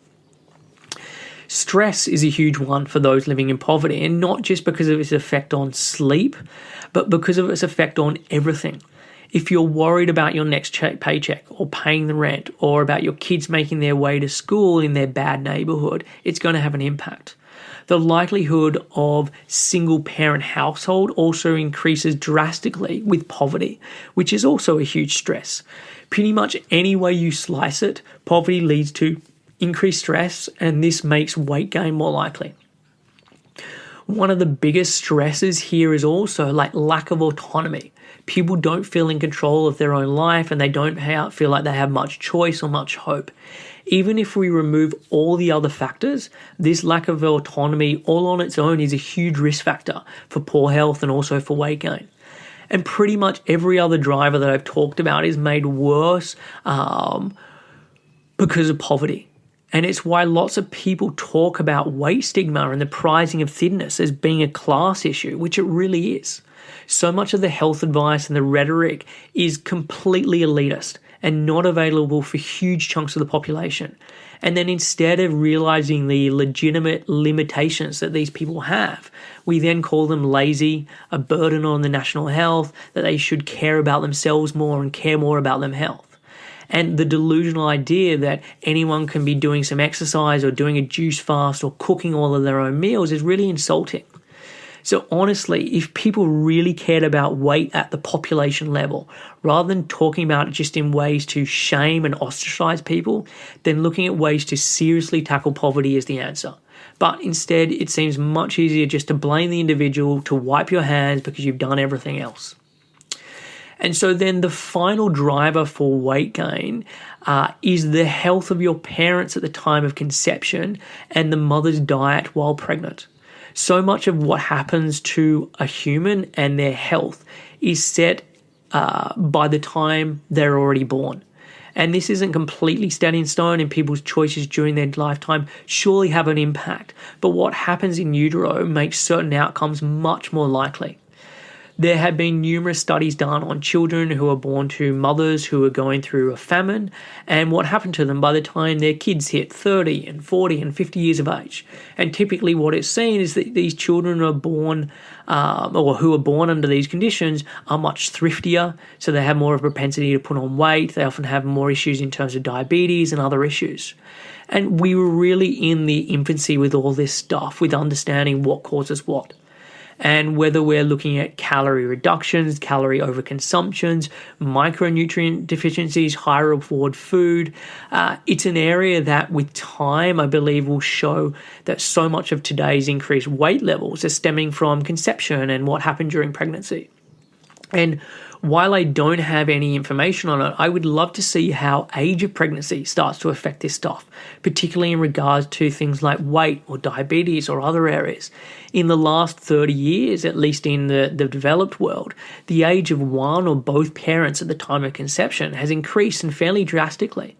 Stress is a huge one for those living in poverty, and not just because of its effect on sleep, but because of its effect on everything. If you're worried about your next paycheck or paying the rent or about your kids making their way to school in their bad neighborhood, it's going to have an impact. The likelihood of single-parent household also increases drastically with poverty, which is also a huge stress. Pretty much any way you slice it, poverty leads to increased stress, and this makes weight gain more likely. One of the biggest stresses here is also lack of autonomy. People don't feel in control of their own life, and they don't feel like they have much choice or much hope. Even if we remove all the other factors, this lack of autonomy all on its own is a huge risk factor for poor health and also for weight gain. And pretty much every other driver that I've talked about is made worse because of poverty. And it's why lots of people talk about weight stigma and the prizing of thinness as being a class issue, which it really is. So much of the health advice and the rhetoric is completely elitist and not available for huge chunks of the population. And then instead of realizing the legitimate limitations that these people have, we then call them lazy, a burden on the national health, that they should care about themselves more and care more about their health. And the delusional idea that anyone can be doing some exercise or doing a juice fast or cooking all of their own meals is really insulting. So honestly, if people really cared about weight at the population level, rather than talking about it just in ways to shame and ostracize people, then looking at ways to seriously tackle poverty is the answer. But instead, it seems much easier just to blame the individual, to wipe your hands because you've done everything else. And so then the final driver for weight gain is the health of your parents at the time of conception and the mother's diet while pregnant. So much of what happens to a human and their health is set by the time they're already born. And this isn't completely set in stone, and people's choices during their lifetime surely have an impact. But what happens in utero makes certain outcomes much more likely. There have been numerous studies done on children who are born to mothers who are going through a famine and what happened to them by the time their kids hit 30 and 40 and 50 years of age. And typically what it's seen is that these children are born or who are born under these conditions are much thriftier, so they have more of a propensity to put on weight. They often have more issues in terms of diabetes and other issues. And we were really in the infancy with all this stuff, with understanding what causes what. And whether we're looking at calorie reductions, calorie overconsumptions, micronutrient deficiencies, high reward food, it's an area that with time, I believe, will show that so much of today's increased weight levels are stemming from conception and what happened during pregnancy. And while I don't have any information on it, I would love to see how age of pregnancy starts to affect this stuff, particularly in regards to things like weight or diabetes or other areas. In the last 30 years, at least in the developed world, the age of one or both parents at the time of conception has increased and fairly drastically.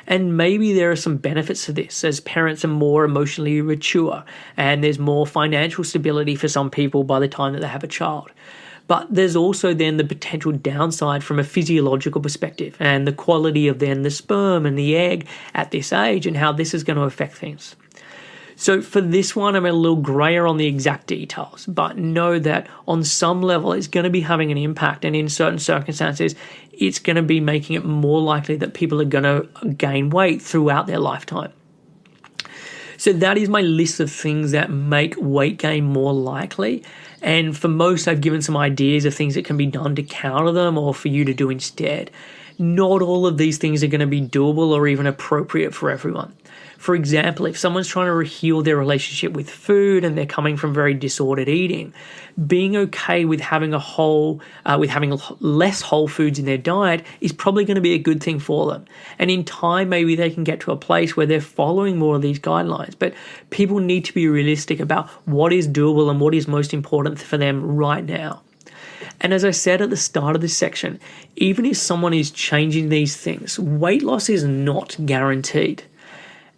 And maybe there are some benefits to this as parents are more emotionally mature and there's more financial stability for some people by the time that they have a child. But there's also then the potential downside from a physiological perspective and the quality of then the sperm and the egg at this age and how this is going to affect things. So for this one, I'm a little grayer on the exact details, but know that on some level it's going to be having an impact, and in certain circumstances it's going to be making it more likely that people are going to gain weight throughout their lifetime. So that is my list of things that make weight gain more likely. And for most, I've given some ideas of things that can be done to counter them or for you to do instead. Not all of these things are going to be doable or even appropriate for everyone. For example, if someone's trying to heal their relationship with food and they're coming from very disordered eating, being okay with having less whole foods in their diet is probably going to be a good thing for them. And in time, maybe they can get to a place where they're following more of these guidelines. But people need to be realistic about what is doable and what is most important for them right now. And as I said at the start of this section, even if someone is changing these things, weight loss is not guaranteed.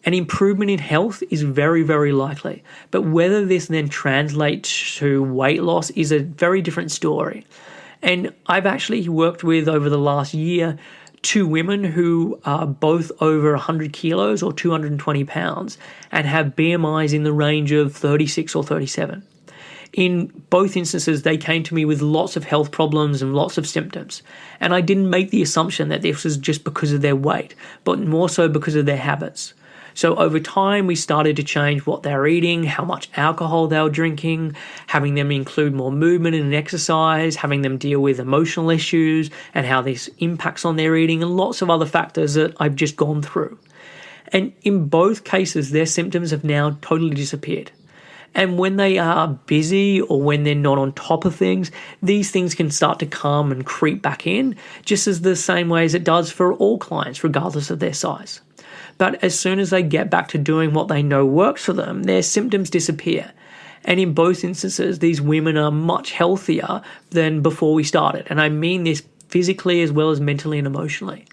An improvement in health is very, very likely, but whether this then translates to weight loss is a very different story. And I've actually worked with, over the last year, 2 women who are both over 100 kilos or 220 pounds and have BMIs in the range of 36 or 37. In both instances, they came to me with lots of health problems and lots of symptoms. And I didn't make the assumption that this was just because of their weight, but more so because of their habits. So over time, we started to change what they're eating, how much alcohol they were drinking, having them include more movement and exercise, having them deal with emotional issues and how this impacts on their eating, and lots of other factors that I've just gone through. And in both cases, their symptoms have now totally disappeared. And when they are busy or when they're not on top of things, these things can start to come and creep back in, just as the same way as it does for all clients, regardless of their size. But as soon as they get back to doing what they know works for them, their symptoms disappear. And in both instances, these women are much healthier than before we started. And I mean this physically as well as mentally and emotionally.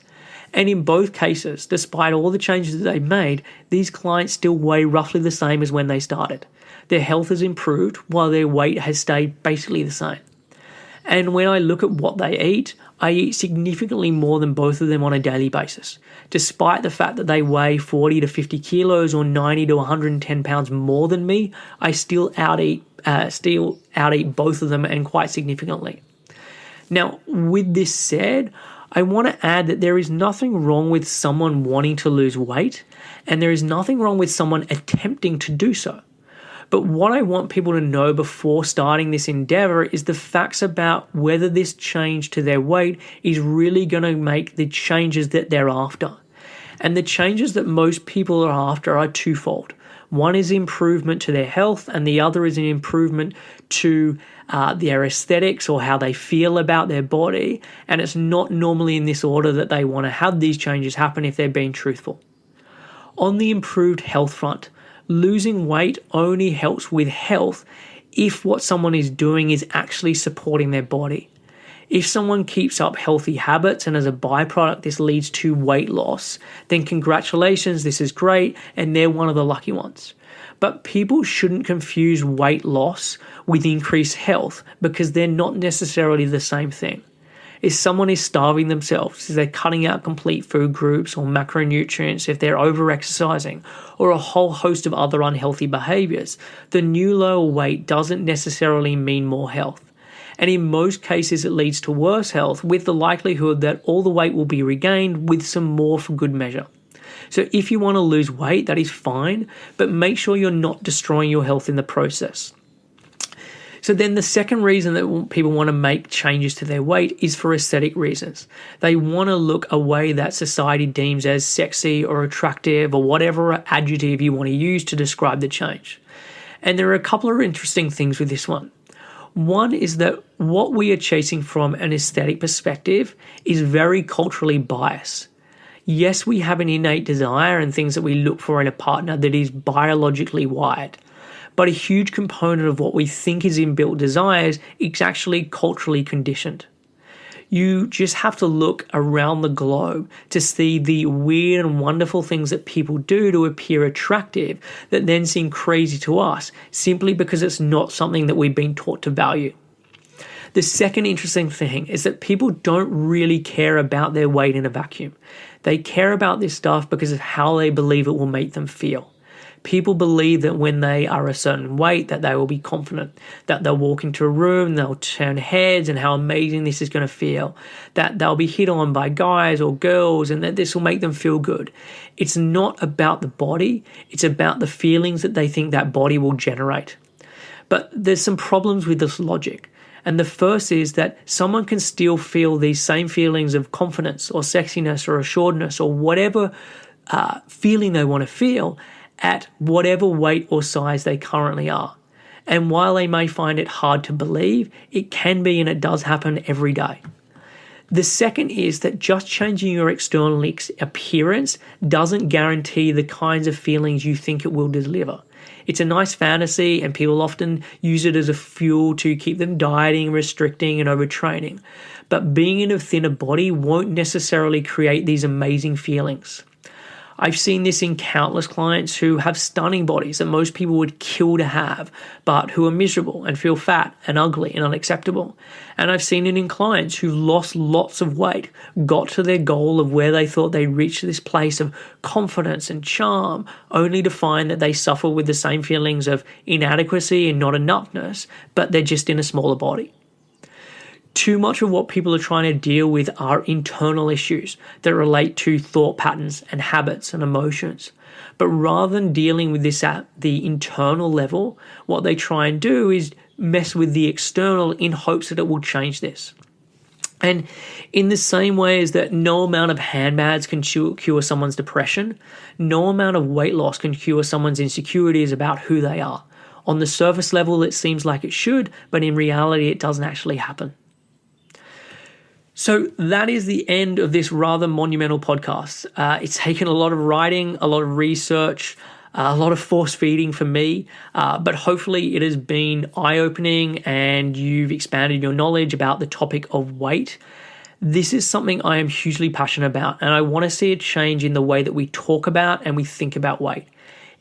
And in both cases, despite all the changes that they've made, these clients still weigh roughly the same as when they started. Their health has improved while their weight has stayed basically the same. And when I look at what they eat, I eat significantly more than both of them on a daily basis. Despite the fact that they weigh 40 to 50 kilos or 90 to 110 pounds more than me, I still out-eat both of them, and quite significantly. Now, with this said, I want to add that there is nothing wrong with someone wanting to lose weight, and there is nothing wrong with someone attempting to do so. But what I want people to know before starting this endeavor is the facts about whether this change to their weight is really going to make the changes that they're after. And the changes that most people are after are twofold. One is improvement to their health, and the other is an improvement to their aesthetics or how they feel about their body. And it's not normally in this order that they want to have these changes happen if they're being truthful. On the improved health front, losing weight only helps with health if what someone is doing is actually supporting their body. If someone keeps up healthy habits and as a byproduct this leads to weight loss, then congratulations, this is great, and they're one of the lucky ones. But people shouldn't confuse weight loss with increased health, because they're not necessarily the same thing. If someone is starving themselves, if they're cutting out complete food groups or macronutrients, if they're over-exercising, or a whole host of other unhealthy behaviors, the new lower weight doesn't necessarily mean more health. And in most cases, it leads to worse health, with the likelihood that all the weight will be regained with some more for good measure. So if you want to lose weight, that is fine, but make sure you're not destroying your health in the process. So then the second reason that people want to make changes to their weight is for aesthetic reasons. They want to look a way that society deems as sexy or attractive or whatever adjective you want to use to describe the change. And there are a couple of interesting things with this one. One is that what we are chasing from an aesthetic perspective is very culturally biased. Yes, we have an innate desire and things that we look for in a partner that is biologically wired. But a huge component of what we think is inbuilt desires is actually culturally conditioned. You just have to look around the globe to see the weird and wonderful things that people do to appear attractive that then seem crazy to us, simply because it's not something that we've been taught to value. The second interesting thing is that people don't really care about their weight in a vacuum. They care about this stuff because of how they believe it will make them feel. People believe that when they are a certain weight that they will be confident, that they'll walk into a room, they'll turn heads and how amazing this is going to feel, that they'll be hit on by guys or girls and that this will make them feel good. It's not about the body, it's about the feelings that they think that body will generate. But there's some problems with this logic. And the first is that someone can still feel these same feelings of confidence or sexiness or assuredness or whatever feeling they want to feel at whatever weight or size they currently are. And while they may find it hard to believe, it can be, and it does happen every day. The second is that just changing your external appearance doesn't guarantee the kinds of feelings you think it will deliver. It's a nice fantasy, and people often use it as a fuel to keep them dieting, restricting, and overtraining. But being in a thinner body won't necessarily create these amazing feelings. I've seen this in countless clients who have stunning bodies that most people would kill to have, but who are miserable and feel fat and ugly and unacceptable. And I've seen it in clients who lost lots of weight, got to their goal of where they thought they'd reach this place of confidence and charm, only to find that they suffer with the same feelings of inadequacy and not enoughness, but they're just in a smaller body. Too much of what people are trying to deal with are internal issues that relate to thought patterns and habits and emotions. But rather than dealing with this at the internal level, what they try and do is mess with the external in hopes that it will change this. And in the same way as that no amount of handbags can cure someone's depression, no amount of weight loss can cure someone's insecurities about who they are. On the surface level, it seems like it should, but in reality, it doesn't actually happen. So that is the end of this rather monumental podcast. It's taken a lot of writing, a lot of research, a lot of force feeding for me, but hopefully it has been eye-opening and you've expanded your knowledge about the topic of weight. This is something I am hugely passionate about, and I want to see a change in the way that we talk about and we think about weight.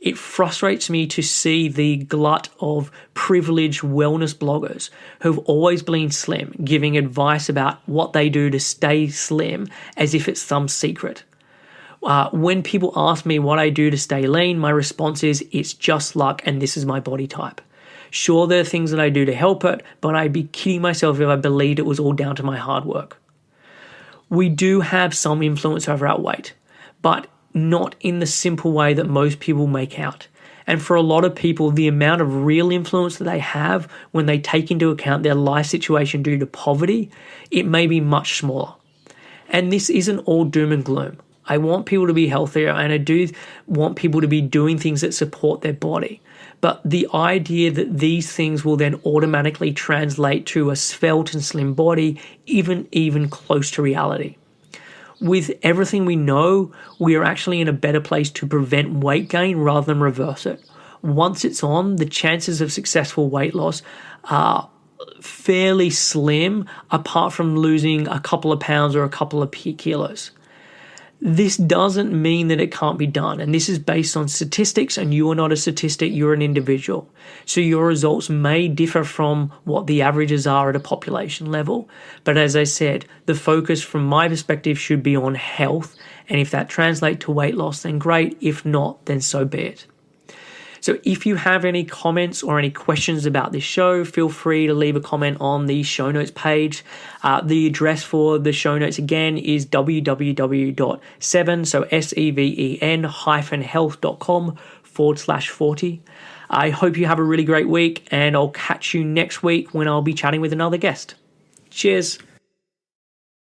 It frustrates me to see the glut of privileged wellness bloggers who've always been slim giving advice about what they do to stay slim as if it's some secret. When people ask me what I do to stay lean, my response is it's just luck and this is my body type. Sure, there are things that I do to help it, but I'd be kidding myself if I believed it was all down to my hard work. We do have some influence over our weight, but not in the simple way that most people make out. And for a lot of people, the amount of real influence that they have when they take into account their life situation due to poverty, it may be much smaller. And this isn't all doom and gloom. I want people to be healthier and I do want people to be doing things that support their body. But the idea that these things will then automatically translate to a svelte and slim body isn't even close to reality. With everything we know, we are actually in a better place to prevent weight gain rather than reverse it. Once it's on, the chances of successful weight loss are fairly slim, apart from losing a couple of pounds or a couple of kilos. This doesn't mean that it can't be done, and this is based on statistics, and you are not a statistic, you're an individual. So your results may differ from what the averages are at a population level, but as I said, the focus from my perspective should be on health, and if that translates to weight loss, then great. If not, then so be it. So if you have any comments or any questions about this show, feel free to leave a comment on the show notes page. The address for the show notes again is www.7, so seven-health.com/40. I hope you have a really great week, and I'll catch you next week when I'll be chatting with another guest. Cheers.